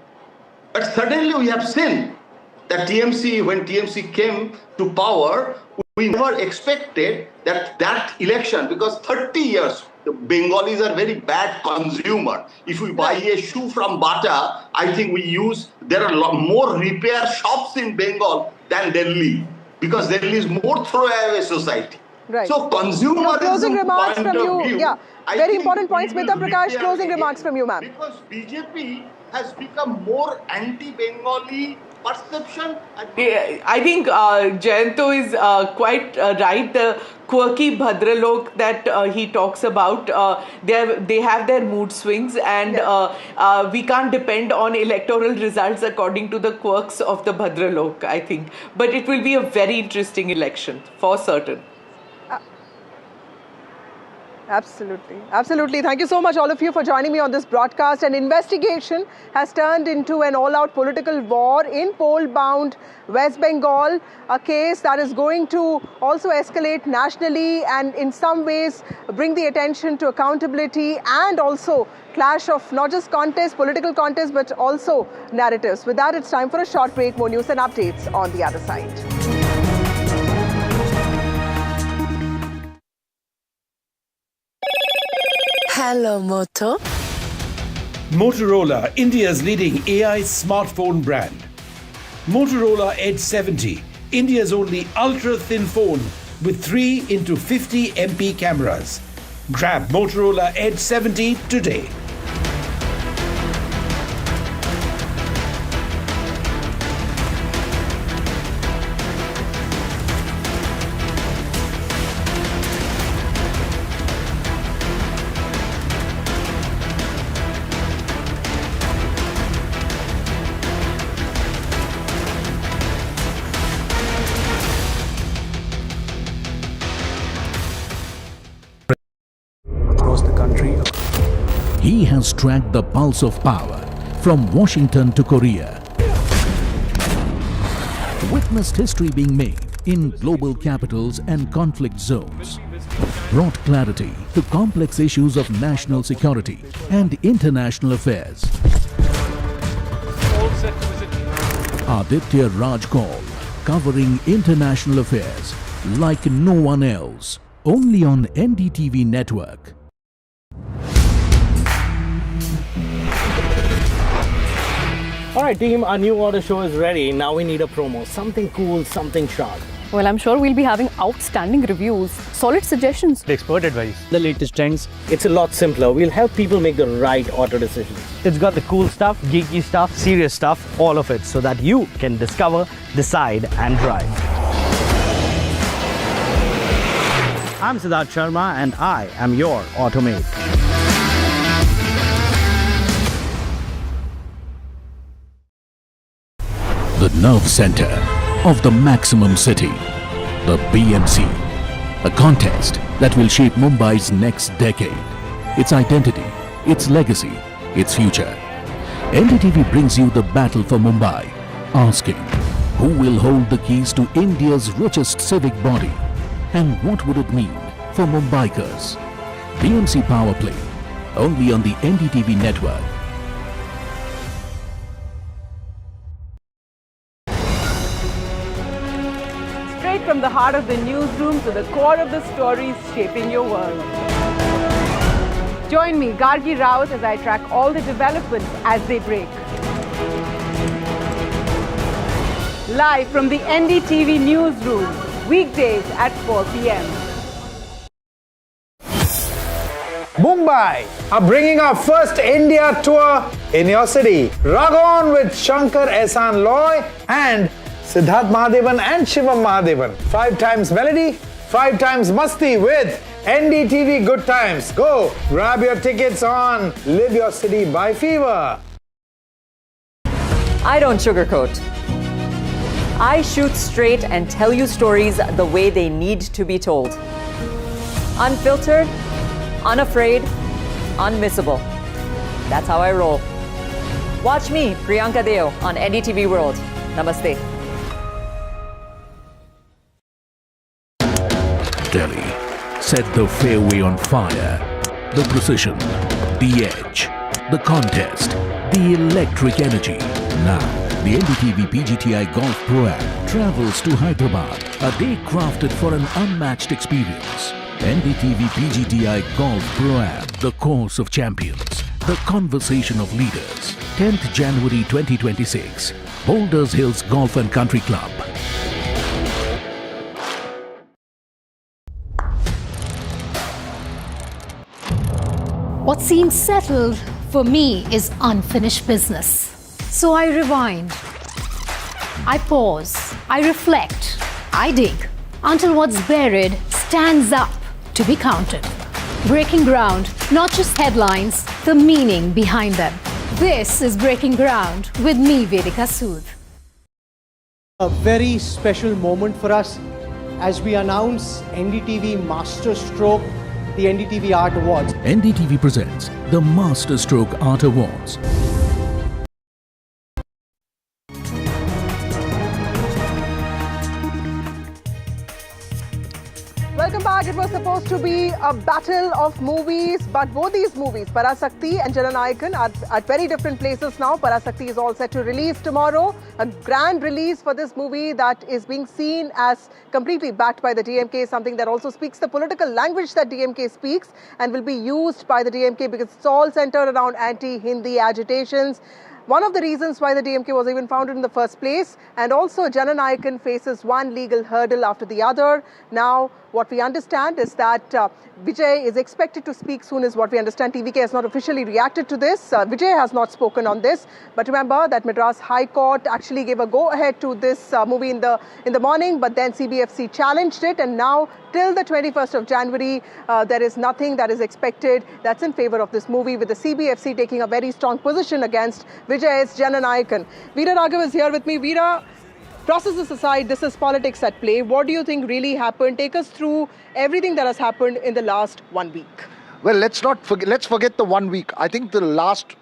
But suddenly we have seen that when TMC came to power, we never expected that election, because 30 years, the Bengalis are very bad consumer. If we buy a shoe from Bata, I think there are a lot more repair shops in Bengal than Delhi, because Delhi is more throwaway society. Right. So consumer closing remarks from you. View, Yeah, very important points. Smita Prakash, closing remarks from you, ma'am. Because BJP has become more anti-Bengali perception. I think Jayanto is quite right. The quirky Bhadralok that he talks about, they have their mood swings, and we can't depend on electoral results according to the quirks of the Bhadralok, I think. But it will be a very interesting election, for certain. Absolutely. Absolutely. Thank you so much, all of you, for joining me on this broadcast. An investigation has turned into an all-out political war in poll-bound West Bengal, a case that is going to also escalate nationally and in some ways bring the attention to accountability and also clash of not just contest, political contest, but also narratives. With that, it's time for a short break. More news and updates on the other side. Hello, Moto. Motorola, India's leading AI smartphone brand. Motorola Edge 70, India's only ultra-thin phone with 3 into 50 MP cameras. Grab Motorola Edge 70 today. He has tracked the pulse of power from Washington to Korea. Witnessed history being made in global capitals and conflict zones. Brought clarity to complex issues of national security and international affairs. Aditya Rajkol, covering international affairs like no one else. Only on NDTV network. Alright team, our new order show is ready. Now we need a promo. Something cool, something sharp. Well, I'm sure we'll be having outstanding reviews, solid suggestions, expert advice, the latest trends. It's a lot simpler. We'll help people make the right auto decisions. It's got the cool stuff, geeky stuff, serious stuff, all of it, so that you can discover, decide and drive. I'm Siddharth Sharma and I am your Automate. The nerve center of the maximum city, the BMC, A contest that will shape Mumbai's next decade, its identity, its legacy, its future. NDTV brings you the battle for Mumbai, asking, who will hold the keys to India's richest civic body? And what would it mean for Mumbaikars? BMC Power Play, only on the NDTV network. Straight from the heart of the newsroom to the core of the stories shaping your world. Join me, Gargi Raut, as I track all the developments as they break. Live from the NDTV newsroom, weekdays at 4 p.m. Mumbai are bringing our first India tour in your city. Rag on with Shankar Ehsan Loy and Siddharth Mahadevan and Shivam Mahadevan. 5 times melody, 5 times masti with NDTV Good Times. Go grab your tickets on Live Your City by Fever. I don't sugarcoat. I shoot straight and tell you stories the way they need to be told. Unfiltered, unafraid, unmissable. That's how I roll. Watch me, Priyanka Deo, on NDTV World. Namaste. Delhi set the fairway on fire. The precision, the edge, the contest, the electric energy. Now, the NDTV PGTI Golf Pro-Am travels to Hyderabad, a day crafted for an unmatched experience. NDTV PGTI Golf Pro-Am, the course of champions, the conversation of leaders. 10th January 2026, Boulders Hills Golf and Country Club. What seems settled for me is unfinished business. So I rewind, I pause, I reflect, I dig until what's buried stands up to be counted. Breaking ground, not just headlines, the meaning behind them. This is Breaking Ground with me, Vedika Sood. A very special moment for us as we announce NDTV Master Stroke, the NDTV Art Awards. NDTV presents the Master Stroke Art Awards. Welcome back. It was supposed to be a battle of movies, but both these movies, Parasakti and Jananayakan, are at very different places now. Parasakti is all set to release tomorrow. A grand release for this movie that is being seen as completely backed by the DMK, something that also speaks the political language that DMK speaks and will be used by the DMK because it's all centered around anti-Hindi agitations. One of the reasons why the DMK was even founded in the first place, and also Jananayakan faces one legal hurdle after the other. Now, what we understand is that Vijay is expected to speak soon is what we understand. TVK has not officially reacted to this. Vijay has not spoken on this. But remember that Madras High Court actually gave a go-ahead to this movie in the morning, but then CBFC challenged it, and now till the 21st of January, there is nothing that is expected that's in favor of this movie, with the CBFC taking a very strong position against Vijay's Jananayakan. Veera Raghav is here with me. Veera, processes aside, this is politics at play. What do you think really happened? Take us through everything that has happened in the last 1 week. Well, let's forget the 1 week. I think the last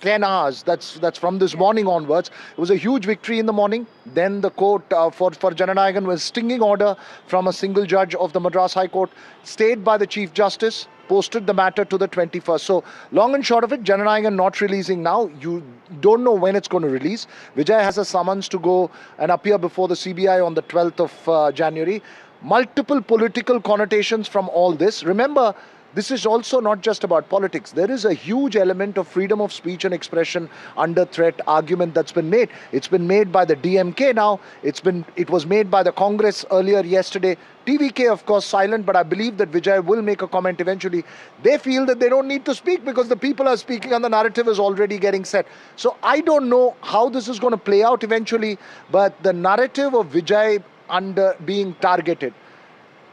10 hours, that's from this morning onwards, it was a huge victory in the morning. Then the court for Jananayakan was stinging order from a single judge of the Madras High Court, stayed by the Chief Justice, posted the matter to the 21st. So long and short of it, Jananayakan not releasing now. You don't know when it's going to release. Vijay has a summons to go and appear before the CBI on the 12th of January. Multiple political connotations from all this. Remember, this is also not just about politics. There is a huge element of freedom of speech and expression under threat argument that's been made. It's been made by the DMK now. It was made by the Congress earlier yesterday. TVK, of course, silent, but I believe that Vijay will make a comment eventually. They feel that they don't need to speak because the people are speaking and the narrative is already getting set. So I don't know how this is going to play out eventually, but the narrative of Vijay under being targeted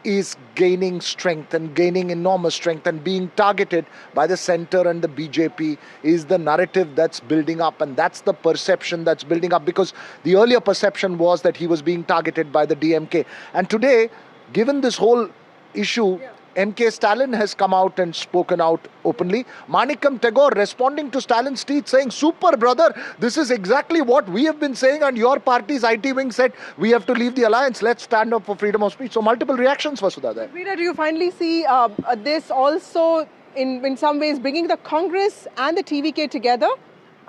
is gaining strength and gaining enormous strength, and being targeted by the center and the BJP is the narrative that's building up, and that's the perception that's building up, because the earlier perception was that he was being targeted by the DMK. And today, given this whole issue, MK Stalin has come out and spoken out openly. Manikam Tagore responding to Stalin's tweet saying, super brother, this is exactly what we have been saying, and your party's IT wing said we have to leave the alliance. Let's stand up for freedom of speech. So multiple reactions, Vasudha, there. Veera, do you finally see this also in some ways bringing the Congress and the TVK together?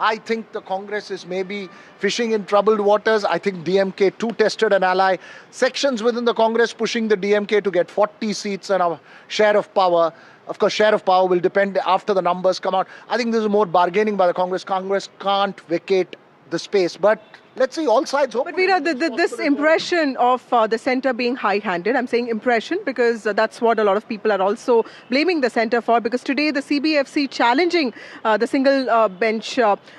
I think the Congress is maybe fishing in troubled waters. I think DMK too tested an ally. Sections within the Congress pushing the DMK to get 40 seats and a share of power. Of course, share of power will depend after the numbers come out. I think this is more bargaining by the Congress. Congress can't vacate the space. But let's see, all sides hope. But Veera, this impression of the centre being high-handed, I'm saying impression because that's what a lot of people are also blaming the centre for, because today the CBFC challenging the single bench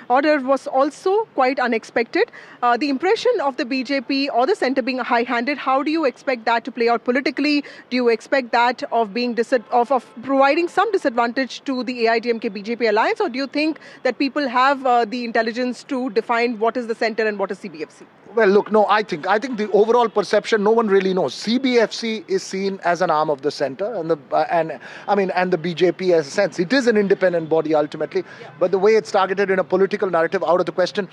order was also quite unexpected. The impression of the BJP or the centre being high-handed, how do you expect that to play out politically? Do you expect that of being of providing some disadvantage to the AIDMK-BJP alliance, or do you think that people have the intelligence to define what is the centre and what is CBFC? Well, look, no, I think the overall perception, no one really knows. CBFC is seen as an arm of the centre, and the BJP as a sense. It is an independent body ultimately, but the way it's targeted in a political narrative, out of the question.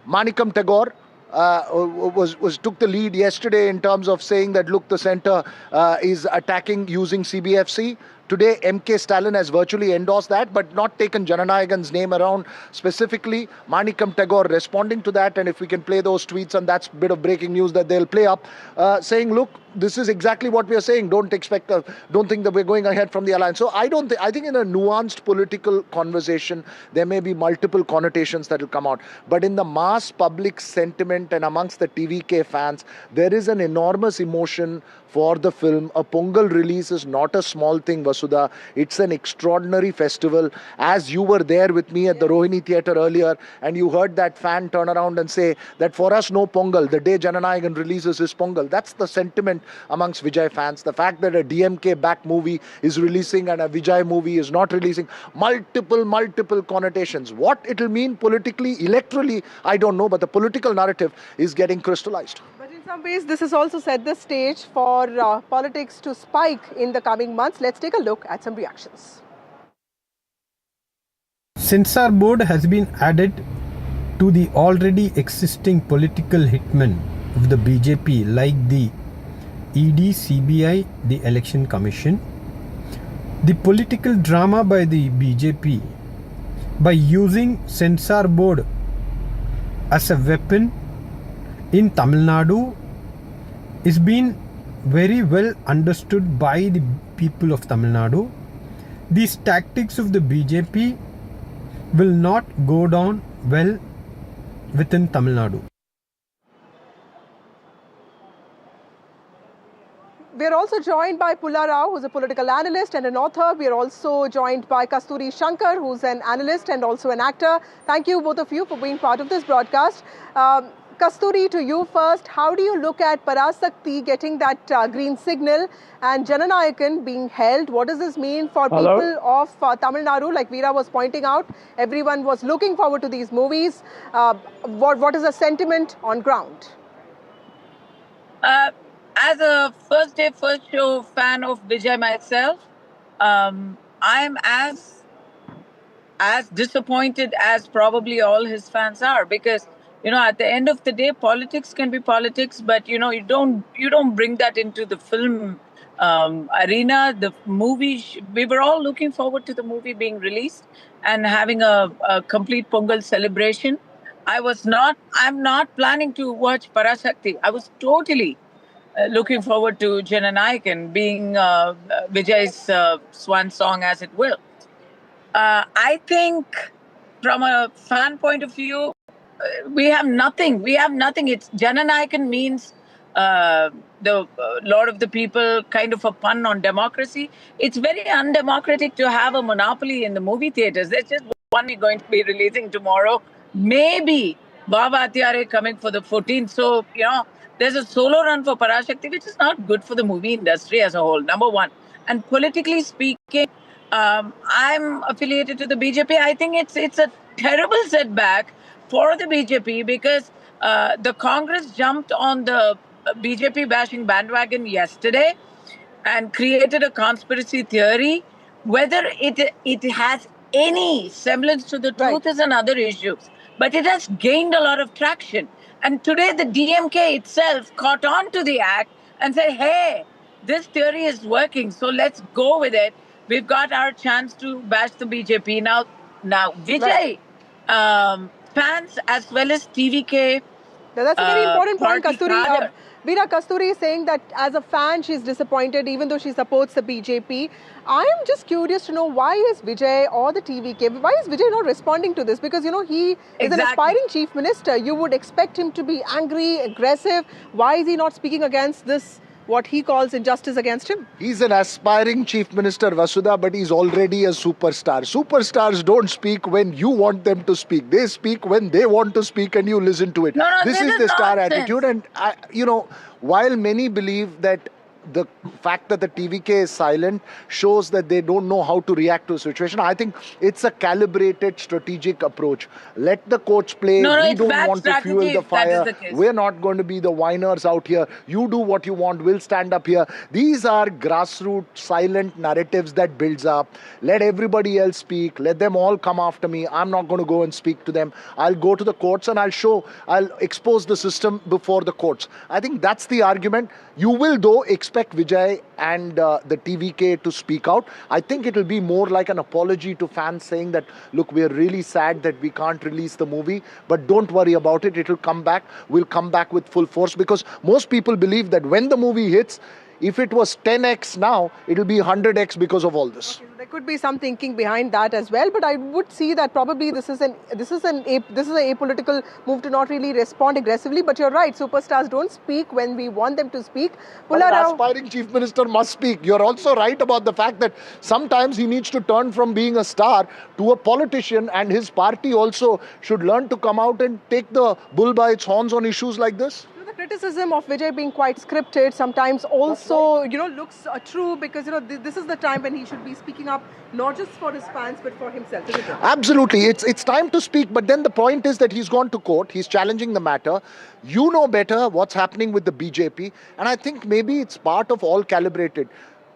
Manikam Tagore took the lead yesterday in terms of saying that, look, the centre is attacking using CBFC. Today, MK Stalin has virtually endorsed that, but not taken Jananayagan's name around specifically. Manikam Tagore responding to that, and if we can play those tweets, and that's a bit of breaking news that they'll play up, saying, look, this is exactly what we are saying. Don't think that we're going ahead from the alliance. So I think in a nuanced political conversation, there may be multiple connotations that will come out. But in the mass public sentiment and amongst the TVK fans, there is an enormous emotion for the film. A Pongal release is not a small thing, Vasudha. It's an extraordinary festival. As you were there with me at the Rohini Theatre earlier, and you heard that fan turn around and say that for us, no Pongal. The day Jananayagan releases is Pongal. That's the sentiment amongst Vijay fans. The fact that a DMK-backed movie is releasing and a Vijay movie is not releasing, multiple connotations. What it'll mean politically, electorally, I don't know, but the political narrative is getting crystallized. In some ways, this has also set the stage for politics to spike in the coming months. Let's take a look at some reactions. Censor board has been added to the already existing political hitmen of the BJP, like the ED, CBI, the Election Commission. The political drama by the BJP by using censor board as a weapon in Tamil Nadu is being very well understood by the people of Tamil Nadu. These tactics of the BJP will not go down well within Tamil Nadu. We are also joined by Pulla Rao, who's a political analyst and an author. We are also joined by Kasturi Shankar, who's an analyst and also an actor. Thank you, both of you, for being part of this broadcast. Kasturi, to you first, how do you look at Parasakti getting that green signal and Jananayakan being held? What does this mean for people of Tamil Nadu? Like Veera was pointing out, everyone was looking forward to these movies. What is the sentiment on ground? As a first day, first show fan of Vijay myself, I'm as disappointed as probably all his fans are, because at the end of the day, politics can be politics, but you don't bring that into the film arena. The movie, we were all looking forward to the movie being released and having a complete Pongal celebration. I'm not planning to watch Parasakti. I was totally looking forward to Jananayakan being Vijay's swan song, as it will. I think from a fan point of view, we have nothing. It's Jananayakan means the Lord of the People, kind of a pun on democracy. It's very undemocratic to have a monopoly in the movie theaters. There's just one we're going to be releasing tomorrow. Maybe Baba Atyare coming for the 14th. So, there's a solo run for Parashakti, which is not good for the movie industry as a whole, number one. And politically speaking, I'm affiliated to the BJP. I think it's a terrible setback for the BJP because the Congress jumped on the BJP bashing bandwagon yesterday. and created a conspiracy theory. Whether it has any semblance to the truth is another issue. But it has gained a lot of traction. And today the DMK itself caught on to the act and said, hey, this theory is working, so let's go with it. We've got our chance to bash the BJP. Now Vijay fans as well as TVK. That's a very important point, party Kasturi. cadre. Veera Kasturi is saying that as a fan, she's disappointed even though she supports the BJP. I am just curious to know why is Vijay or the TVK, why is Vijay not responding to this? Because, you know, he is an aspiring chief minister. You would expect him to be angry, aggressive. Why is he not speaking against this, what he calls injustice against him? He's an aspiring chief minister, Vasudha, but he's already a superstar. Superstars don't speak when you want them to speak. They speak when they want to speak and you listen to it. This is the star attitude. And, you know, while many believe that the fact that the TVK is silent shows that they don't know how to react to a situation, I think it's a calibrated strategic approach. Let the coach play. We don't want to fuel the fire. We're not going to be the whiners out here. You do what you want. We'll stand up here. These are grassroots silent narratives that builds up. Let everybody else speak. Let them all come after me. I'm not going to go and speak to them. I'll go to the courts and I'll expose the system before the courts. I think that's the argument. You will, though, expect Vijay and the TVK to speak out. I think it will be more like an apology to fans saying that, look, we're really sad that we can't release the movie, but don't worry about it. It will come back. We'll come back with full force, because most people believe that when the movie hits, if it was 10x now, it will be 100x because of all this. Okay, so there could be some thinking behind that as well, but I would see that probably this is an apolitical move to not really respond aggressively. But you're right, superstars don't speak when we want them to speak. But an aspiring chief minister must speak. You're also right about the fact that sometimes he needs to turn from being a star to a politician, and his party also should learn to come out and take the bull by its horns on issues like this. The criticism of Vijay being quite scripted sometimes also, you know, looks true, because, you know, this is the time when he should be speaking up, not just for his fans, but for himself, isn't it? Absolutely. It's time to speak, but then the point is that he's gone to court. He's challenging the matter. You know better what's happening with the BJP, and I think maybe it's part of all calibrated.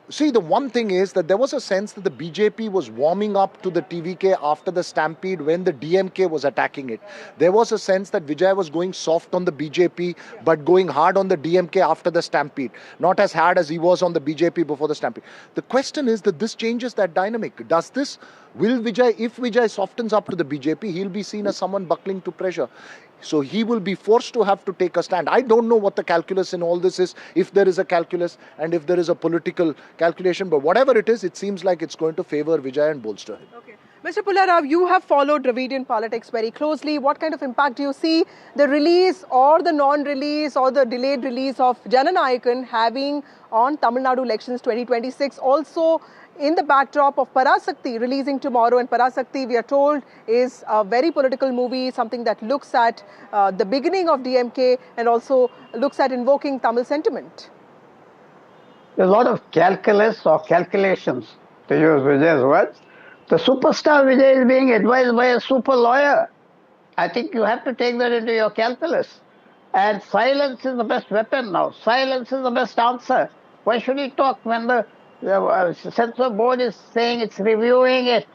See, the one thing is that there was a sense that the BJP was warming up to the TVK after the stampede when the DMK was attacking it. There was a sense that Vijay was going soft on the BJP but going hard on the DMK after the stampede. Not as hard as he was on the BJP before the stampede. The question is that this changes that dynamic. Does this? Will Vijay, if Vijay softens up to the BJP, he'll be seen as someone buckling to pressure. So he will be forced to have to take a stand. I don't know what the calculus in all this is, if there is a calculus and if there is a political calculation. But whatever it is, it seems like it's going to favor Vijay and bolster him. Okay. Mr. Pullarao, you have followed Dravidian politics very closely. What kind of impact do you see the release or the non-release or the delayed release of Jananayakan having on Tamil Nadu elections 2026? Also, in the backdrop of Parasakti releasing tomorrow, and Parasakti, we are told, is a very political movie, something that looks at the beginning of DMK and also looks at invoking Tamil sentiment. There's a lot of calculus or calculations, to use Vijay's words. The superstar Vijay is being advised by a super lawyer. I think you have to take that into your calculus. And silence is the best weapon now. Silence is the best answer. Why should he talk when the censor board is saying it's reviewing it?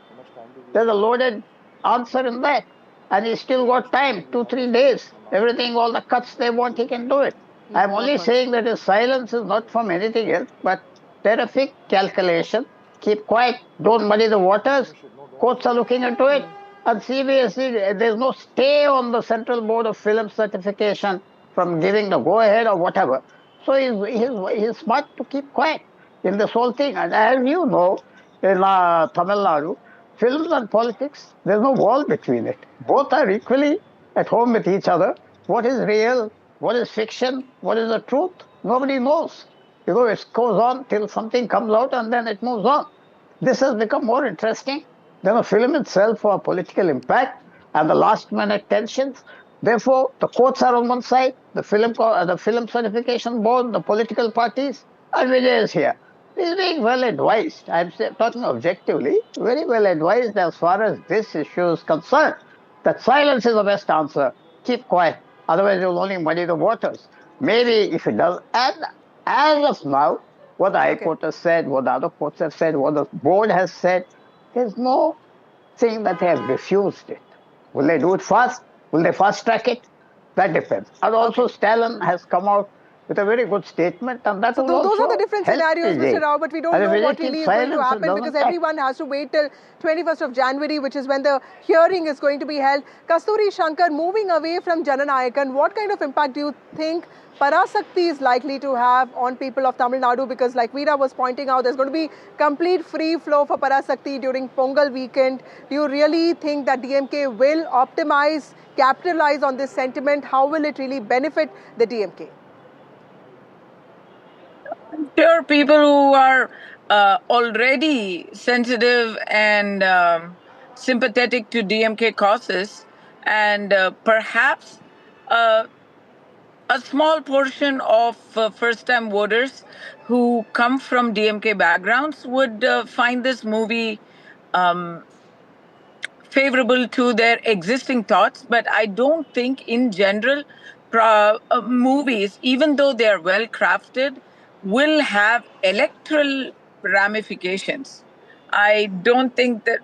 There's a loaded answer in that. And he's still got time, 2-3 days. Everything, all the cuts they want, he can do it. I'm only saying that his silence is not from anything else, but terrific calculation. Keep quiet, don't muddy the waters. Courts are looking into it. And CBSE, there's no stay on the Central Board of Film Certification from giving the go-ahead or whatever. So he's smart to keep quiet in this whole thing. And as you know, in Tamil Nadu, films and politics, there's no wall between it. Both are equally at home with each other. What is real? What is fiction? What is the truth? Nobody knows. You know, it goes on till something comes out and then it moves on. This has become more interesting than the film itself for political impact and the last-minute tensions. Therefore, the courts are on one side, the film certification board, the political parties, and Vijay is here. He's being well advised. I'm talking objectively, very well advised as far as this issue is concerned. That silence is the best answer. Keep quiet. Otherwise, you'll only muddy the waters. Maybe if it does. And as of now, what the High Court has said, what the other courts have said, what the board has said. There's no thing that they have refused it. Will they do it fast? Will they fast track it? That depends. And also, Stalin has come out with a very good statement, and that So will those are the also different help scenarios, Vijay. Mr. Rao, but we don't And if know Vijay what keeps really is going to silence, it happen doesn't because act. everyone has to wait till 21st of January, which is when the hearing is going to be held. Kasturi Shankar, moving away from Jananayakan, what kind of impact do you think Parasakti is likely to have on people of Tamil Nadu? Because like Veera was pointing out, there's going to be complete free flow for Parasakti during Pongal weekend. Do you really think that DMK will optimize, capitalize on this sentiment? How will it really benefit the DMK? Sure, people who are already sensitive and sympathetic to DMK causes, and perhaps a small portion of first-time voters who come from DMK backgrounds would find this movie favorable to their existing thoughts. But I don't think, in general, movies, even though they are well crafted, will have electoral ramifications. I don't think that.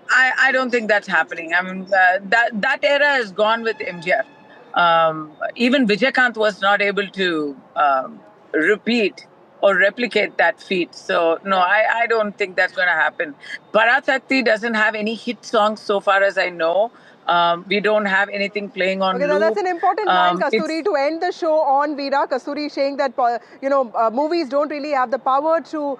I don't think that's happening. I mean, that era is gone with MGR. Even Vijaykant was not able to repeat or replicate that feat. So, no, I don't think that's going to happen. Parasakti doesn't have any hit songs so far as I know. We don't have anything playing on Okay, loop. that's an important line, Kasturi, to end the show on, Veera. Kasturi saying that, movies don't really have the power to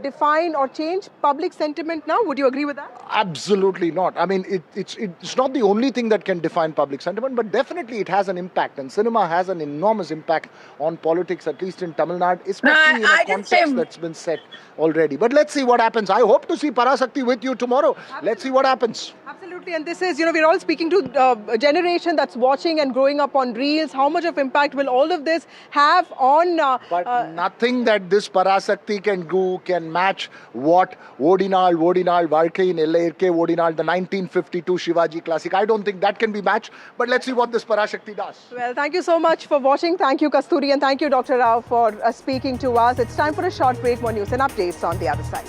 define or change public sentiment now. Would you agree with that? Absolutely not. I mean, it's not the only thing that can define public sentiment, but definitely it has an impact. And cinema has an enormous impact on politics, at least in Tamil Nadu, especially in a context that's been set already. But let's see what happens. I hope to see Parasakti with you tomorrow. Absolutely. Let's see what happens. Absolutely. And this is, we're all speaking to a generation that's watching and growing up on reels. How much of impact will all of this have on... but nothing that this Parasakti can do can match what Vodinal, Varke in LARK, Vodinal, the 1952 Shivaji classic. I don't think that can be matched. But let's see what this Parasakti does. Well, thank you so much for watching. Thank you, Kasturi, and thank you, Dr. Rao, for speaking to us. It's time for a short break. More news and updates on the other side.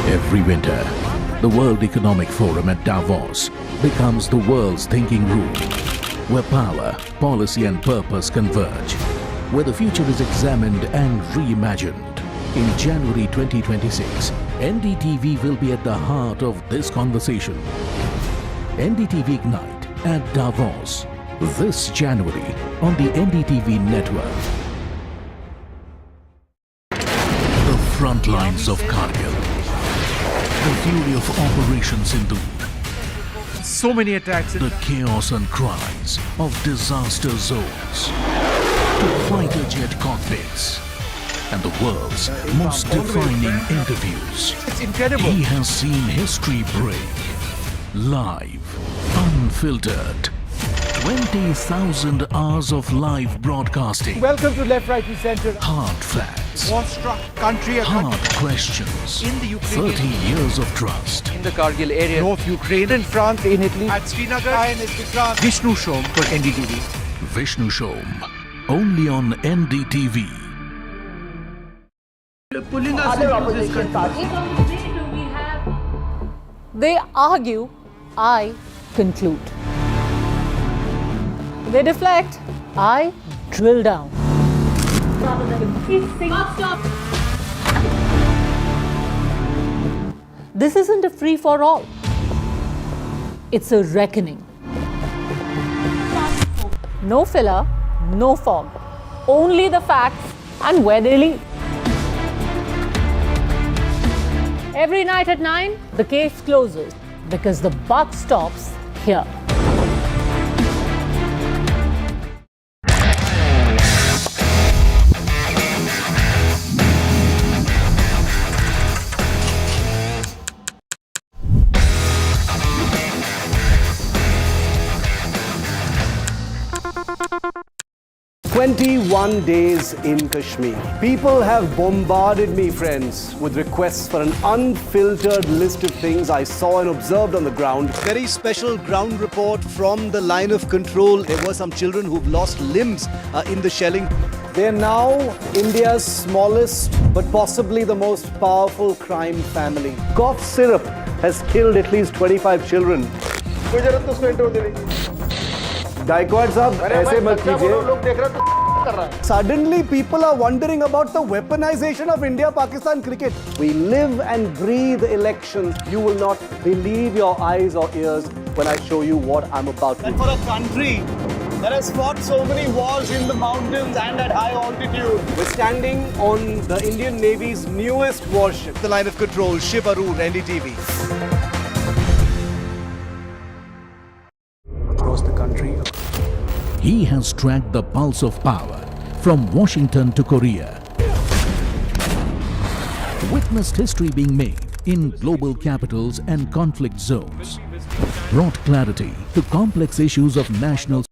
Every winter, the World Economic Forum at Davos becomes the world's thinking room, where power, policy and purpose converge, where the future is examined and reimagined. In January 2026, NDTV will be at the heart of this conversation. NDTV Ignite at Davos, this January on the NDTV network. The front lines of Kargil. The fury of Operation Sindhu. So many attacks. The chaos and cries of disaster zones. To fighter jet cockpits. And the world's most defining interviews. It's incredible. He has seen history break. Live. Unfiltered. 20,000 hours of live broadcasting. Welcome to Left, Right and Centre. Hard facts. War-struck country. Hard questions. In the Ukraine. 30 years of trust. In the Kargil area. North Ukraine. In France. In Italy. At Srinagar. Vishnu Shom for NDTV. Vishnu Shom. Only on NDTV. Pulling us into this country. They argue, I conclude. They deflect, I drill down. This isn't a free-for-all. It's a reckoning. No filler, no fog. Only the facts and where they lead. Every night at 9, the case closes because the buck stops here. 21 days in Kashmir. People have bombarded me, friends, with requests for an unfiltered list of things I saw and observed on the ground. Very special ground report from the line of control. There were some children who've lost limbs in the shelling. They're now India's smallest, but possibly the most powerful crime family. Cough syrup has killed at least 25 children. Gaikwad sahab, aise mat kijiye. Suddenly people are wondering about the weaponization of India-Pakistan cricket. We live and breathe elections. You will not believe your eyes or ears when I show you what I'm about to. And for a country that has fought so many wars in the mountains and at high altitude, we're standing on the Indian Navy's newest warship, the line of control, Shiv Aroor, NDTV. Across the country. He has tracked the pulse of power from Washington to Korea. Witnessed history being made in global capitals and conflict zones. Brought clarity to complex issues of national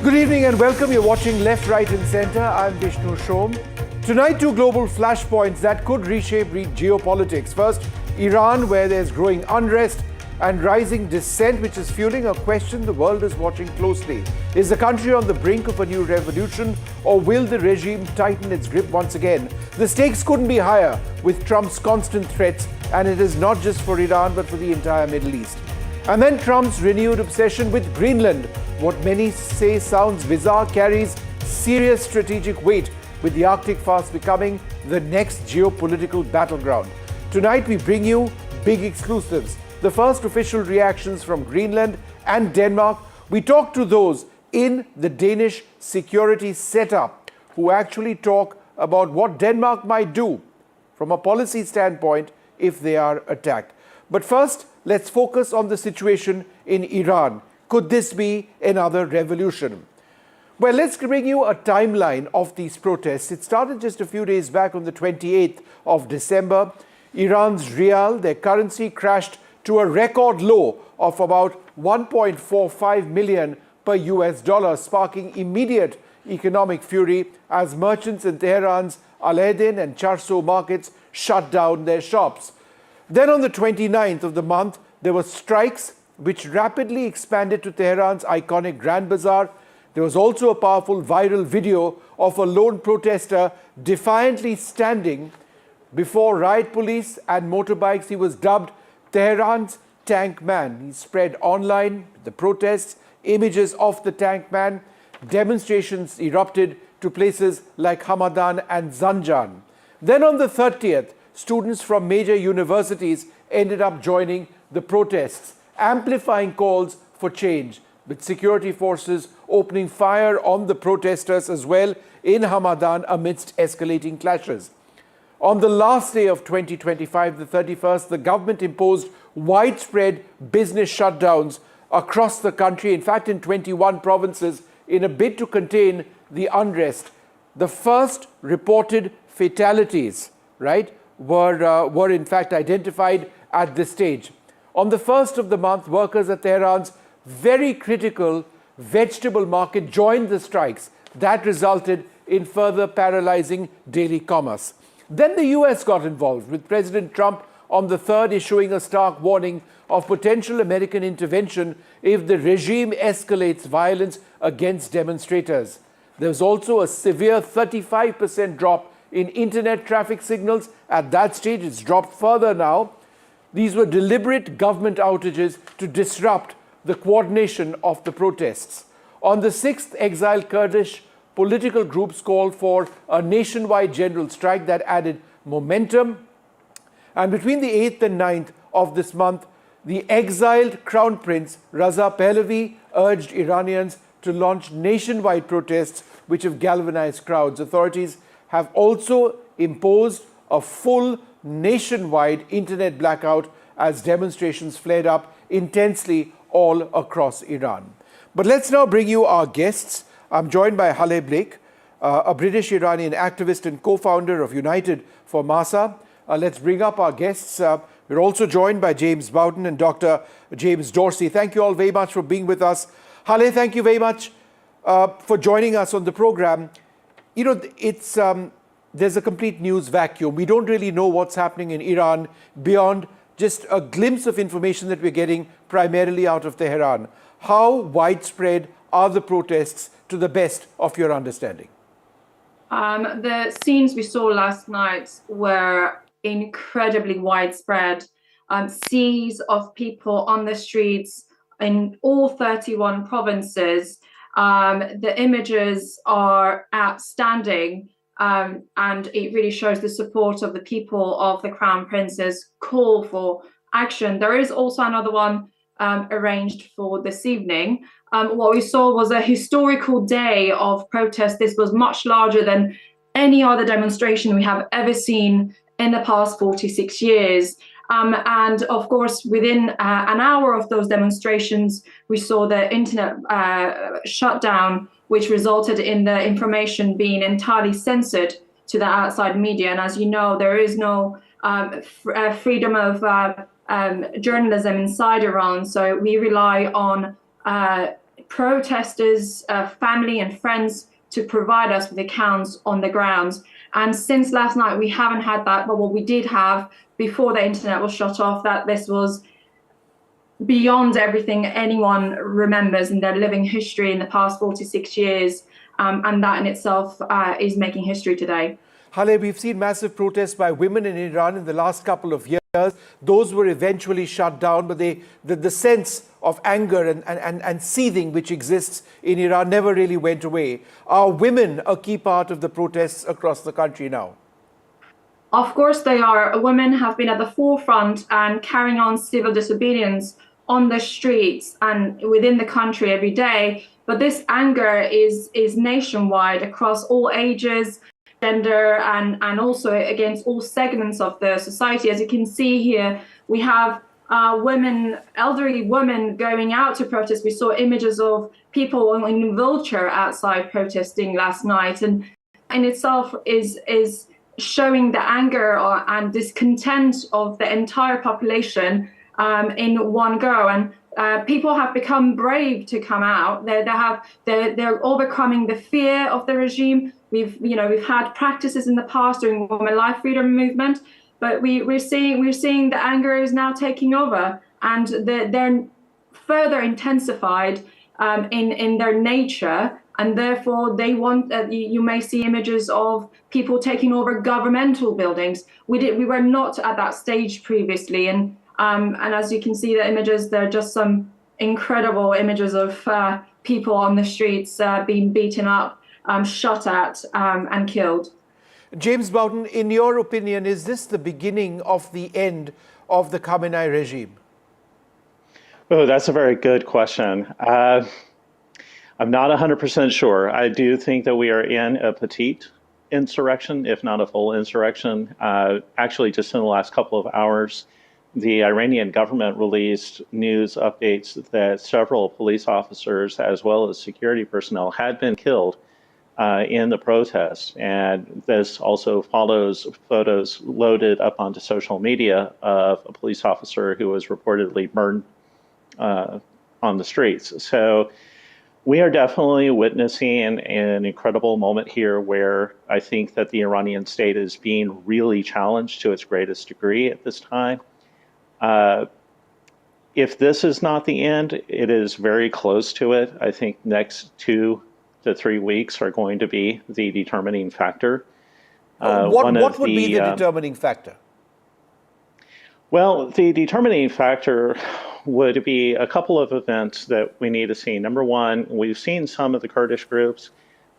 Good evening and welcome. You're watching Left, Right and Centre. I'm Vishnu Shom. Tonight, two global flashpoints that could reshape geopolitics. First, Iran, where there's growing unrest and rising dissent, which is fueling a question the world is watching closely. Is the country on the brink of a new revolution, or will the regime tighten its grip once again? The stakes couldn't be higher with Trump's constant threats, and it is not just for Iran but for the entire Middle East. And then Trump's renewed obsession with Greenland. What many say sounds bizarre carries serious strategic weight, with the Arctic fast becoming the next geopolitical battleground. Tonight we bring you big exclusives. The first official reactions from Greenland and Denmark. We talk to those in the Danish security setup who actually talk about what Denmark might do from a policy standpoint if they are attacked. But first, let's focus on the situation in Iran. Could this be another revolution? Well, let's bring you a timeline of these protests. It started just a few days back on the 28th of December. Iran's rial, their currency, crashed to a record low of about 1.45 million per US dollar, sparking immediate economic fury as merchants in Tehran's Al-Aden and Charso markets shut down their shops. Then on the 29th of the month, there were strikes which rapidly expanded to Tehran's iconic Grand Bazaar. There was also a powerful viral video of a lone protester defiantly standing before riot police and motorbikes. He was dubbed Tehran's Tank Man. He spread online the protests, images of the Tank Man. Demonstrations erupted to places like Hamadan and Zanjan. Then on the 30th, students from major universities ended up joining the protests, amplifying calls for change, with security forces opening fire on the protesters as well in Hamadan amidst escalating clashes. On the last day of 2025, the 31st, the government imposed widespread business shutdowns across the country, in fact in 21 provinces, in a bid to contain the unrest. The first reported fatalities, were in fact identified at this stage. On the 1st of the month, workers at Tehran's very critical vegetable market joined the strikes. That resulted in further paralyzing daily commerce. Then the US got involved, with President Trump on the 3rd issuing a stark warning of potential American intervention if the regime escalates violence against demonstrators. There was also a severe 35% drop in internet traffic signals. At that stage, it's dropped further now. These were deliberate government outages to disrupt the coordination of the protests. On the 6th, exiled Kurdish political groups called for a nationwide general strike that added momentum. And between the 8th and 9th of this month, the exiled Crown Prince Raza Pahlavi urged Iranians to launch nationwide protests which have galvanized crowds. Authorities have also imposed a full nationwide internet blackout as demonstrations flared up intensely all across Iran. But let's now bring you our guests. I'm joined by Haleh Blake, a British-Iranian activist and co-founder of United for Masa. Let's bring up our guests. We're also joined by James Bowden and Dr. James Dorsey. Thank you all very much for being with us. Hale, thank you very much for joining us on the program. You know, there's a complete news vacuum. We don't really know what's happening in Iran beyond just a glimpse of information that we're getting primarily out of Tehran. How widespread are the protests to the best of your understanding? The scenes we saw last night were incredibly widespread. Seas of people on the streets in all 31 provinces. The images are outstanding, and it really shows the support of the people of the Crown Prince's call for action. There is also another one arranged for this evening. What we saw was a historical day of protest. This was much larger than any other demonstration we have ever seen in the past 46 years. And of course, within an hour of those demonstrations, we saw the internet shutdown, which resulted in the information being entirely censored to the outside media. And as you know, there is no freedom of journalism inside Iran. So we rely on protesters, family and friends to provide us with accounts on the ground. And since last night, we haven't had that. But what we did have before the internet was shut off, that this was beyond everything anyone remembers in their living history in the past 46 years. And that in itself is making history today. Hale, we've seen massive protests by women in Iran in the last couple of years. Those were eventually shut down, but the sense of anger and seething which exists in Iran never really went away. Are women a key part of the protests across the country now? Of course they are. Women have been at the forefront and carrying on civil disobedience on the streets and within the country every day. But this anger is nationwide across all ages, gender, and also against all segments of the society. As you can see here, we have women, elderly women going out to protest. We saw images of people in wheelchair outside protesting last night, and in itself is showing the anger and discontent of the entire population in one go. And people have become brave to come out. They're overcoming the fear of the regime. We've had practices in the past during women life freedom movement, but we're seeing the anger is now taking over, and they're further intensified in their nature, and therefore they want. You may see images of people taking over governmental buildings. We were not at that stage previously, and as you can see the images, they're just some incredible images of people on the streets being beaten up, shot at, and killed. James Bowden, in your opinion, is this the beginning of the end of the Khamenei regime? Oh, that's a very good question. I'm not 100% sure. I do think that we are in a petite insurrection, if not a full insurrection. Actually, just in the last couple of hours, the Iranian government released news updates that several police officers, as well as security personnel, had been killed in the protests. And this also follows photos loaded up onto social media of a police officer who was reportedly burned on the streets. So we are definitely witnessing an incredible moment here where I think that the Iranian state is being really challenged to its greatest degree at this time. If this is not the end, it is very close to it. I think next 2 to 3 weeks are going to be the determining factor. What would be the determining factor? Well, the determining factor would be a couple of events that we need to see. Number one, we've seen some of the Kurdish groups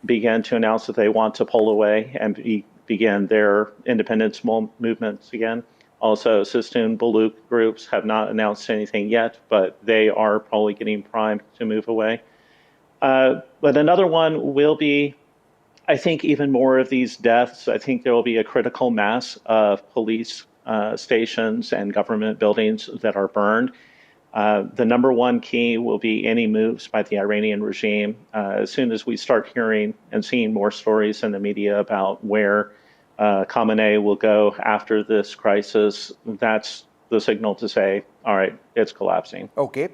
begin to announce that they want to pull away and begin their independence movements again. Also, Sistun Baluch groups have not announced anything yet, but they are probably getting primed to move away. But another one will be, I think, even more of these deaths. I think there will be a critical mass of police stations and government buildings that are burned. The number one key will be any moves by the Iranian regime. As soon as we start hearing and seeing more stories in the media about where Khamenei will go after this crisis, that's the signal to say, all right, it's collapsing. Okay.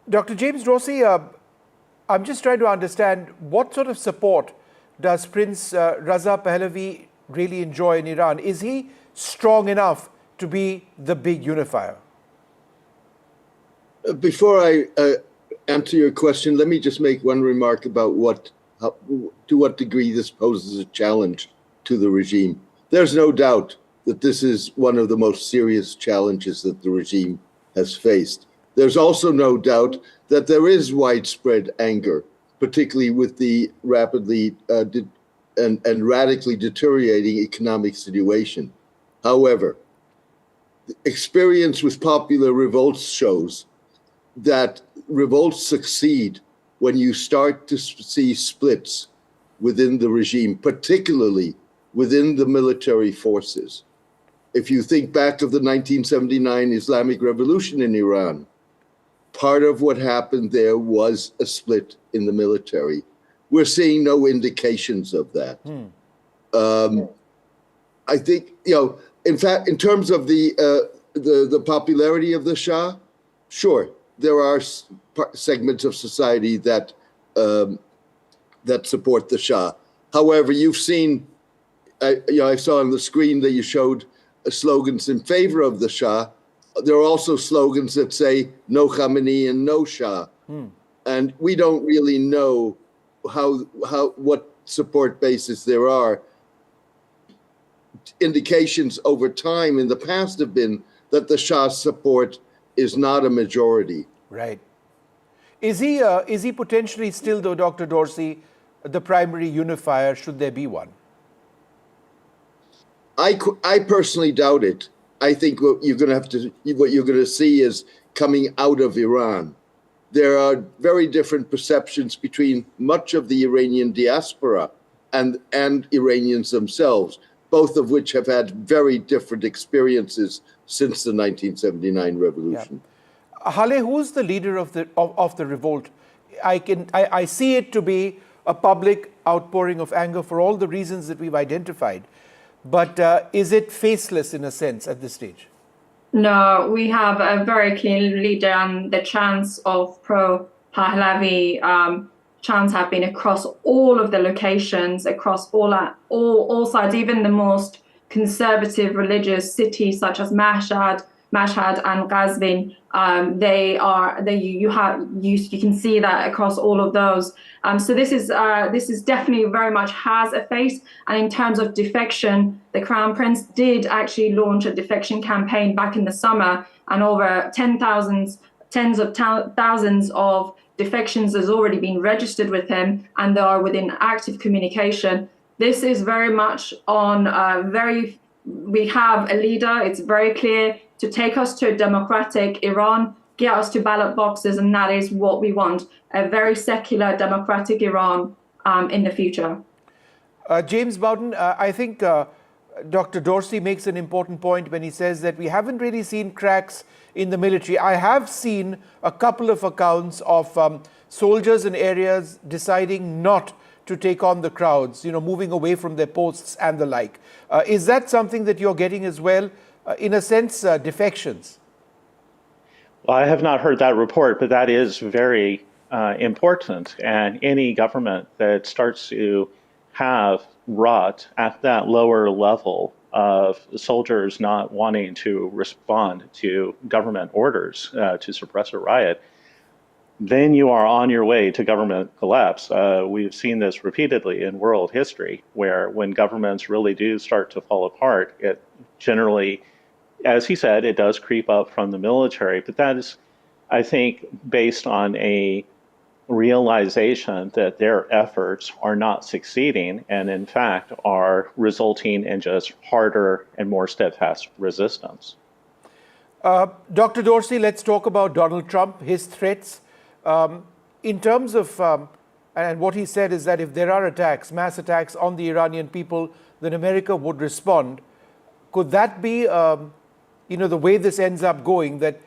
Dr. James Dorsey, I'm just trying to understand what sort of support does Prince Raza Pahlavi really enjoy in Iran? Is he strong enough to be the big unifier? Before I answer your question, let me just make one remark about to what degree this poses a challenge to the regime. There's no doubt that this is one of the most serious challenges that the regime has faced. There's also no doubt that there is widespread anger, particularly with the rapidly and radically deteriorating economic situation. However, experience with popular revolts shows that revolts succeed when you start to see splits within the regime, particularly within the military forces. If you think back of the 1979 Islamic Revolution in Iran, part of what happened there was a split in the military. We're seeing no indications of that. I think, in fact, in terms of the popularity of the Shah, sure, there are segments of society that that support the Shah. However, you've seen, I saw on the screen that you showed slogans in favor of the Shah. There are also slogans that say no Khamenei and no Shah. And we don't really know what support bases there are. Indications over time in the past have been that the Shah's support is not a majority. Right. Is he potentially still, though, Dr. Dorsey, the primary unifier, should there be one? I personally doubt it. I think what you're going to see is coming out of Iran. There are very different perceptions between much of the Iranian diaspora and Iranians themselves, both of which have had very different experiences since the 1979 revolution. Yeah. Hale, who's the leader of the revolt? I see it to be a public outpouring of anger for all the reasons that we've identified. But is it faceless in a sense at this stage? No, we have a very clear leader, and the chants of pro-Pahlavi chants have been across all of the locations, across all sides, even the most conservative religious cities such as Mashhad and Qazvin. You can see that across all of those. So this is definitely very much has a face. And in terms of defection, the Crown Prince did actually launch a defection campaign back in the summer, and over tens of thousands of defections has already been registered with him, and they are within active communication. This is very much on we have a leader, it's very clear, to take us to a democratic Iran, get us to ballot boxes, and that is what we want, a very secular, democratic Iran in the future. James Bowden, I think Dr. Dorsey makes an important point when he says that we haven't really seen cracks in the military. I have seen a couple of accounts of soldiers in areas deciding not to take on the crowds, moving away from their posts and the like. Is that something that you're getting as well? In a sense, defections? Well, I have not heard that report, but that is very important. And any government that starts to have rot at that lower level of soldiers not wanting to respond to government orders to suppress a riot, then you are on your way to government collapse. We've seen this repeatedly in world history, where when governments really do start to fall apart, it generally, as he said, it does creep up from the military. But that is, I think, based on a realization that their efforts are not succeeding and, in fact, are resulting in just harder and more steadfast resistance. Dr. Dorsey, let's talk about Donald Trump, his threats. In terms of, and what he said is that if there are attacks, mass attacks on the Iranian people, then America would respond. Could that be, the way this ends up going, that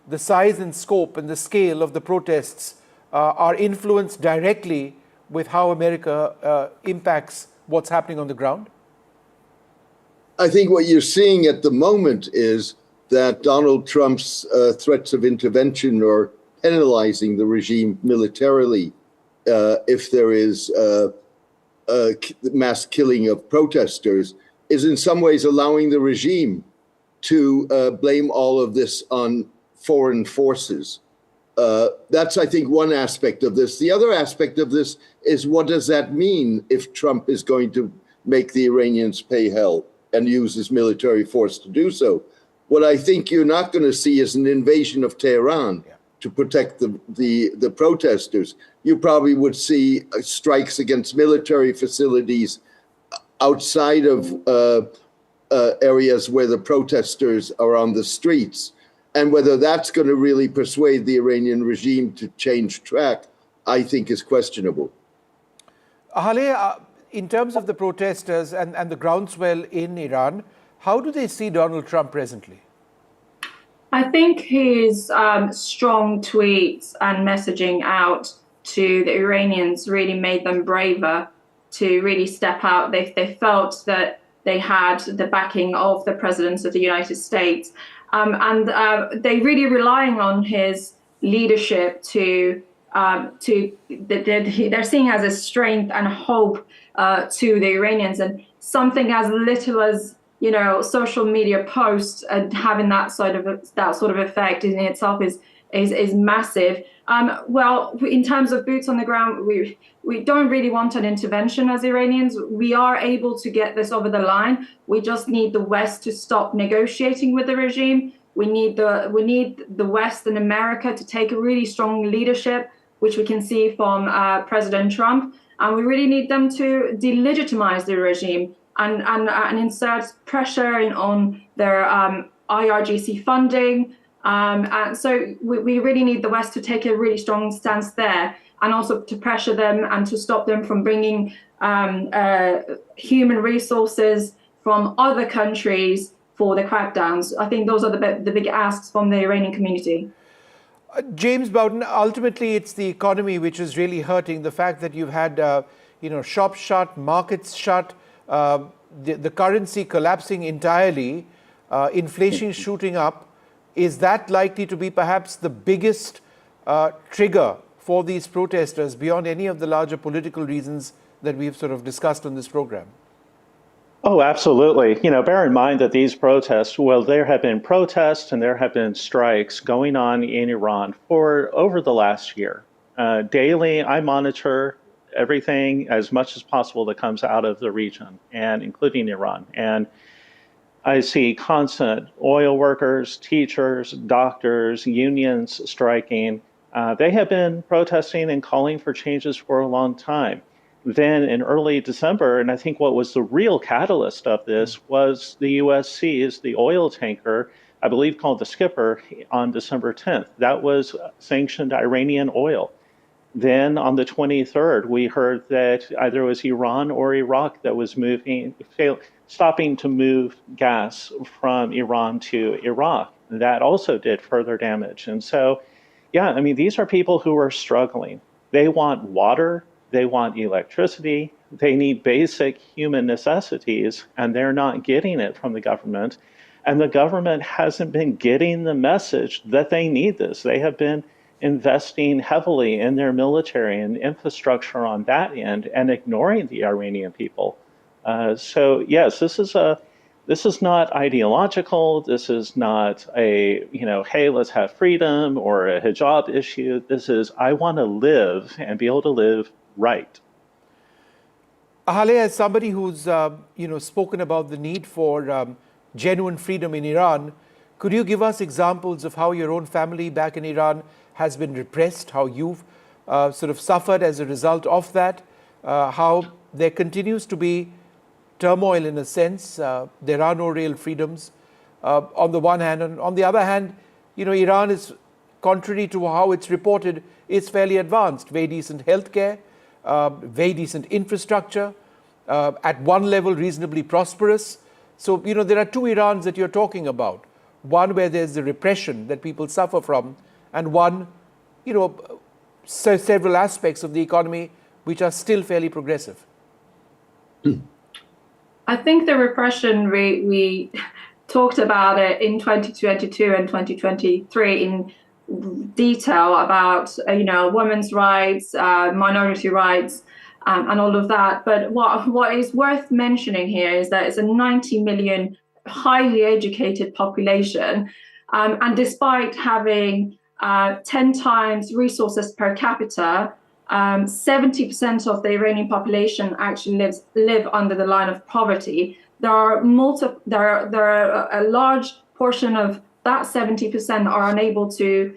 the size and scope and the scale of the protests are influenced directly with how America impacts what's happening on the ground? I think what you're seeing at the moment is that Donald Trump's threats of intervention or penalizing the regime militarily if there is mass killing of protesters is in some ways allowing the regime to blame all of this on foreign forces. That's, I think, one aspect of this. The other aspect of this is, what does that mean if Trump is going to make the Iranians pay hell and use his military force to do so? What I think you're not going to see is an invasion of Tehran to protect the protesters. You probably would see strikes against military facilities outside of areas where the protesters are on the streets. And whether that's going to really persuade the Iranian regime to change track, I think is questionable. Haleh, in terms of the protesters and the groundswell in Iran, how do they see Donald Trump presently? I think his strong tweets and messaging out to the Iranians really made them braver to really step out. They felt that they had the backing of the President of the United States. And they really relying on his leadership they're seeing as a strength and hope to the Iranians, and something as little as social media posts having that sort of effect in itself is massive. Well, in terms of boots on the ground, we don't really want an intervention as Iranians. We are able to get this over the line. We just need the West to stop negotiating with the regime. We need the West and America to take a really strong leadership, which we can see from President Trump, and we really need them to delegitimize the regime and insert pressure on their IRGC funding. And so we really need the West to take a really strong stance there, and also to pressure them and to stop them from bringing human resources from other countries for the crackdowns. I think those are the big asks from the Iranian community. James Bowden, ultimately it's the economy which is really hurting. The fact that you've had shops shut, markets shut, the currency collapsing entirely, inflation shooting up. Is that likely to be perhaps the biggest trigger for these protesters beyond any of the larger political reasons that we've sort of discussed on this program? Oh, absolutely. Bear in mind that these protests, well, there have been protests and there have been strikes going on in Iran for over the last year. Daily, I monitor everything as much as possible that comes out of the region, and including Iran. And I see constant oil workers, teachers, doctors, unions striking. They have been protesting and calling for changes for a long time. Then in early December, and I think what was the real catalyst of this was the U.S. seized the oil tanker, I believe called the Skipper, on December 10th. That was sanctioned Iranian oil. Then on the 23rd, we heard that either it was Iran or Iraq that was stopping to move gas from Iran to Iraq. That also did further damage. And so, yeah, these are people who are struggling. They want water. They want electricity. They need basic human necessities, and they're not getting it from the government. And the government hasn't been getting the message that they need this. They have been investing heavily in their military and infrastructure on that end and ignoring the Iranian people. So yes, this is not ideological. This is not a, hey, let's have freedom or a hijab issue. This is, I want to live and be able to live right. Haleh, as somebody who's spoken about the need for genuine freedom in Iran, could you give us examples of how your own family back in Iran has been repressed, how you've sort of suffered as a result of that, how there continues to be turmoil in a sense, there are no real freedoms on the one hand, and on the other hand, Iran is, contrary to how it's reported, is fairly advanced, very decent healthcare, very decent infrastructure, at one level reasonably prosperous. So, there are two Irans that you're talking about. One where there's the repression that people suffer from, and one, several aspects of the economy which are still fairly progressive. I think the repression, we talked about it in 2022 and 2023 in detail about, women's rights, minority rights, and all of that. But what is worth mentioning here is that it's a 90 million highly educated population. And despite having 10 times resources per capita, 70% of the Iranian population actually live under the line of poverty. There are a large portion of that 70% are unable to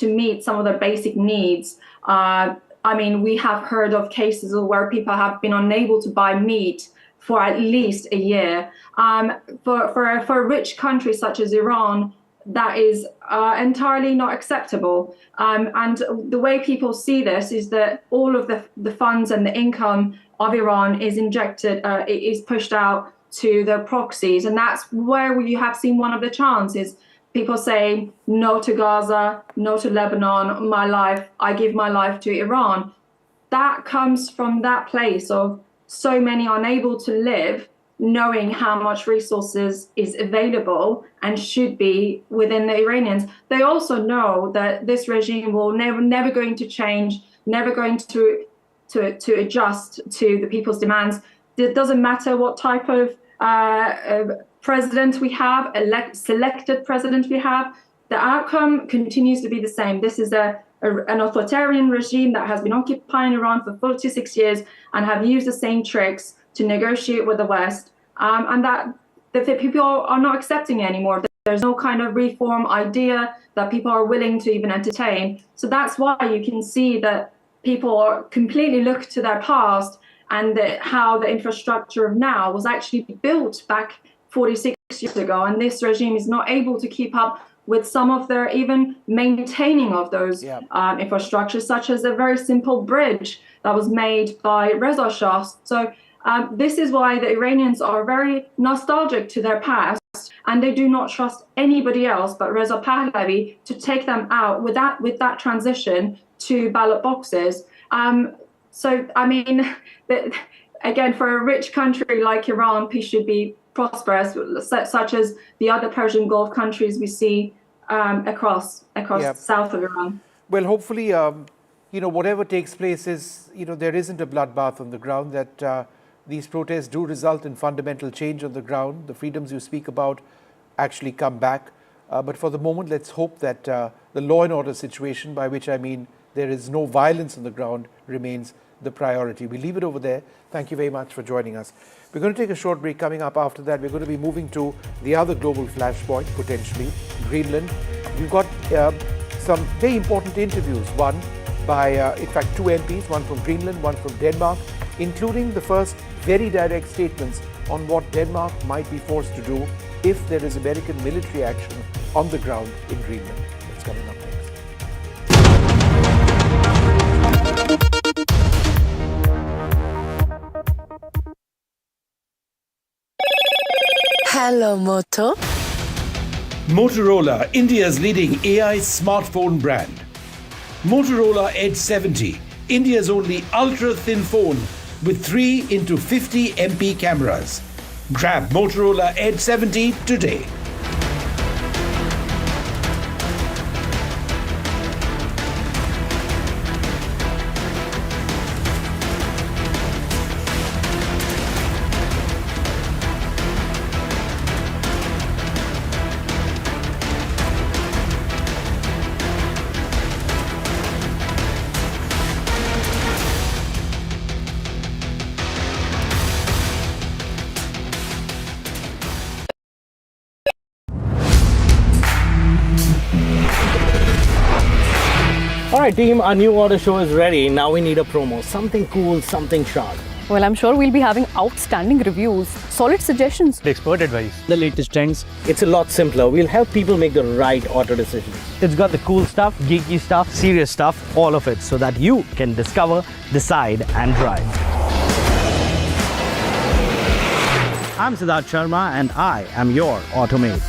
meet some of their basic needs. I mean, we have heard of cases where people have been unable to buy meat for at least a year. For a rich country such as Iran, that is entirely not acceptable. And the way people see this is that all of the funds and the income of Iran is injected, is pushed out to the proxies. And that's where you have seen one of the chances. People say no to Gaza, no to Lebanon, I give my life to Iran. That comes from that place of so many unable to live, knowing how much resources is available and should be within the Iranians. They also know that this regime will never going to change, never going to adjust to the people's demands. It doesn't matter what type of president we have, selected president we have, the outcome continues to be the same. This is an authoritarian regime that has been occupying Iran for 46 years and have used the same tricks to negotiate with the West, and that the people are not accepting it anymore. There's no kind of reform idea that people are willing to even entertain. So that's why you can see that people completely look to their past and how the infrastructure of now was actually built back 46 years ago. And this regime is not able to keep up with some of their even maintaining of those infrastructures, such as a very simple bridge that was made by Reza Shah. So this is why the Iranians are very nostalgic to their past, and they do not trust anybody else but Reza Pahlavi to take them out with that transition to ballot boxes. So, I mean, again, for a rich country like Iran, peace should be prosperous, such as the other Persian Gulf countries we see across the south of Iran. Well, hopefully, whatever takes place is, there isn't a bloodbath on the ground, that these protests do result in fundamental change on the ground. The freedoms you speak about actually come back. But for the moment, let's hope that the law and order situation, by which I mean there is no violence on the ground, remains the priority. We leave it over there. Thank you very much for joining us. We're going to take a short break. Coming up after that, we're going to be moving to the other global flashpoint, potentially, Greenland. We've got some very important interviews, one by, in fact, two MPs, one from Greenland, one from Denmark, including the first very direct statements on what Denmark might be forced to do if there is American military action on the ground in Greenland. That's coming up next. Hello, Moto. Motorola, India's leading AI smartphone brand. Motorola Edge 70, India's only ultra-thin phone with 3 into 50 MP cameras. Grab Motorola Edge 70 today. Alright team, our new order show is ready. Now we need a promo. Something cool, something sharp. Well, I'm sure we'll be having outstanding reviews, solid suggestions, expert advice, the latest trends. It's a lot simpler. We'll help people make the right auto decisions. It's got the cool stuff, geeky stuff, serious stuff, all of it, so that you can discover, decide and drive. I'm Siddharth Sharma and I am your Automate.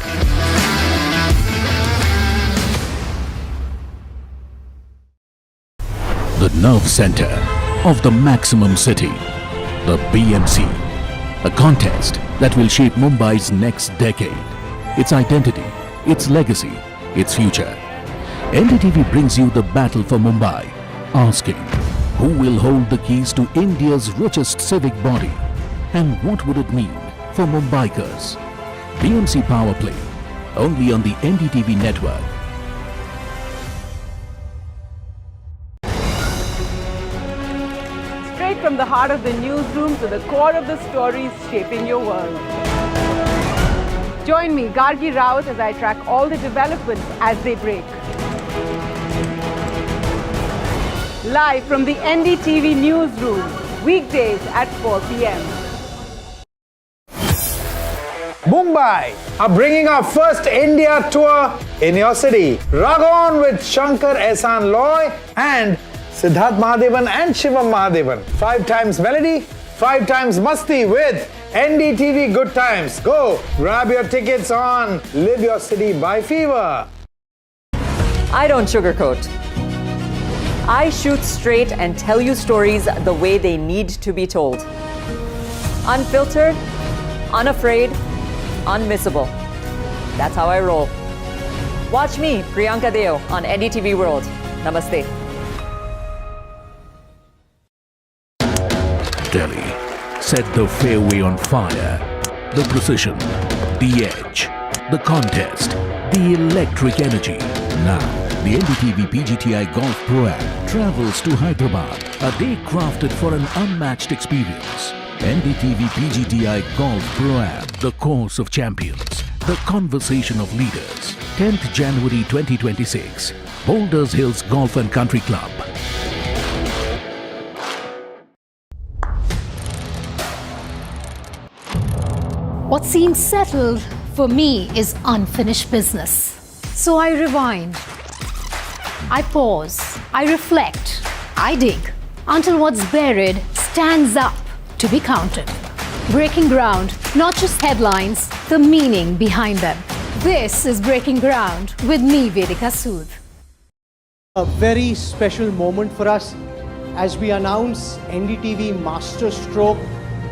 The nerve center of the maximum city, the BMC. A contest that will shape Mumbai's next decade, its identity, its legacy, its future. NDTV brings you the battle for Mumbai, asking, who will hold the keys to India's richest civic body? And what would it mean for Mumbaikars? BMC Power Play, only on the NDTV network. Straight from the heart of the newsroom to the core of the stories shaping your world. Join me, Gargi Raut, as I track all the developments as they break. Live from the NDTV newsroom, weekdays at 4 p.m. Mumbai are bringing our first India tour in your city. Rag on with Shankar Ehsaan Loy and Siddharth Mahadevan and Shivam Mahadevan. 5 times melody, 5 times masti with NDTV Good Times. Go grab your tickets on Live Your City by Fever. I don't sugarcoat. I shoot straight and tell you stories the way they need to be told. Unfiltered, unafraid, unmissable. That's how I roll. Watch me, Priyanka Deo, on NDTV World. Namaste. Delhi set the fairway on fire. The precision, the edge, the contest, the electric energy. Now, the NDTV PGTI Golf Pro-Am travels to Hyderabad, a day crafted for an unmatched experience. NDTV PGTI Golf Pro-Am, the course of champions, the conversation of leaders. 10th January 2026, Boulders Hills Golf and Country Club. What seems settled for me is unfinished business. So I rewind. I pause. I reflect. I dig until what's buried stands up to be counted. Breaking ground, not just headlines, the meaning behind them. This is Breaking Ground with me, Vedika Sood. A very special moment for us as we announce NDTV Master Stroke,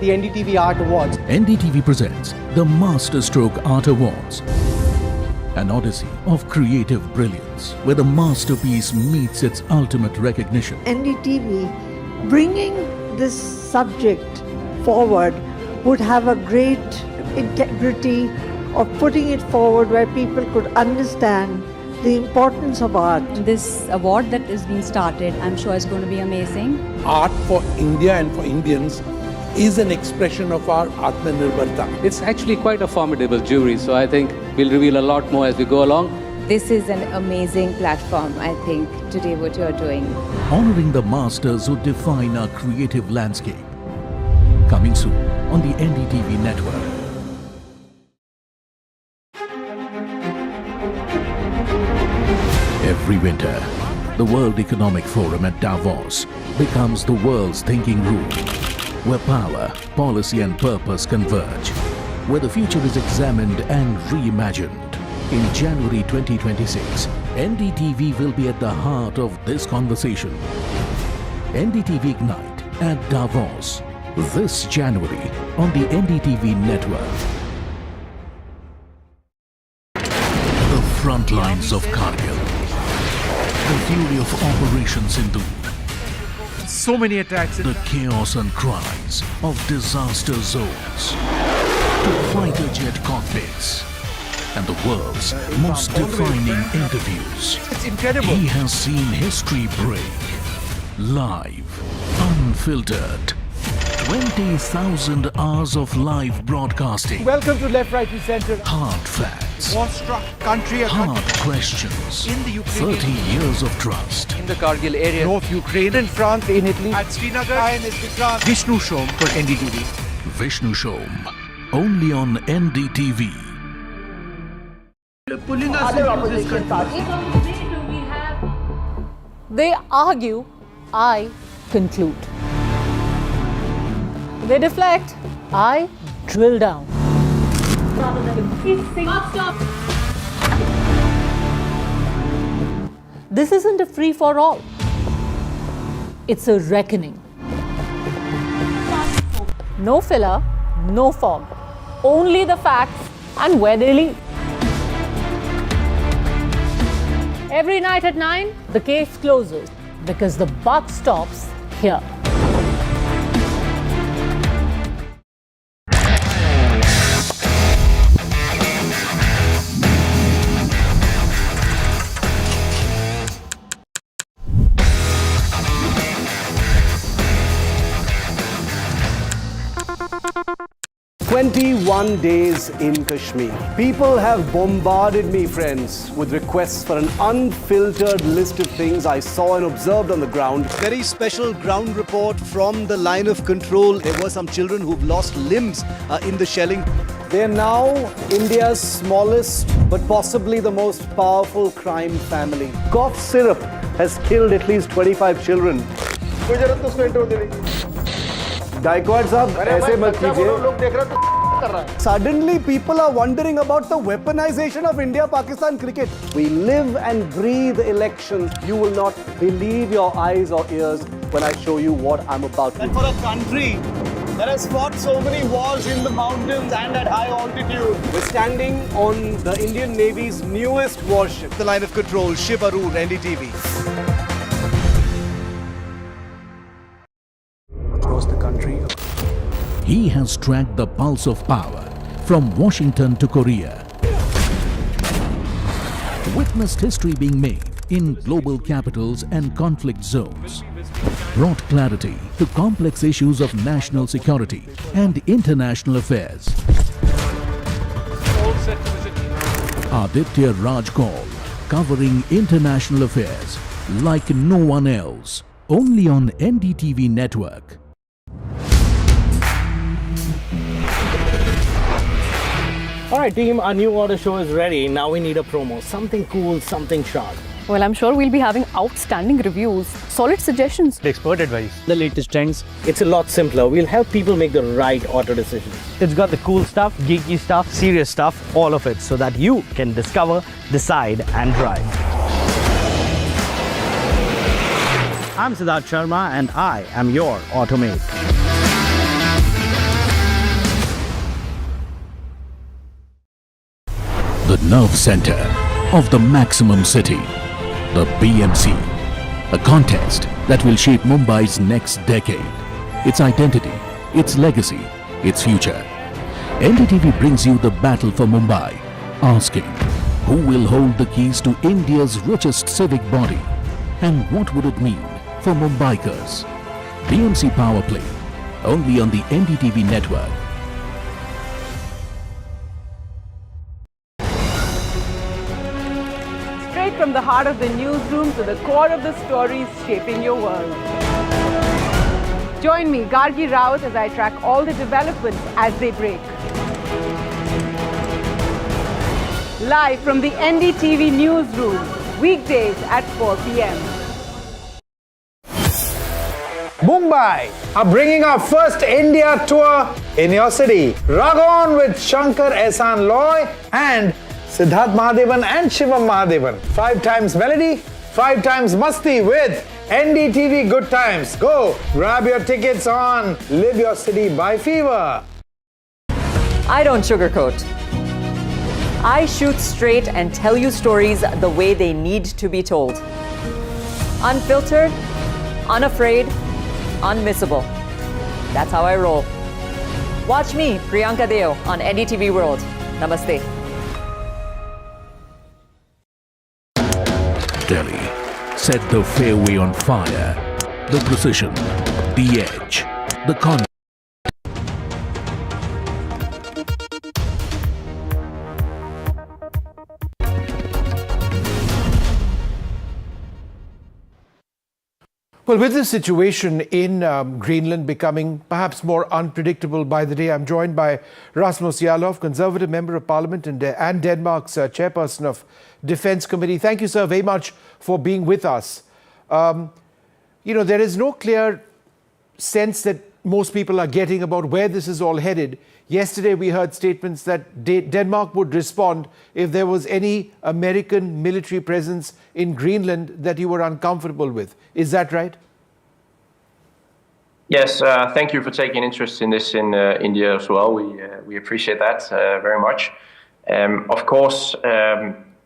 the NDTV Art Awards. NDTV presents the Master Stroke Art Awards, an odyssey of creative brilliance where the masterpiece meets its ultimate recognition. NDTV bringing this subject forward would have a great integrity of putting it forward where people could understand the importance of art. This award that is being started, I'm sure is going to be amazing. Art for India and for Indians is an expression of our Atmanirbharta. It's actually quite a formidable jury, so I think we'll reveal a lot more as we go along. This is an amazing platform, I think, today what you're doing. Honoring the masters who define our creative landscape. Coming soon on the NDTV network. Every winter, the World Economic Forum at Davos becomes the world's thinking room, where power, policy and purpose converge, where the future is examined and reimagined. In January 2026, NDTV will be at the heart of this conversation. NDTV Ignite at Davos, this January on the NDTV network. The front lines of Kargil. The fury of Operation Sindhu. So many attacks. The chaos and cries of disaster zones. To fighter jet cockpits. And the world's most defining interviews. It's incredible. He has seen history break. Live. Unfiltered. 20,000 hours of live broadcasting. Welcome to Left, Right and Centre. Hard facts. War-struck country. Hard questions. In the Ukraine. 30 years of trust. In the Kargil area. North Ukraine. In France. In Italy. At Srinagar. And Vishnu Shom for NDTV. Vishnu Shom. Only on NDTV. Pulling us into this country. They argue, I conclude. They deflect, I drill down. This isn't a free-for-all. It's a reckoning. No filler, no fog. Only the facts and where they lead. Every night at 9, the case closes because the buck stops here. "21 days in Kashmir. People have bombarded me, friends, with requests for an unfiltered list of things I saw and observed on the ground. Very special ground report from the line of control. There were some children who've lost limbs in the shelling. They're now India's smallest but possibly the most powerful crime family. Cough syrup has killed at least 25 children. Gaikwad sahab, ऐसे मत कीजिए. Suddenly people are wondering about the weaponization of India-Pakistan cricket. We live and breathe elections. You will not believe your eyes or ears when I show you what I'm about to do. And for a country that has fought so many wars in the mountains and at high altitude. We're standing on the Indian Navy's newest warship. The line of control, Shiv Aroor, NDTV. Across the country, he has tracked the pulse of power from Washington to Korea. Witnessed history being made in global capitals and conflict zones. Brought clarity to complex issues of national security and international affairs. Aditya Raj Kaul, covering international affairs like no one else. Only on NDTV network. Alright team, our new order show is ready. Now we need a promo. Something cool, something sharp. Well, I'm sure we'll be having outstanding reviews, solid suggestions, expert advice, the latest trends. It's a lot simpler. We'll help people make the right auto decisions. It's got the cool stuff, geeky stuff, serious stuff, all of it, so that you can discover, decide and drive. I'm Siddharth Sharma and I am your Automate. The nerve center of the maximum city. The BMC. A contest that will shape Mumbai's next decade. Its identity, its legacy, its future. NDTV brings you the battle for Mumbai, asking who will hold the keys to India's richest civic body and what would it mean for Mumbaikars. BMC Power Play, only on the NDTV network. Straight from the heart of the newsroom to the core of the stories shaping your world. Join me, Gargi Raut, as I track all the developments as they break. Live from the NDTV newsroom, weekdays at 4 p.m. Mumbai are bringing our first India tour in your city. Ragon with Shankar Ehsan Loy and Siddharth Mahadevan and Shivam Mahadevan. 5 times melody, 5 times masti with NDTV Good Times. Go grab your tickets on Live Your City by Fever. I don't sugarcoat. I shoot straight and tell you stories the way they need to be told. Unfiltered, unafraid, unmissable. That's how I roll. Watch me, Priyanka Deo, on NDTV World. Namaste. Delhi set the fairway on fire. The precision, the edge, the content. Well, with this situation in Greenland becoming perhaps more unpredictable by the day, I'm joined by Rasmus Jarlov, Conservative Member of Parliament and Denmark's Chairperson of Defence Committee. Thank you, sir, very much for being with us. There is no clear sense that most people are getting about where this is all headed. Yesterday, we heard statements that Denmark would respond if there was any American military presence in Greenland that you were uncomfortable with. Is that right? Yes, thank you for taking interest in this in India as well. We appreciate that very much. Of course,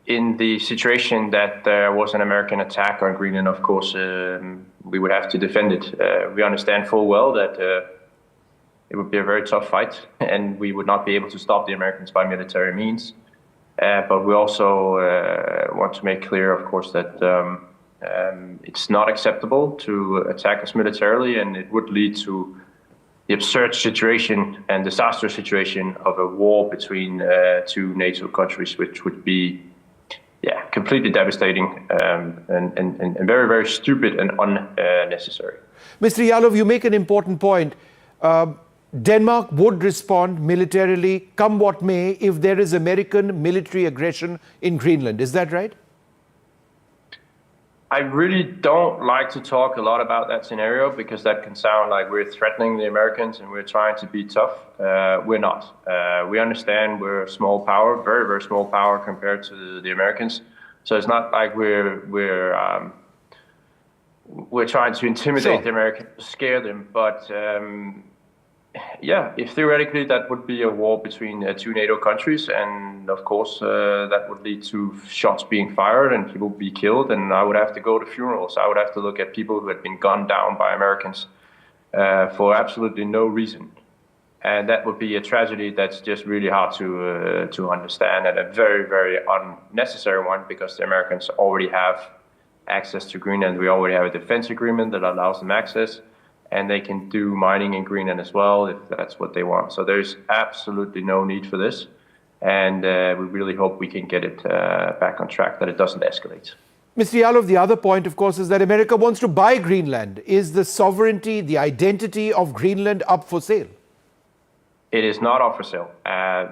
in the situation that there was an American attack on Greenland, of course, we would have to defend it. We understand full well that it would be a very tough fight, and we would not be able to stop the Americans by military means. But we also want to make clear, of course, that it's not acceptable to attack us militarily, and it would lead to the absurd situation and disastrous situation of a war between two NATO countries, which would be completely devastating and very, very stupid and unnecessary. Mr. Yalov, you make an important point. Denmark would respond militarily, come what may, if there is American military aggression in Greenland. Is that right? I really don't like to talk a lot about that scenario because that can sound like we're threatening the Americans and we're trying to be tough. We're not. We understand we're a small power, very, very small power compared to the Americans. So it's not like we're trying to intimidate the Americans, scare them. But if theoretically that would be a war between two NATO countries, and of course that would lead to shots being fired and people be killed, and I would have to go to funerals. I would have to look at people who had been gunned down by Americans for absolutely no reason, and that would be a tragedy that's just really hard to understand, and a very, very unnecessary one, because the Americans already have access to Greenland. We already have a defense agreement that allows them access. And they can do mining in Greenland as well if that's what they want. So there's absolutely no need for this. And we really hope we can get it back on track, that it doesn't escalate. Mr. Yalov, the other point, of course, is that America wants to buy Greenland. Is the sovereignty, the identity of Greenland up for sale? It is not up for sale.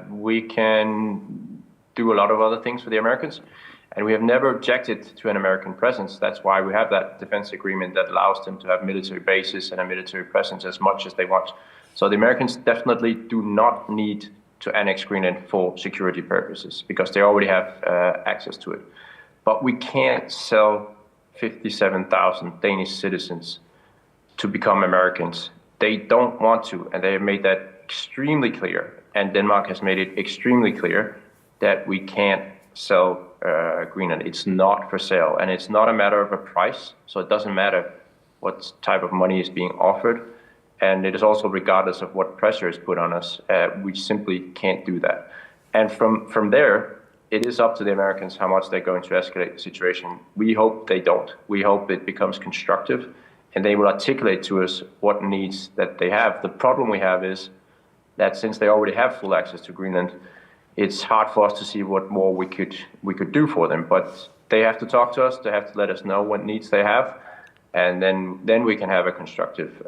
We can do a lot of other things for the Americans. And we have never objected to an American presence. That's why we have that defense agreement that allows them to have military bases and a military presence as much as they want. So the Americans definitely do not need to annex Greenland for security purposes, because they already have access to it. But we can't sell 57,000 Danish citizens to become Americans. They don't want to, and they have made that extremely clear. And Denmark has made it extremely clear that we can't sell Greenland. It's not for sale, and it's not a matter of a price, so it doesn't matter what type of money is being offered, and it is also regardless of what pressure is put on us. We simply can't do that. And from there, it is up to the Americans how much they're going to escalate the situation. We hope they don't. We hope it becomes constructive, and they will articulate to us what needs that they have. The problem we have is that since they already have full access to Greenland, it's hard for us to see what more we could do for them. But they have to talk to us. They have to let us know what needs they have, and then we can have a constructive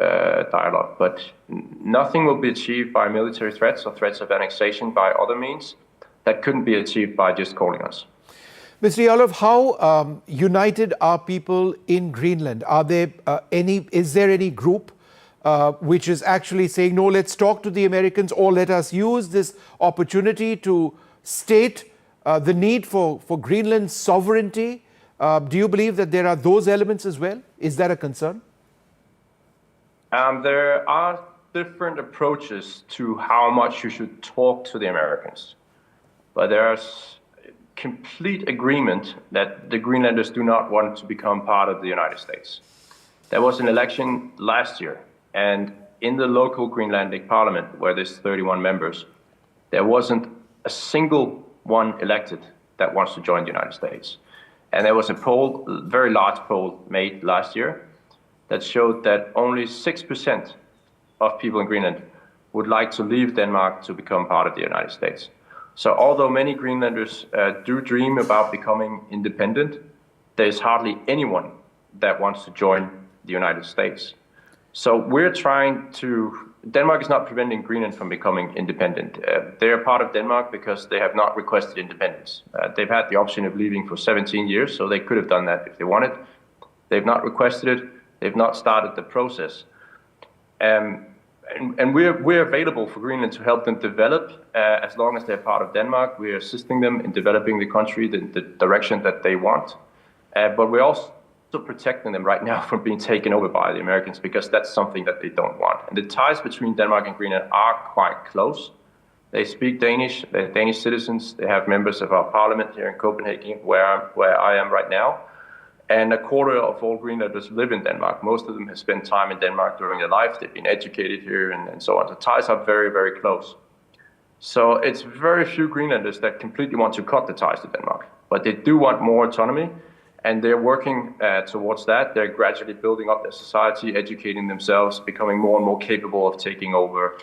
dialogue. But nothing will be achieved by military threats or threats of annexation by other means. That couldn't be achieved by just calling us. Mr. Yalov, how united are people in Greenland? Are there is there any group which is actually saying, no, let's talk to the Americans, or let us use this opportunity to state the need for Greenland's sovereignty? Do you believe that there are those elements as well? Is that a concern? There are different approaches to how much you should talk to the Americans. But there's complete agreement that the Greenlanders do not want to become part of the United States. There was an election last year, and in the local Greenlandic parliament, where there's 31 members, there wasn't a single one elected that wants to join the United States. And there was a poll, a very large poll made last year, that showed that only 6% of people in Greenland would like to leave Denmark to become part of the United States. So although many Greenlanders do dream about becoming independent, there's hardly anyone that wants to join the United States. So we're trying to, Denmark is not preventing Greenland from becoming independent. They're part of Denmark because they have not requested independence. They've had the option of leaving for 17 years, so they could have done that if they wanted. They've not requested it. They've not started the process. And we're available for Greenland to help them develop as long as they're part of Denmark. We're assisting them in developing the country, the direction that they want. But we're also protecting them right now from being taken over by the Americans, because that's something that they don't want. And the ties between Denmark and Greenland are quite close. They speak Danish, they're Danish citizens, they have members of our parliament here in Copenhagen, where I am right now. And a quarter of all Greenlanders live in Denmark. Most of them have spent time in Denmark during their life. They've been educated here and so on. The ties are very, very close. So it's very few Greenlanders that completely want to cut the ties to Denmark. But they do want more autonomy, and they're working towards that. They're gradually building up their society, educating themselves, becoming more and more capable of taking over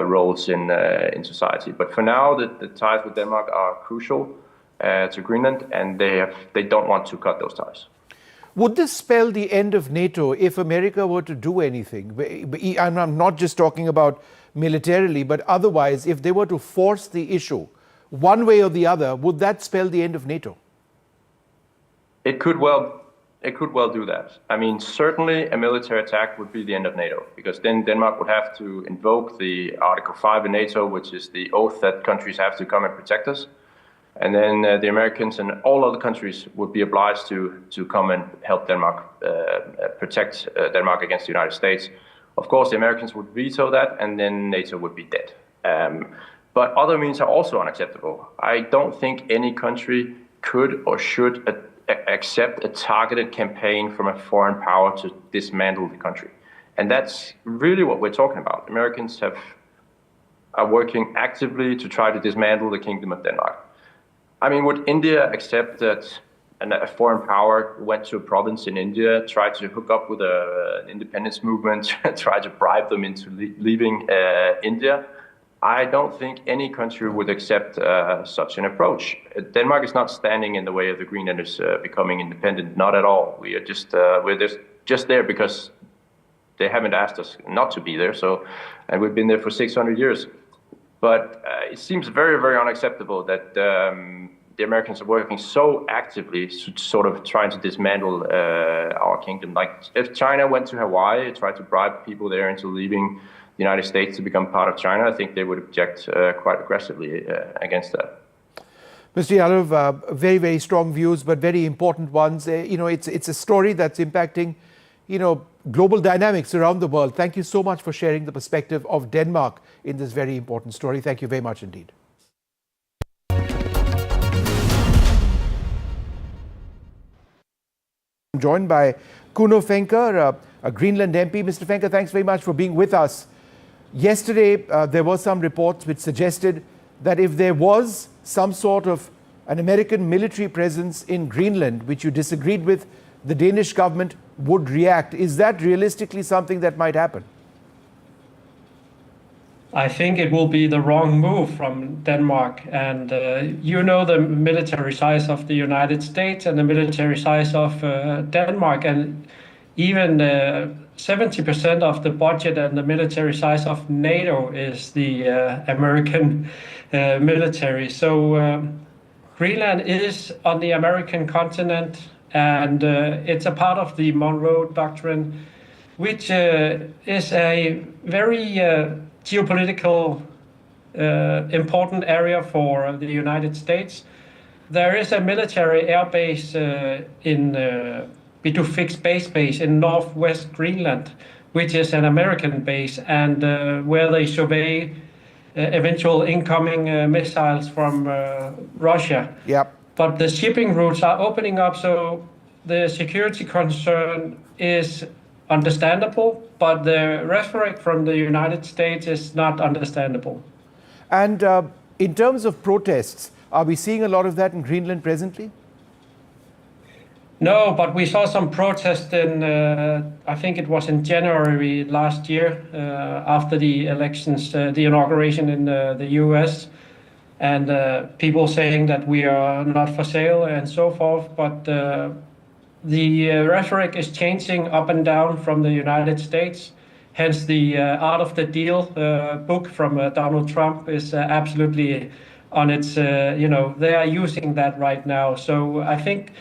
roles in society. But for now, the ties with Denmark are crucial to Greenland, and they don't want to cut those ties. Would this spell the end of NATO if America were to do anything? I'm not just talking about militarily, but otherwise, if they were to force the issue one way or the other, would that spell the end of NATO? It could well do that. I mean, certainly a military attack would be the end of NATO, because then Denmark would have to invoke the Article 5 in NATO, which is the oath that countries have to come and protect us. And then the Americans and all other countries would be obliged to come and help Denmark, protect Denmark against the United States. Of course, the Americans would veto that, and then NATO would be dead. But other means are also unacceptable. I don't think any country could or should accept a targeted campaign from a foreign power to dismantle the country. And that's really what we're talking about. Americans are working actively to try to dismantle the Kingdom of Denmark. I mean, would India accept that a foreign power went to a province in India, tried to hook up with an independence movement, tried to bribe them into leaving India? I don't think any country would accept such an approach. Denmark is not standing in the way of the Greenlanders becoming independent, not at all. We are we're just there because they haven't asked us not to be there. And we've been there for 600 years. But it seems very, very unacceptable that the Americans are working so actively, sort of trying to dismantle our kingdom. Like if China went to Hawaii, tried to bribe people there into leaving the United States to become part of China, I think they would object quite aggressively against that. Mr. Yadav, very, very strong views, but very important ones. It's a story that's impacting, global dynamics around the world. Thank you so much for sharing the perspective of Denmark in this very important story. Thank you very much indeed. I'm joined by Kuno Fenker, a Greenland MP. Mr. Fenker, thanks very much for being with us. Yesterday, there were some reports which suggested that if there was some sort of an American military presence in Greenland, which you disagreed with, the Danish government would react. Is that realistically something that might happen? I think it will be the wrong move from Denmark. And the military size of the United States and the military size of Denmark, and even 70% of the budget and the military size of NATO is the American military. So Greenland is on the American continent, and it's a part of the Monroe Doctrine, which is a very geopolitical important area for the United States. There is a military airbase in Bidufix base in northwest Greenland, which is an American base, and where they survey eventual incoming missiles from Russia. Yep. But the shipping routes are opening up, so the security concern is understandable, but the rhetoric from the United States is not understandable. And in terms of protests, are we seeing a lot of that in Greenland presently? No, but we saw some protests in, I think it was in January last year, after the elections, the inauguration in the US, and people saying that we are not for sale and so forth. But the rhetoric is changing up and down from the United States. Hence, the Art of the Deal book from Donald Trump is absolutely on its, they are using that right now. So I think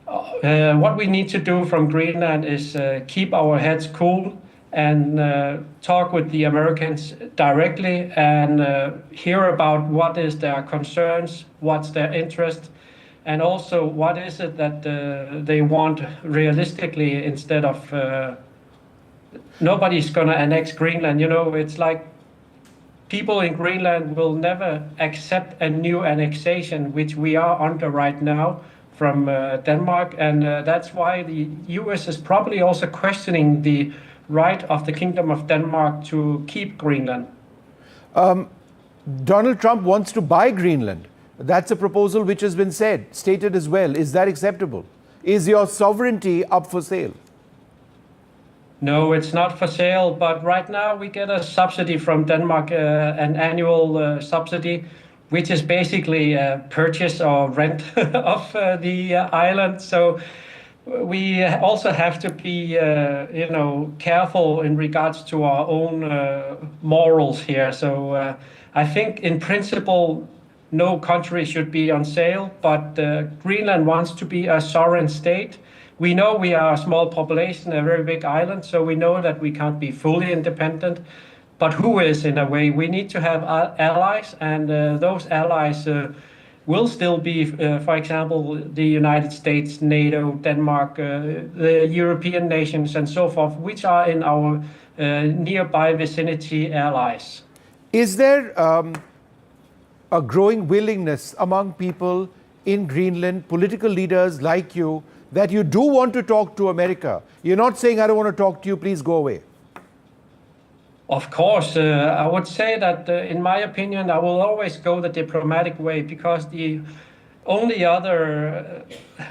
what we need to do from Greenland is keep our heads cool and talk with the Americans directly and hear about what is their concerns, what's their interest, and also what is it that they want realistically instead of nobody's going to annex Greenland. It's like people in Greenland will never accept a new annexation, which we are under right now from Denmark. And that's why the US is probably also questioning the right of the Kingdom of Denmark to keep Greenland. Donald Trump wants to buy Greenland. That's a proposal which has been stated as well. Is that acceptable? Is your sovereignty up for sale? No, it's not for sale, but right now we get a subsidy from Denmark, an annual subsidy, which is basically a purchase or rent of the island. So we also have to be, careful in regards to our own morals here. So I think in principle, no country should be on sale, but Greenland wants to be a sovereign state. We know we are a small population, a very big island, so we know that we can't be fully independent. But who is, in a way? We need to have allies, and those allies will still be, for example, the United States, NATO, Denmark, the European nations, and so forth, which are in our nearby vicinity allies. Is there a growing willingness among people in Greenland, political leaders like you, that you do want to talk to America? You're not saying, I don't want to talk to you, please go away. Of course, I would say that, in my opinion, I will always go the diplomatic way, because the only other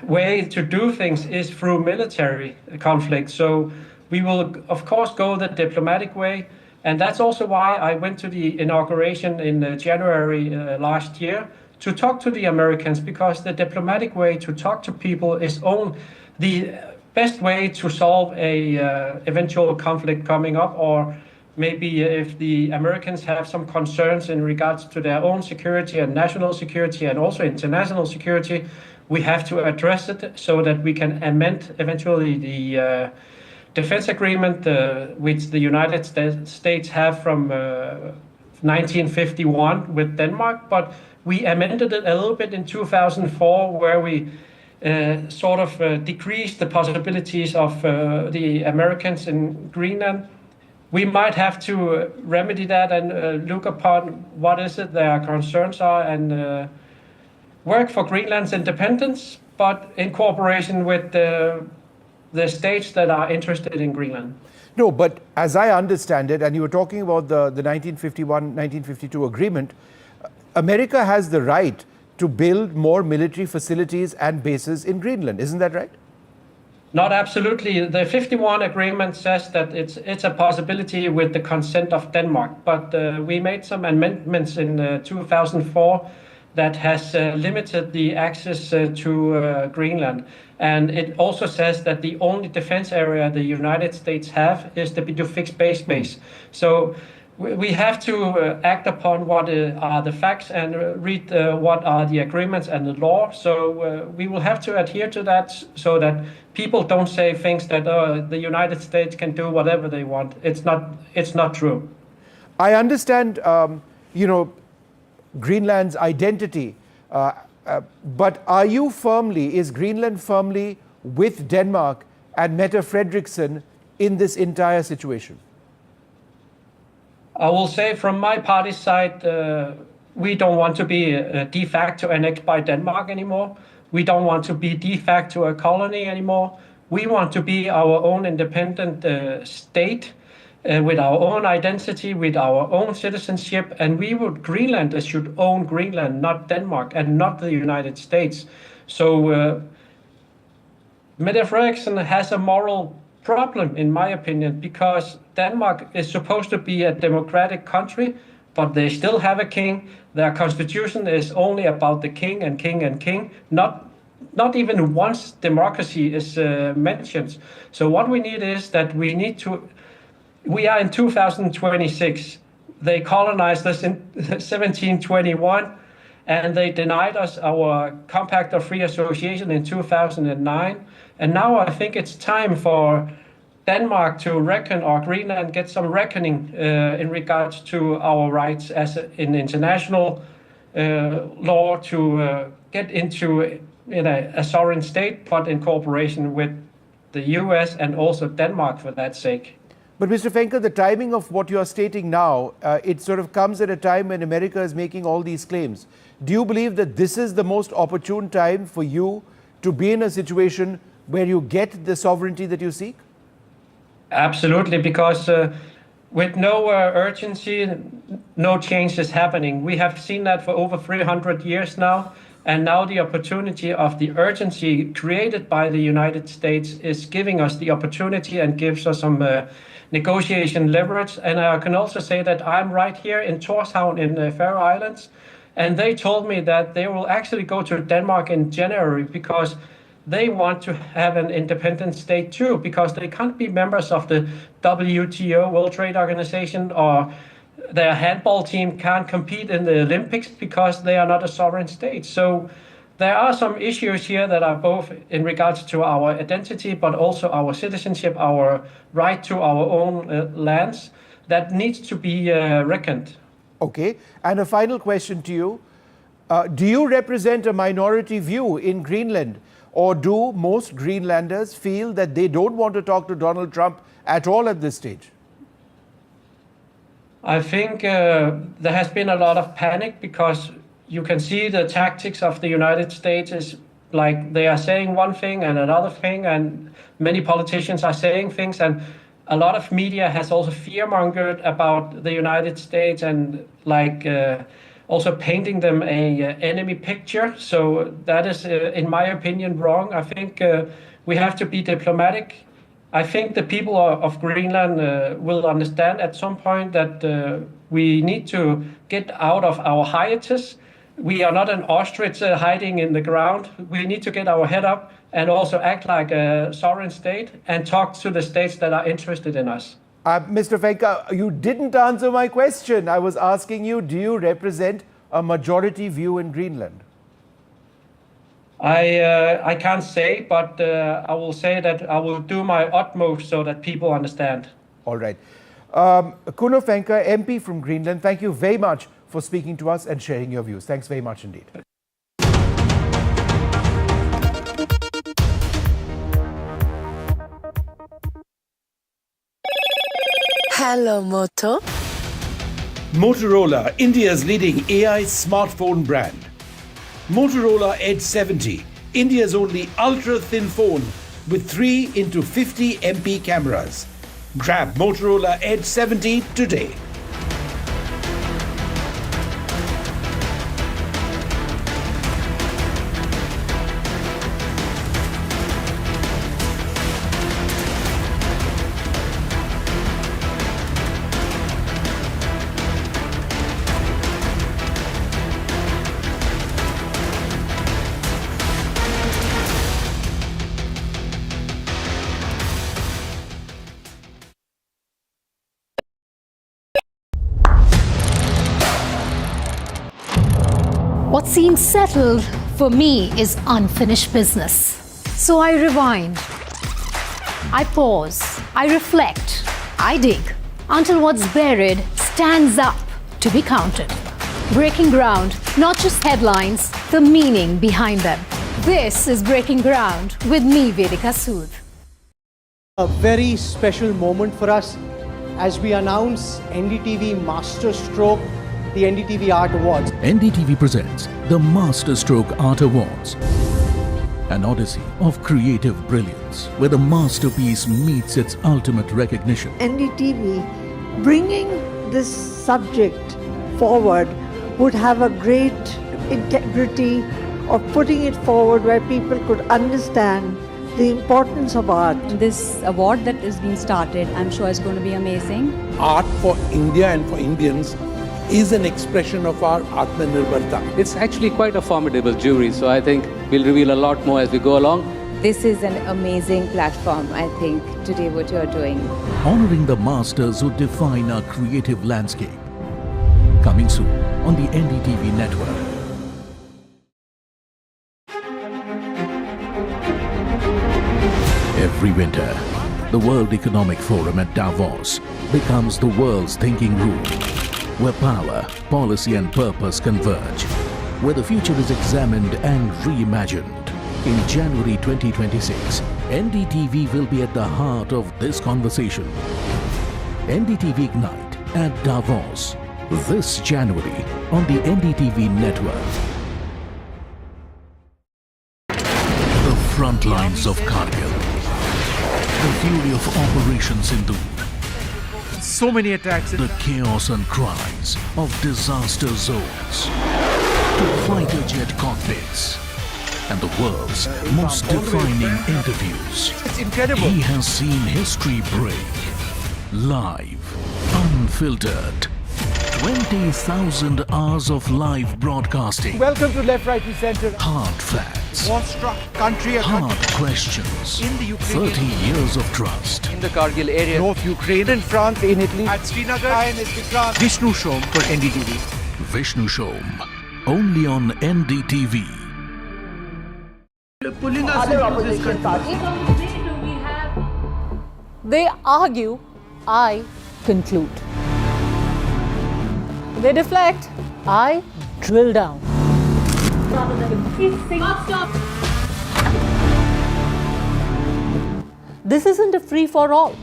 way to do things is through military conflict. So we will, of course, go the diplomatic way. And that's also why I went to the inauguration in January last year, to talk to the Americans, because the diplomatic way to talk to people is the best way to solve a eventual conflict coming up, or maybe if the Americans have some concerns in regards to their own security and national security and also international security, we have to address it so that we can amend eventually the defense agreement, which the United States have from 1951 with Denmark. But we amended it a little bit in 2004, where we decreased the possibilities of the Americans in Greenland. We might have to remedy that and look upon what is it their concerns are, and work for Greenland's independence, but in cooperation with the states that are interested in Greenland. No, but as I understand it, and you were talking about the 1951-1952 agreement, America has the right to build more military facilities and bases in Greenland. Isn't that right? Not absolutely. The 51 agreement says that it's a possibility with the consent of Denmark, but we made some amendments in 2004 that has limited the access to Greenland. And it also says that the only defense area the United States have is the fixed base. So we have to act upon what are the facts and read what are the agreements and the law. So we will have to adhere to that, so that people don't say things that the United States can do whatever they want. It's not true. I understand, Greenland's identity, but is Greenland firmly with Denmark and Mette Frederiksen in this entire situation? I will say from my party's side, we don't want to be de facto annexed by Denmark anymore. We don't want to be de facto a colony anymore. We want to be our own independent state with our own identity, with our own citizenship. And Greenlanders should own Greenland, not Denmark, and not the United States. So Mette Frederiksen has a moral problem, in my opinion, because Denmark is supposed to be a democratic country, but they still have a king. Their constitution is only about the king and king and king. Not even once democracy is mentioned. So what we need is that we are in 2026. They colonized us in 1721, and they denied us our Compact of Free Association in 2009. And now I think it's time for Denmark to reckon, or Greenland get some reckoning in regards to our rights as in international law, to get into in a sovereign state, but in cooperation with the US and also Denmark for that sake. But Mr. Fenker, the timing of what you are stating now, it sort of comes at a time when America is making all these claims. Do you believe that this is the most opportune time for you to be in a situation where you get the sovereignty that you seek? Absolutely, because with no urgency, no change is happening. We have seen that for over 300 years now. And now the opportunity of the urgency created by the United States is giving us the opportunity and gives us some negotiation leverage. And I can also say that I'm right here in Tórshavn in the Faroe Islands. And they told me that they will actually go to Denmark in January because they want to have an independent state too, because they can't be members of the WTO, World Trade Organization, or their handball team can't compete in the Olympics because they are not a sovereign state. So there are some issues here that are both in regards to our identity, but also our citizenship, our right to our own lands that needs to be reckoned. Okay. And a final question to you. Do you represent a minority view in Greenland? Or do most Greenlanders feel that they don't want to talk to Donald Trump at all at this stage? I think there has been a lot of panic because you can see the tactics of the United States is like they are saying one thing and another thing, and many politicians are saying things, and a lot of media has also fear-mongered about the United States and also painting them a enemy picture. So that is, in my opinion, wrong. I think we have to be diplomatic. I think the people of Greenland will understand at some point that we need to get out of our hiatus. We are not an ostrich hiding in the ground. We need to get our head up and also act like a sovereign state and talk to the states that are interested in us. Mr. Fenker, you didn't answer my question. I was asking you, do you represent a majority view in Greenland? I can't say, but I will say that I will do my utmost so that people understand. All right. Kuno Fenker, MP from Greenland, thank you very much for speaking to us and sharing your views. Thanks very much indeed. Hello, Moto. Motorola, India's leading AI smartphone brand. Motorola Edge 70, India's only ultra-thin phone with 3 into 50 MP cameras. Grab Motorola Edge 70 today. What seems settled for me is unfinished business. So I rewind, I pause, I reflect, I dig until what's buried stands up to be counted. Breaking ground, not just headlines, the meaning behind them. This is Breaking Ground with me, Vedika Sood. A very special moment for us as we announce NDTV Master Stroke, the NDTV Art Awards. NDTV presents the Masterstroke Art Awards, an odyssey of creative brilliance where the masterpiece meets its ultimate recognition. NDTV bringing this subject forward would have a great integrity of putting it forward where people could understand the importance of art. This award that is being started, I'm sure is going to be amazing. Art for India and for Indians is an expression of our Atmanirbharta. It's actually quite a formidable jury, so I think we'll reveal a lot more as we go along. This is an amazing platform, I think, today what you're doing. Honoring the masters who define our creative landscape. Coming soon on the NDTV network. Every winter, the World Economic Forum at Davos becomes the world's thinking room, where power, policy and purpose converge, where the future is examined and reimagined. In January 2026, NDTV will be at the heart of this conversation. NDTV Ignite at Davos this January on the NDTV network. The front lines of Kargil. The fury of Operation Sindhu. So many attacks. The chaos and cries of disaster zones. To fighter jet cockpits. And the world's most defining interviews. It's incredible. He has seen history break. Live, unfiltered. 20,000 hours of live broadcasting. Welcome to Left, Right and Centre. Hard facts. War-struck country. Hard questions. In the Ukraine. 30 years of trust. In the Kargil area. North Ukraine. In France. In Italy. At Srinagar. Vishnu Shom for NDTV. Vishnu Shom. Only on NDTV. Pulling us into this country. They argue, I conclude. They deflect, I drill down. Stop. This isn't a free-for-all.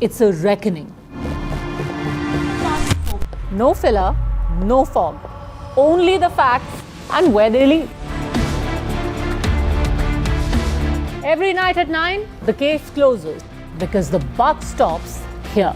It's a reckoning. No filler, no fog. Only the facts and where they lead. Every night at 9, the case closes because the buck stops here.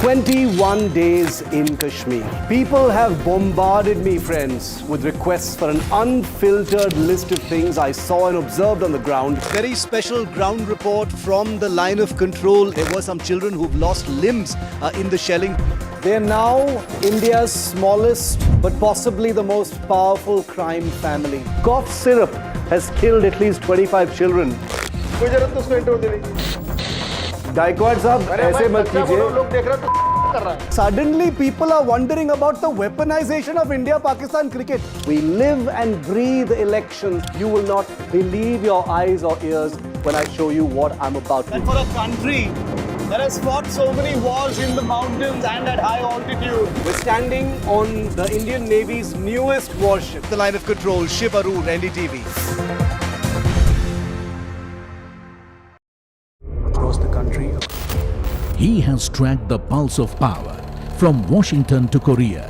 "21 days in Kashmir. People have bombarded me, friends, with requests for an unfiltered list of things I saw and observed on the ground. Very special ground report from the line of control. There were some children who've lost limbs in the shelling. They're now India's smallest but possibly the most powerful crime family. Cough syrup has killed at least 25 children. Gaikwad sahab, aise mat kijiye. Suddenly people are wondering about the weaponization of India-Pakistan cricket. We live and breathe elections. You will not believe your eyes or ears when I show you what I'm about to do. And for a country that has fought so many wars in the mountains and at high altitude. We're standing on the Indian Navy's newest warship. The line of control, Shiv Aroor, NDTV. Across the country. He has tracked the pulse of power from Washington to Korea.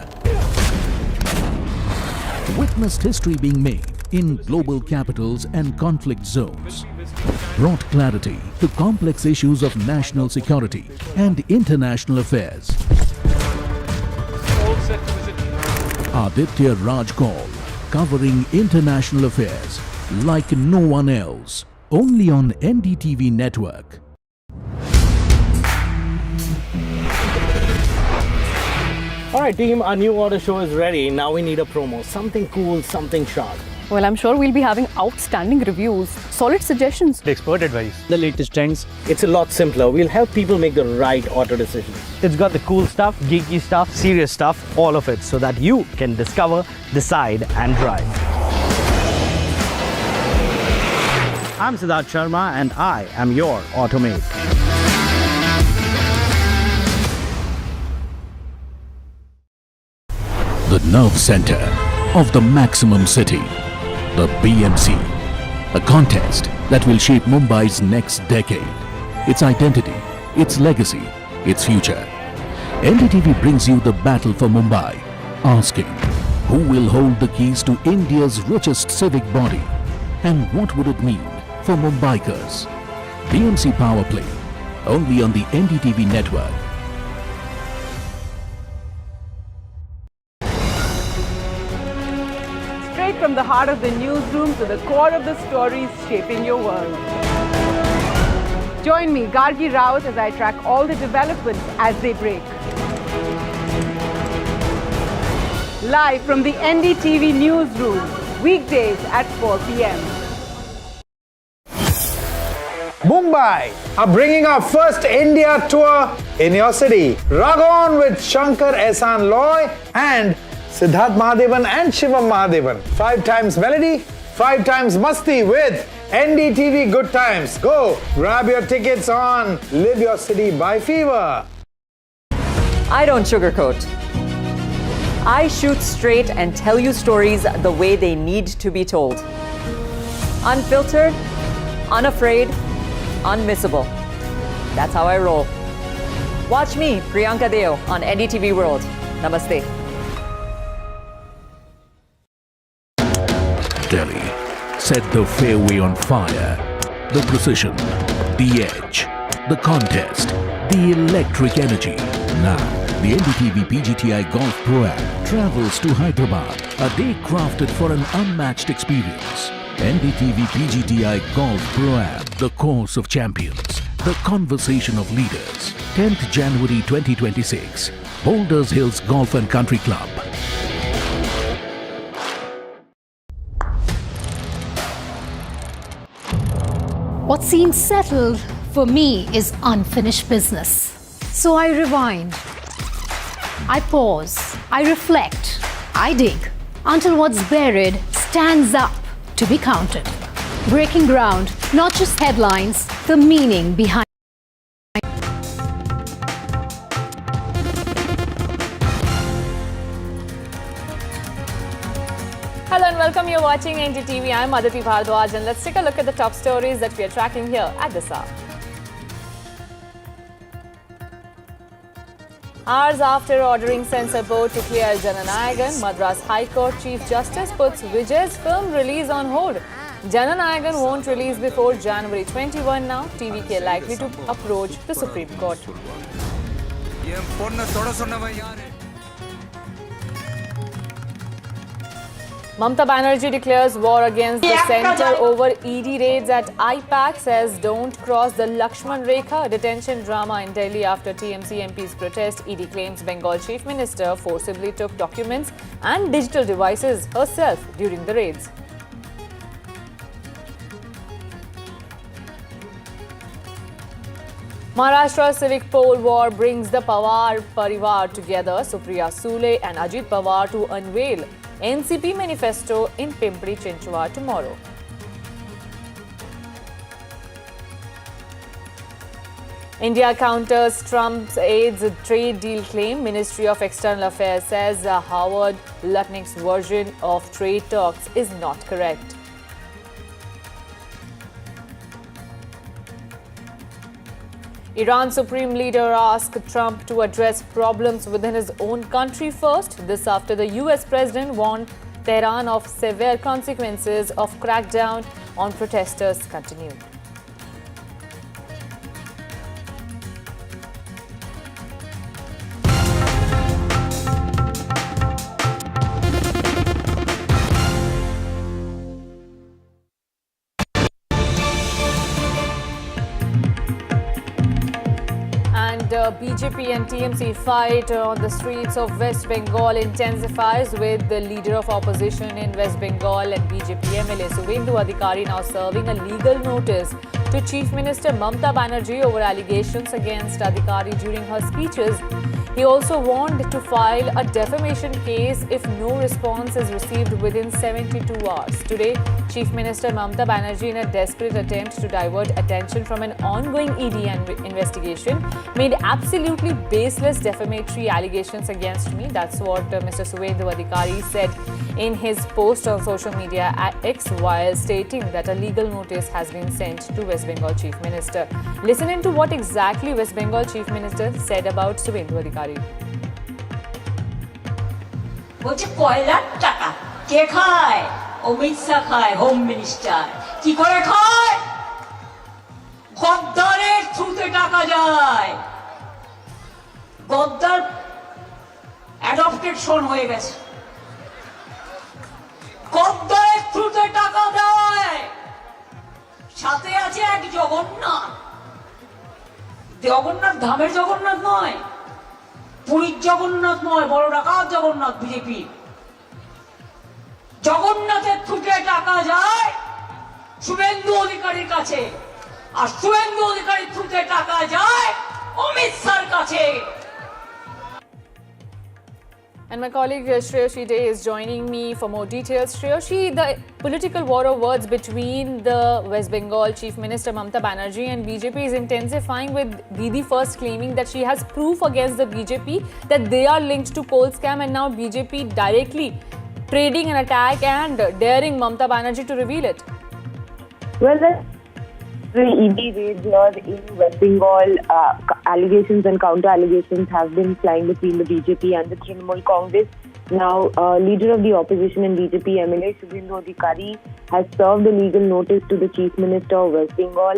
Witnessed history being made in global capitals and conflict zones. Brought clarity to complex issues of national security and international affairs. Aditya Raj Kaul, covering international affairs like no one else. Only on NDTV network. Alright team, our new order show is ready. Now we need a promo. Something cool, something sharp. Well, I'm sure we'll be having outstanding reviews, solid suggestions. Expert advice. The latest trends. It's a lot simpler. We'll help people make the right auto decisions. It's got the cool stuff, geeky stuff, serious stuff, all of it, so that you can discover, decide and drive. I'm Siddharth Sharma and I am your automate. The nerve center of the maximum city. The BMC, a contest that will shape Mumbai's next decade, its identity, its legacy, its future. NDTV brings you the battle for Mumbai, asking who will hold the keys to India's richest civic body and what would it mean for Mumbaikars. BMC Power Play, only on the NDTV network. From the heart of the newsroom to the core of the stories shaping your world. Join me, Gargi Raut, as I track all the developments as they break. Live from the NDTV newsroom, weekdays at 4 p.m. Mumbai are bringing our first India tour in your city. Rock on with Shankar Ehsan Loy and Siddharth Mahadevan and Shivam Mahadevan. 5 times melody, 5 times masti with NDTV Good Times. Go grab your tickets on Live Your City by Fever. I don't sugarcoat. I shoot straight and tell you stories the way they need to be told. Unfiltered, unafraid, unmissable. That's how I roll. Watch me, Priyanka Deo, on NDTV World. Namaste. Delhi set the fairway on fire. The precision, the edge, the contest, the electric energy. Now, the NDTV PGTI Golf Pro-Am travels to Hyderabad, a day crafted for an unmatched experience. NDTV PGTI Golf Pro-Am, the course of champions, the conversation of leaders. 10th January 2026, Boulders Hills Golf and Country Club. What seems settled for me is unfinished business. So I rewind. I pause. I reflect. I dig until what's buried stands up to be counted. Breaking ground, not just headlines, the meaning behind. Hello and welcome. You're watching NDTV. I'm Aditi Bhardwaj and let's take a look at the top stories that we are tracking here at this hour. Hours after ordering censor board to clear Jananayagan, Madras High Court Chief Justice puts Vijay's film release on hold. Jananayagan won't release before January 21 now. TVK likely to approach the Supreme Court. Mamata Banerjee declares war against the centre over ED raids at IPAC, says don't cross the Lakshman Rekha. Detention drama in Delhi after TMC MP's protest. ED claims Bengal Chief Minister forcibly took documents and digital devices herself during the raids. Maharashtra's civic poll war brings the Pawar Parivar together. Supriya Sule and Ajit Pawar to unveil NCP manifesto in Pimpri Chinchwad tomorrow. India counters Trump's AIDS trade deal claim. Ministry of External Affairs says Howard Lutnick's version of trade talks is not correct. Iran Supreme Leader asked Trump to address problems within his own country first. This after the US President warned Tehran of severe consequences of crackdown on protesters continue. BJP and TMC fight on the streets of West Bengal intensifies, with the leader of opposition in West Bengal and BJP MLA Suvendu Adhikari now serving a legal notice to Chief Minister Mamata Banerjee over allegations against Adhikari during her speeches. He also warned to file a defamation case if no response is received within 72 hours. Today, Chief Minister Mamata Banerjee, in a desperate attempt to divert attention from an ongoing ED investigation, made absolutely baseless defamatory allegations against me. That's what Mr. Suvendu Adhikari said in his post on social media at X, while stating that a legal notice has been sent to West Bengal Chief Minister. Listen into what exactly West Bengal Chief Minister said about Suvendu Adhikari. বলছে কয়লার টাকা কে খায়? অমিত শাহ খায়, home minister. কি করে খায়? গদ্দারের থ্রুতে টাকা যায়। গদ্দার অ্যাডপ্টেড সন হয়ে গেছে। গদ্দারের থ্রুতে টাকা দেয়। সাথে আছে এক জগন্নাথ। জগন্নাথ ধামের জগন্নাথ নয়, পুরীর জগন্নাথ নয়, বড় ডাকাত জগন্নাথ বিজেপি। জগন্নাথের থ্রুতে টাকা যায় শুভেন্দু অধিকারীর কাছে, আর শুভেন্দু অধিকারীর থ্রুতে টাকা যায় অমিত শাহর কাছে। And my colleague Shreyashi Day is joining me for more details. Shreyashi, the political war of words between the West Bengal Chief Minister Mamata Banerjee and BJP is intensifying, with Didi first claiming that she has proof against the BJP that they are linked to coal scam, and now BJP directly trading an attack and daring Mamata Banerjee to reveal it. Well, the ED raids here in West Bengal, allegations and counter-allegations have been flying between the BJP and the Trinamool Congress. Now, leader of the opposition and BJP MLA Shiv Aroor has served a legal notice to the Chief Minister of West Bengal,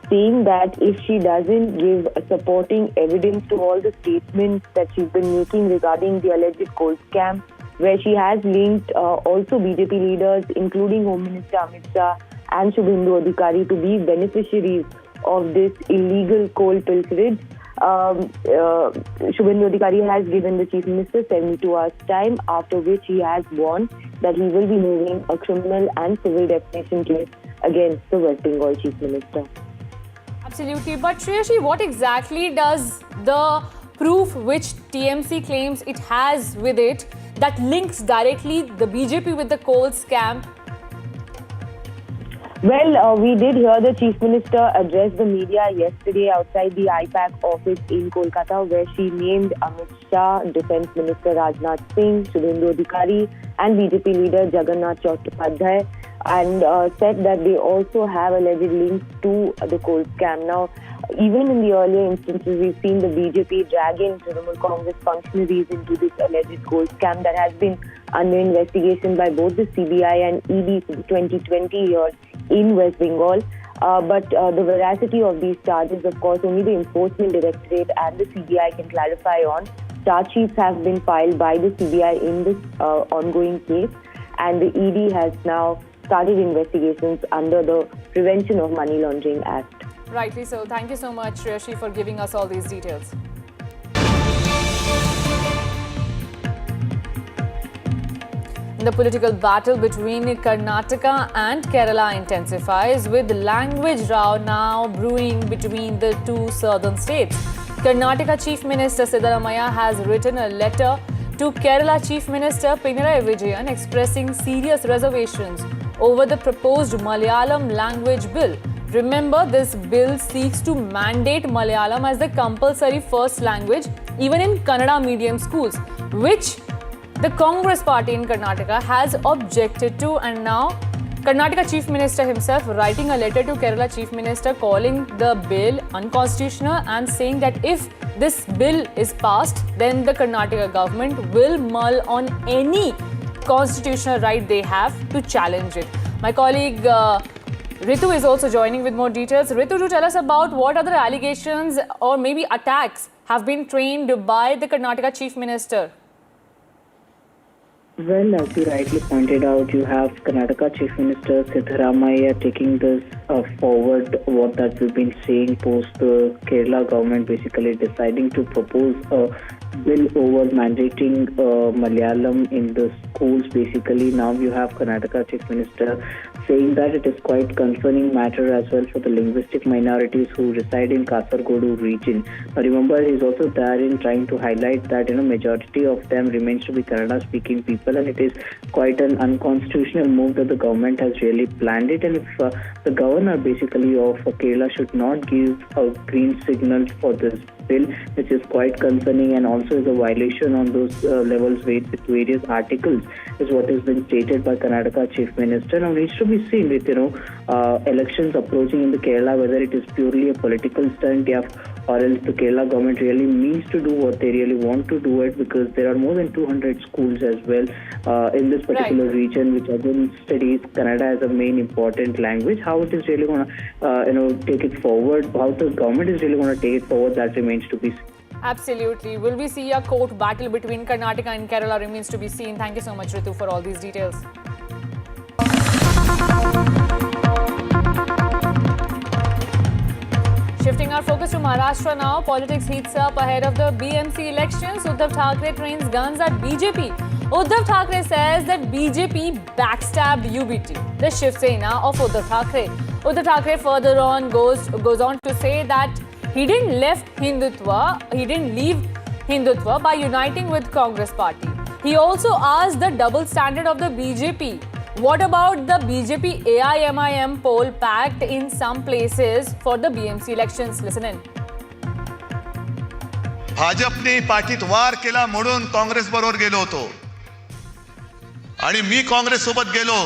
saying that if she doesn't give supporting evidence to all the statements that she's been making regarding the alleged coal scam, where she has linked also BJP leaders, including Home Minister Amit Shah and Shubhendu Adhikari, to be beneficiaries of this illegal coal pilferage. Shubhendu Adhikari has given the Chief Minister 72 hours time, after which he has warned that he will be moving a criminal and civil defamation case against the West Bengal Chief Minister. Absolutely. But Shreyashi, what exactly does the proof which TMC claims it has with it that links directly the BJP with the coal scam? Well, we did hear the Chief Minister address the media yesterday outside the IPAC office in Kolkata, where she named Amit Shah, Defence Minister Rajnath Singh, Shubhendu Adhikari and BJP leader Jagannath Chattopadhyay, and said that they also have alleged links to the coal scam. Now, even in the earlier instances, we've seen the BJP dragging Trinamool Congress functionaries into this alleged coal scam that has been under investigation by both the CBI and ED since 2020 here in West Bengal. But the veracity of these charges, of course, only the Enforcement Directorate and the CBI can clarify on. Charge sheets have been filed by the CBI in this ongoing case, and the ED has now started investigations under the Prevention of Money Laundering Act. Rightly so. Thank you so much, Shreyashi, for giving us all these details. The political battle between Karnataka and Kerala intensifies, with language row now brewing between the two southern states. Karnataka Chief Minister Siddaramaiah has written a letter to Kerala Chief Minister Pinarayi Vijayan expressing serious reservations over the proposed Malayalam language bill. Remember, this bill seeks to mandate Malayalam as the compulsory first language even in Kannada medium schools, which the Congress party in Karnataka has objected to. And now Karnataka Chief Minister himself writing a letter to Kerala Chief Minister calling the bill unconstitutional and saying that if this bill is passed, then the Karnataka government will mull on any constitutional right they have to challenge it. My colleague Ritu is also joining with more details. Ritu, do tell us about what other allegations or maybe attacks have been trained by the Karnataka Chief Minister. Well, as you rightly pointed out, you have Karnataka Chief Minister Siddaramaiah taking this forward, what that we've been saying post the Kerala government basically deciding to propose a bill over mandating Malayalam in the schools. Basically, now you have Karnataka Chief Minister saying that it is quite concerning matter as well for the linguistic minorities who reside in Kasargodu region. But remember, he's also there in trying to highlight that majority of them remains to be Kannada-speaking people, and it is quite an unconstitutional move that the government has really planned it. And if the governor basically of Kerala should not give a green signal for this bill, which is quite concerning and also is a violation on those levels with various articles, is what has been stated by Karnataka Chief Minister. Now needs to be seen with elections approaching in the Kerala, whether it is purely a political stunt or else the Kerala government really means to do what they really want to do it, because there are more than 200 schools as well in this particular region which again studies Kannada as a main important language. How it is really going to take it forward, how the government is really going to take it forward, that remains to be seen. Absolutely. Will we see a court battle between Karnataka and Kerala remains to be seen. Thank you so much, Ritu, for all these details. Shifting our focus to Maharashtra now, politics heats up ahead of the BMC elections. Uddhav Thackeray trains guns at BJP. Uddhav Thackeray says that BJP backstabbed UBT, the Shiv Sena of Uddhav Thackeray. Uddhav Thackeray further on goes on to say that he didn't leave Hindutva by uniting with Congress party. He also asked the double standard of the BJP. What about the BJP AI-MIM poll packed in some places for the BMC elections? Listen in. भाजपने पाठीत वार केला म्हणून काँग्रेस बरोबर गेलो होतो आणि मी काँग्रेस सोबत गेलो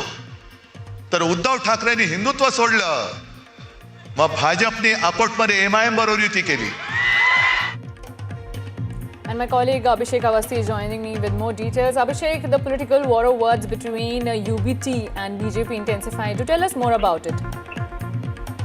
तर उद्धव ठाकरेंनी हिंदुत्व सोडलं मग भाजपने अकोटमध्ये MIM बरोबर युती केली. And my colleague Abhishek Awasthi is joining me with more details. Abhishek, the political war of words between UBT and BJP intensified. Do tell us more about it.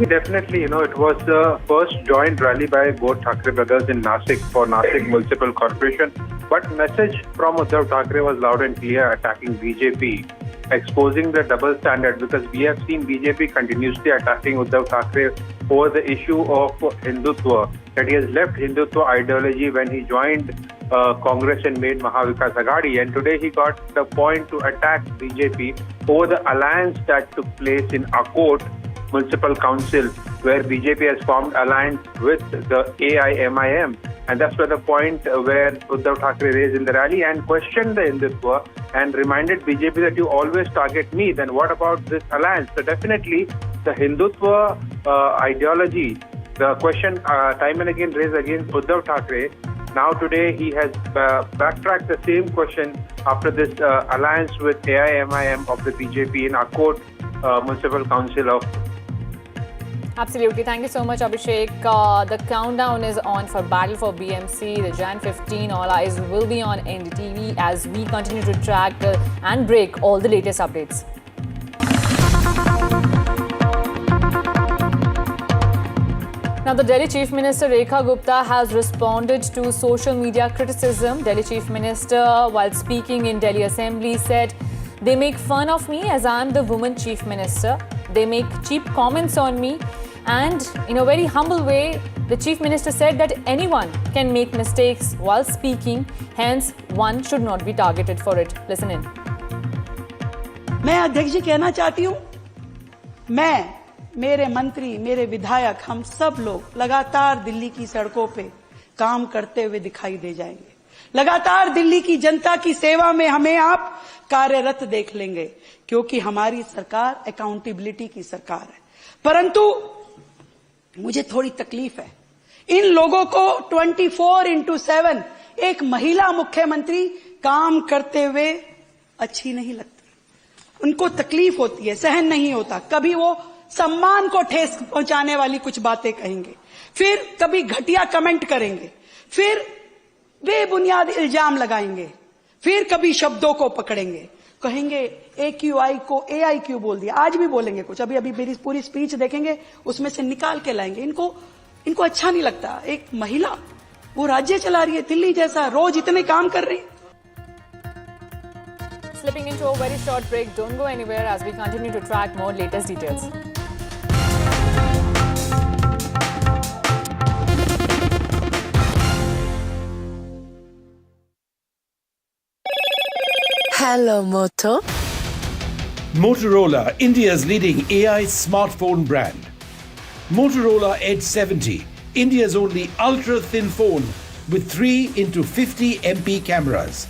Definitely, it was the first joint rally by both Thackeray brothers in Nasik for Nasik Municipal Corporation. But message from Uddhav Thackeray was loud and clear, attacking BJP, exposing the double standard, because we have seen BJP continuously attacking Uddhav Thackeray over the issue of Hindutva, that he has left Hindutva ideology when he joined Congress and made Mahavikas Aghadi, and today he got the point to attack BJP over the alliance that took place in Akot Municipal Council, where BJP has formed alliance with the AI-MIM, and that's where the point where Uddhav Thackeray raised in the rally and questioned the Hindutva and reminded BJP that you always target me, then what about this alliance? So definitely the Hindutva ideology, the question time and again raised against Uddhav Thackeray. Now today he has backtracked the same question after this alliance with AI-MIM of the BJP in Akot Municipal Council of. Absolutely. Thank you so much, Abhishek. The countdown is on for Battle for BMC. The Jan 15 All Eyes will be on NDTV as we continue to track and break all the latest updates. Now, the Delhi Chief Minister Rekha Gupta has responded to social media criticism. Delhi Chief Minister, while speaking in Delhi Assembly, said, "They make fun of me as I am the woman Chief Minister. They make cheap comments on me." And in a very humble way, the Chief Minister said that anyone can make mistakes while speaking, hence one should not be targeted for it. Listen in. मैं अध्यक्ष जी कहना चाहती हूँ, मैं, मेरे मंत्री, मेरे विधायक, हम सब लोग लगातार दिल्ली की सड़कों पे काम करते हुए दिखाई दे जाएंगे. लगातार दिल्ली की जनता की सेवा में हमें आप कार्यरत देख लेंगे, क्योंकि हमारी सरकार अकाउंटेबिलिटी की सरकार है. परंतु मुझे थोड़ी तकलीफ है, इन लोगों को 24/7 एक महिला मुख्यमंत्री काम करते हुए अच्छी नहीं लगती. उनको तकलीफ होती है, सहन नहीं होता. कभी वो सम्मान को ठेस पहुंचाने वाली कुछ बातें कहेंगे, फिर कभी घटिया कमेंट करेंगे, फिर बेबुनियाद इल्जाम लगाएंगे, फिर कभी शब्दों को पकड़ेंगे, कहेंगे AQI को AIQ बोल दिया. आज भी बोलेंगे कुछ, अभी मेरी पूरी स्पीच देखेंगे, उसमें से निकाल के लाएंगे. इनको अच्छा नहीं लगता. एक महिला वो राज्य चला रही है, दिल्ली जैसा, रोज इतने काम कर रही है. Slipping into a very short break. Don't go anywhere as we continue to track more latest details. Hello, Moto. Motorola, India's leading AI smartphone brand. Motorola Edge 70, India's only ultra-thin phone with 3x50 MP cameras.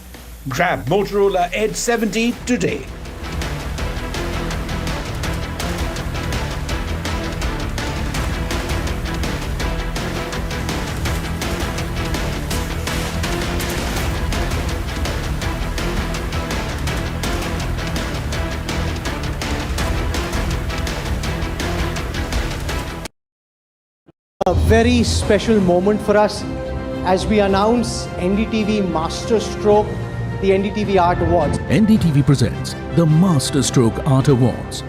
Grab Motorola Edge 70 today. A very special moment for us as we announce NDTV Master Stroke, the NDTV Art Awards. NDTV presents the Master Stroke Art Awards,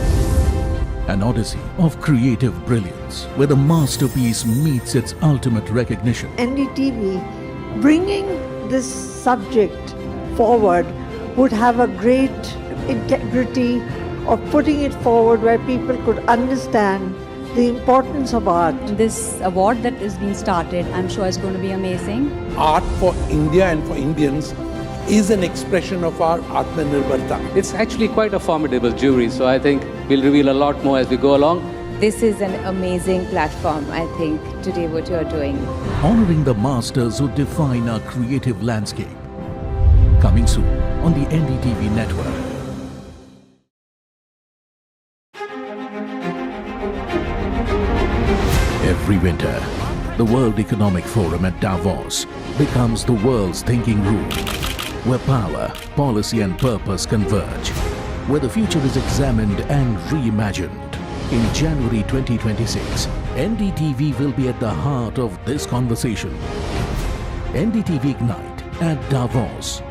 an odyssey of creative brilliance where the masterpiece meets its ultimate recognition. NDTV bringing this subject forward would have a great integrity of putting it forward where people could understand the importance of art. This award that is being started, I'm sure is going to be amazing. Art for India and for Indians is an expression of our Atmanirbharta. It's actually quite a formidable jury, so I think we'll reveal a lot more as we go along. This is an amazing platform, I think, today what you're doing. Honoring the masters who define our creative landscape. Coming soon on the NDTV network. Every winter, the World Economic Forum at Davos becomes the world's thinking room, where power, policy and purpose converge, where the future is examined and reimagined. In January 2026, NDTV will be at the heart of this conversation. NDTV Ignite at Davos,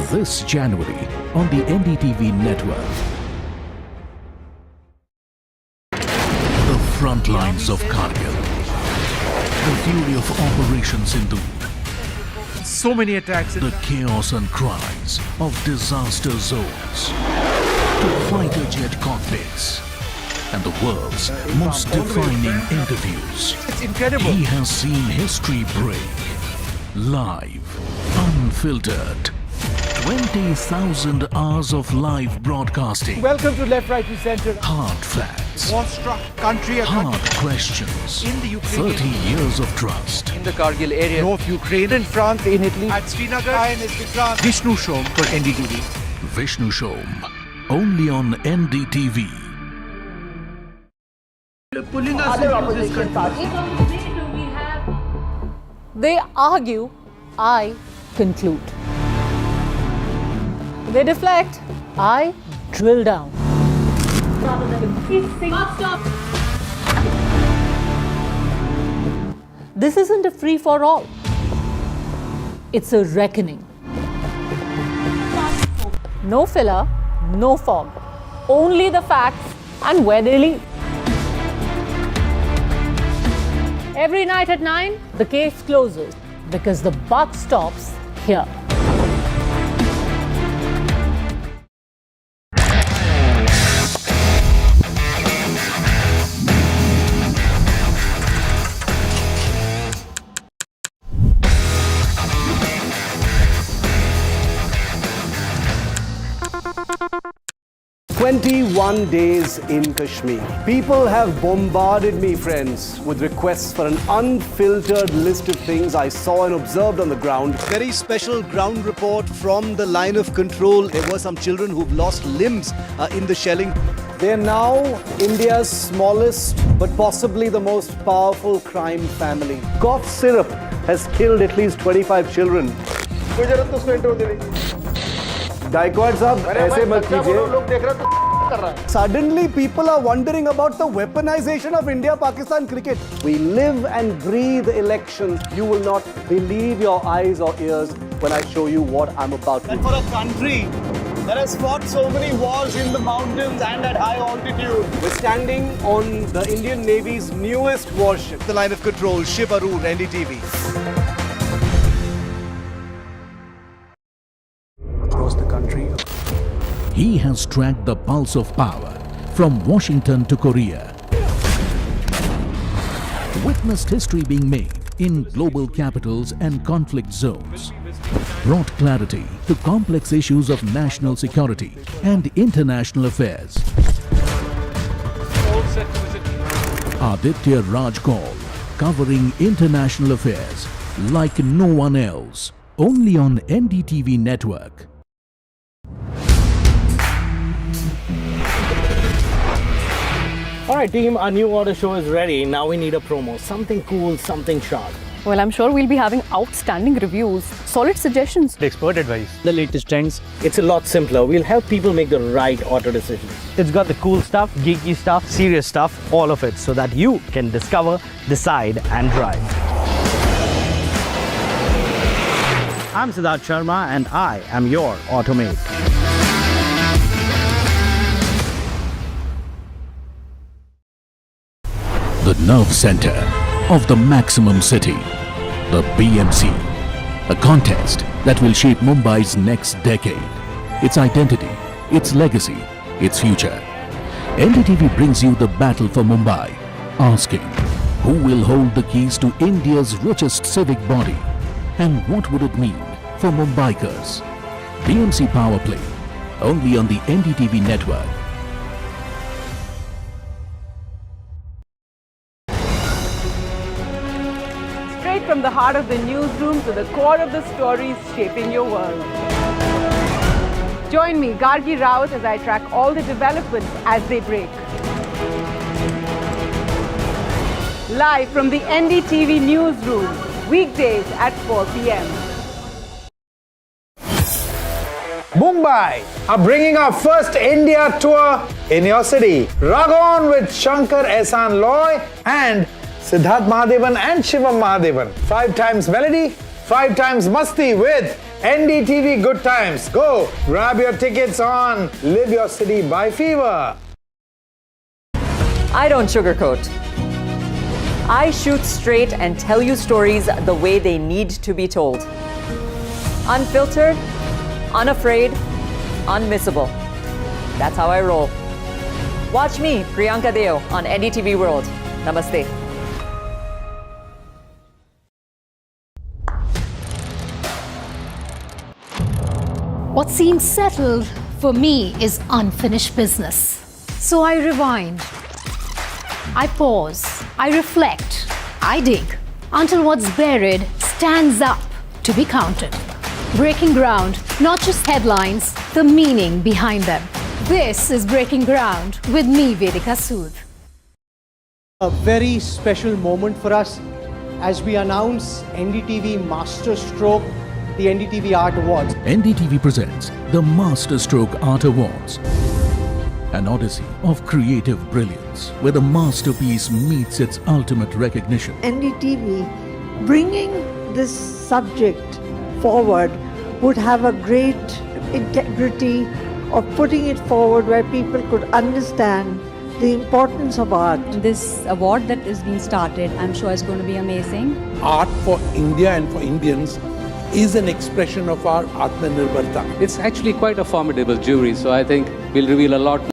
this January on the NDTV network. The front lines of Kargil, the fury of Operation Sindhu, so many attacks, the chaos and cries of disaster zones, to fighter jet cockpits, and the world's most defining interviews. It's incredible. He has seen history break. Live, unfiltered. 20,000 hours of live broadcasting. Welcome to Left, Right and Centre. Hard facts. War-struck country. Hard questions. In the Ukraine. 30 years of trust. In the Kargil area. North Ukraine. In France. In Italy. At Srinagar. In France. Vishnu Shom for NDTV. Vishnu Shom. Only on NDTV. Pulling us into this country. They argue, I conclude. They deflect, I drill down. This isn't a free-for-all. It's a reckoning. No filler, no fog. Only the facts and where they lead. Every night at 9, the case closes because the buck stops here. "21 days in Kashmir. People have bombarded me, friends, with requests for an unfiltered list of things I saw and observed on the ground. Very special ground report from the line of control. There were some children who've lost limbs in the shelling. They're now India's smallest, but possibly the most powerful crime family. Cough syrup has killed at least 25 children. Gaikwad sahab, aise mat kijiye. Suddenly people are wondering about the weaponization of India-Pakistan cricket. We live and breathe elections. You will not believe your eyes or ears when I show you what I'm about to do. And for a country that has fought so many wars in the mountains and at high altitude, we're standing on the Indian Navy's newest warship. The line of control, Shiv Aroor, NDTV. Across the country. He has tracked the pulse of power from Washington to Korea. Witnessed history being made in global capitals and conflict zones. Brought clarity to complex issues of national security and international affairs. Aditya Rajkol, covering international affairs like no one else. Only on NDTV network. Alright team, our new order show is ready. Now we need a promo. Something cool, something sharp. Well, I'm sure we'll be having outstanding reviews, solid suggestions, expert advice, the latest trends. It's a lot simpler. We'll help people make the right auto decisions. It's got the cool stuff, geeky stuff, serious stuff, all of it, so that you can discover, decide and drive. I'm Siddharth Sharma and I am your Automate. The nerve center of the maximum city, the BMC, a contest that will shape Mumbai's next decade, its identity, its legacy, its future. NDTV brings you the battle for Mumbai, asking who will hold the keys to India's richest civic body and what would it mean for Mumbaikars. BMC Power Play, only on the NDTV network. Straight from the heart of the newsroom to the core of the stories shaping your world. Join me, Gargi Raut, as I track all the developments as they break. Live from the NDTV newsroom, weekdays at 4 p.m. Mumbai are bringing our first India tour in your city. Rag on with Shankar Ehsan Loy and Siddharth Mahadevan and Shivam Mahadevan. 5 times melody, 5 times masti with NDTV Good Times. Go grab your tickets on Live Your City by Fever. I don't sugarcoat. I shoot straight and tell you stories the way they need to be told. Unfiltered, unafraid, unmissable. That's how I roll. Watch me, Priyanka Deo, on NDTV World. Namaste. What seems settled for me is unfinished business. So I rewind. I pause. I reflect. I dig until what's buried stands up to be counted. Breaking ground, not just headlines, the meaning behind them. This is Breaking Ground with me, Vedika Sood. A very special moment for us as we announce NDTV Master Stroke, the NDTV Art Awards. NDTV presents the Masterstroke Art Awards, an odyssey of creative brilliance where the masterpiece meets its ultimate recognition. NDTV bringing this subject forward would have a great integrity of putting it forward where people could understand the importance of art. This award that is being started, I'm sure is going to be amazing. Art for India and for Indians is an expression of our Atmanirbharta. It's actually quite a formidable jury, so I think we'll reveal a lot more.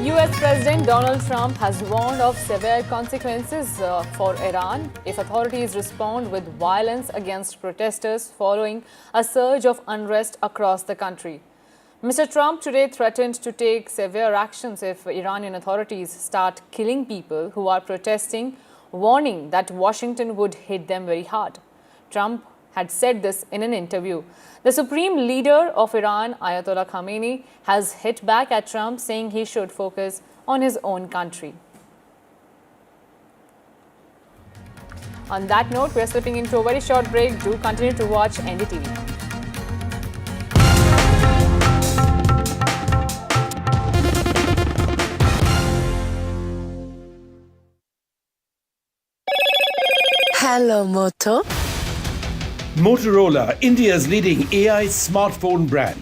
US President Donald Trump has warned of severe consequences for Iran if authorities respond with violence against protesters following a surge of unrest across the country. Mr. Trump today threatened to take severe actions if Iranian authorities start killing people who are protesting, warning that Washington would hit them very hard. Trump had said this in an interview. The supreme leader of Iran, Ayatollah Khamenei, has hit back at Trump, saying he should focus on his own country. On that note, we are slipping into a very short break. Do continue to watch NDTV. Hello, Moto. Motorola, India's leading AI smartphone brand.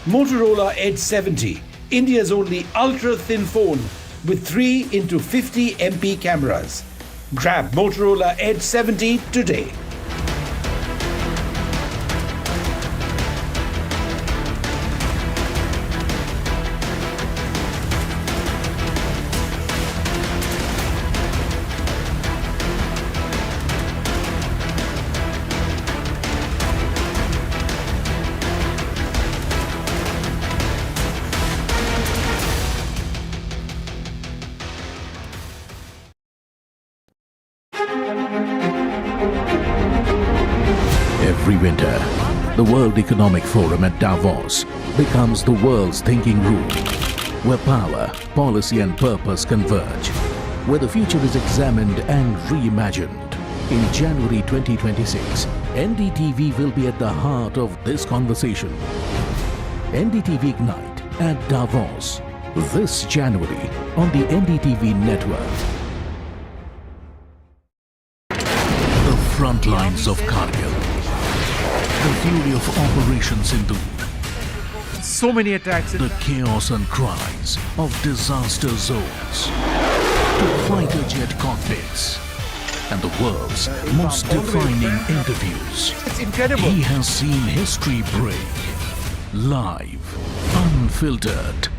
Motorola Edge 70, India's only ultra-thin phone with 3 into 50 MP cameras. Grab Motorola Edge 70 today. Every winter, the World Economic Forum at Davos becomes the world's thinking room, where power, policy and purpose converge, where the future is examined and reimagined. In January 2026, NDTV will be at the heart of this conversation. NDTV Ignite at Davos, this January on the NDTV network. The front lines of Kargil. The fury of Operation Sindhu. So many attacks. The chaos and cries of disaster zones. To fighter jet cockpits. And the world's most defining interviews. It's incredible. He has seen history break. Live. Unfiltered.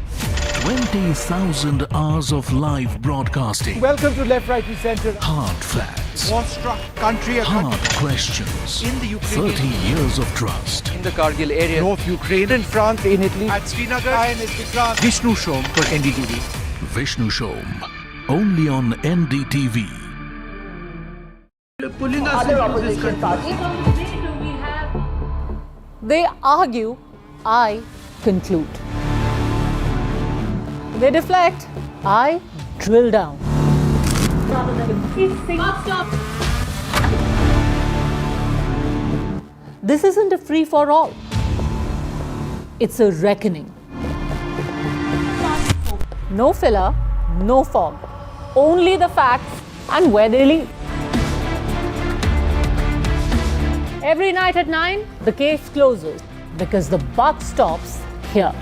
20,000 hours of live broadcasting. Welcome to Left, Right and Centre. Hard facts. War-struck country. Hard questions. In the Ukraine. 30 years of trust. In the Kargil area. North Ukraine. In France. In Italy. At Srinagar. In France. Vishnu Shom for NDTV. Vishnu Shom. Only on NDTV. Pulling us into this country. They argue, I conclude. They deflect, I drill down. This isn't a free-for-all. It's a reckoning. No filler, no fog. Only the facts and where they lead. Every night at 9, the case closes because the buck stops here.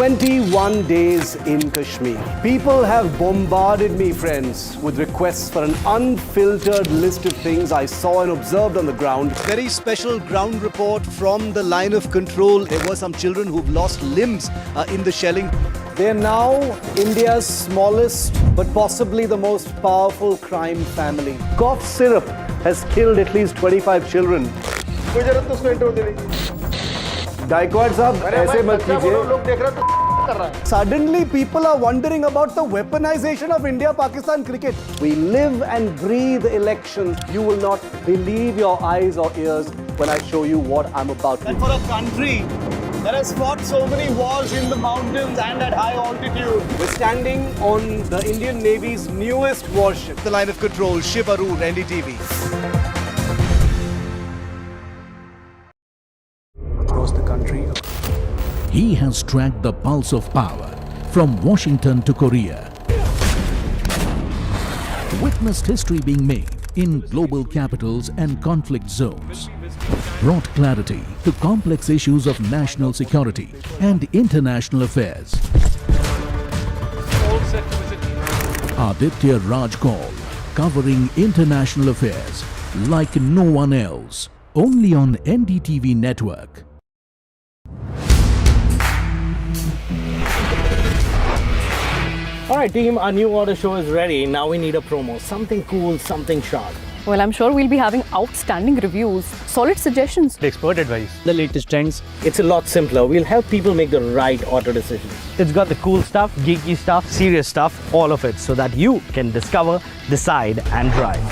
"21 days in Kashmir. People have bombarded me, friends, with requests for an unfiltered list of things I saw and observed on the ground. Very special ground report from the line of control. There were some children who've lost limbs in the shelling. They're now India's smallest, but possibly the most powerful crime family. Cough syrup has killed at least 25 children. Gaikwad sahab, aise mat kijiye. Suddenly people are wondering about the weaponization of India-Pakistan cricket. We live and breathe elections. You will not believe your eyes or ears when I show you what I'm about to do. And for a country that has fought so many wars in the mountains and at high altitude, we're standing on the Indian Navy's newest warship, the line of control, Shiv Aroor, NDTV. Across the country. He has tracked the pulse of power from Washington to Korea. Witnessed history being made in global capitals and conflict zones. Brought clarity to complex issues of national security and international affairs. Aditya Raj Kaul, covering international affairs like no one else. Only on NDTV network. Alright team, our new order show is ready. Now we need a promo. Something cool, something sharp. Well, I'm sure we'll be having outstanding reviews, solid suggestions, Expert advice, the latest trends. It's a lot simpler. We'll help people make the right auto decisions. It's got the cool stuff, geeky stuff, serious stuff, all of it, so that you can discover, decide and drive.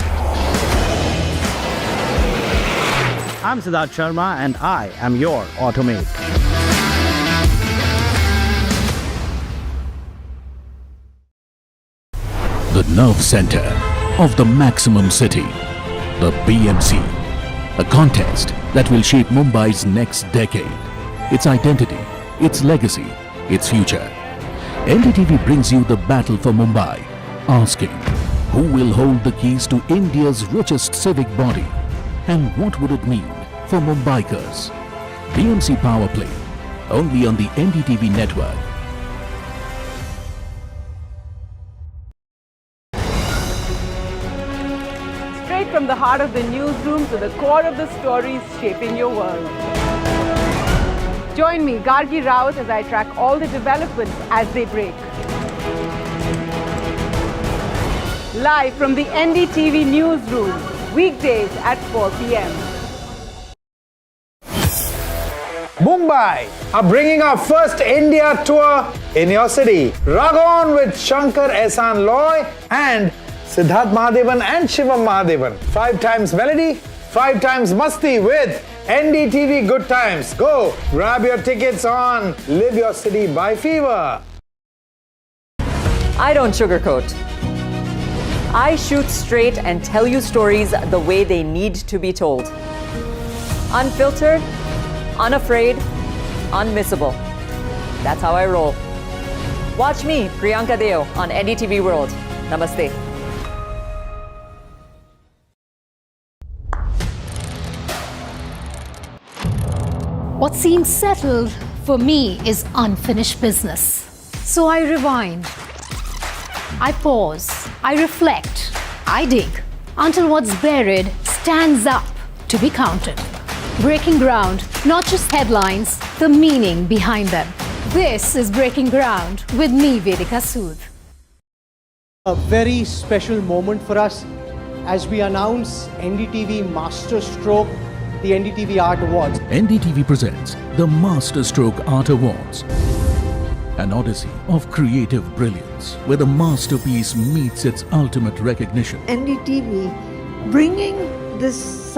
I'm Siddharth Sharma and I am your automate. The nerve center of the maximum city, the BMC, a contest that will shape Mumbai's next decade, its identity, its legacy, its future. NDTV brings you the battle for Mumbai, asking who will hold the keys to India's richest civic body and what would it mean for Mumbaikars. BMC Power Play, only on the NDTV network. Straight from the heart of the newsroom to the core of the stories shaping your world. Join me, Gargi Raut, as I track all the developments as they break. Live from the NDTV newsroom, weekdays at 4 p.m. Mumbai are bringing our first India tour in your city. Ragon with Shankar Ehsan Loy and Siddharth Mahadevan and Shivam Mahadevan. 5 times melody, 5 times masti with NDTV Good Times. Go grab your tickets on Live Your City by Fever. I don't sugarcoat. I shoot straight and tell you stories the way they need to be told. Unfiltered, unafraid, unmissable. That's how I roll. Watch me, Priyanka Deo, on NDTV World. Namaste. What seems settled for me is unfinished business. So I rewind. I pause. I reflect. I dig until what's buried stands up to be counted. Breaking ground, not just headlines, the meaning behind them. This is Breaking Ground with me, Vedika Sood. A very special moment for us as we announce NDTV Master Stroke, the NDTV Art Awards. NDTV presents the Master Stroke Art Awards, an odyssey of creative brilliance where the masterpiece meets its ultimate recognition. NDTV bringing this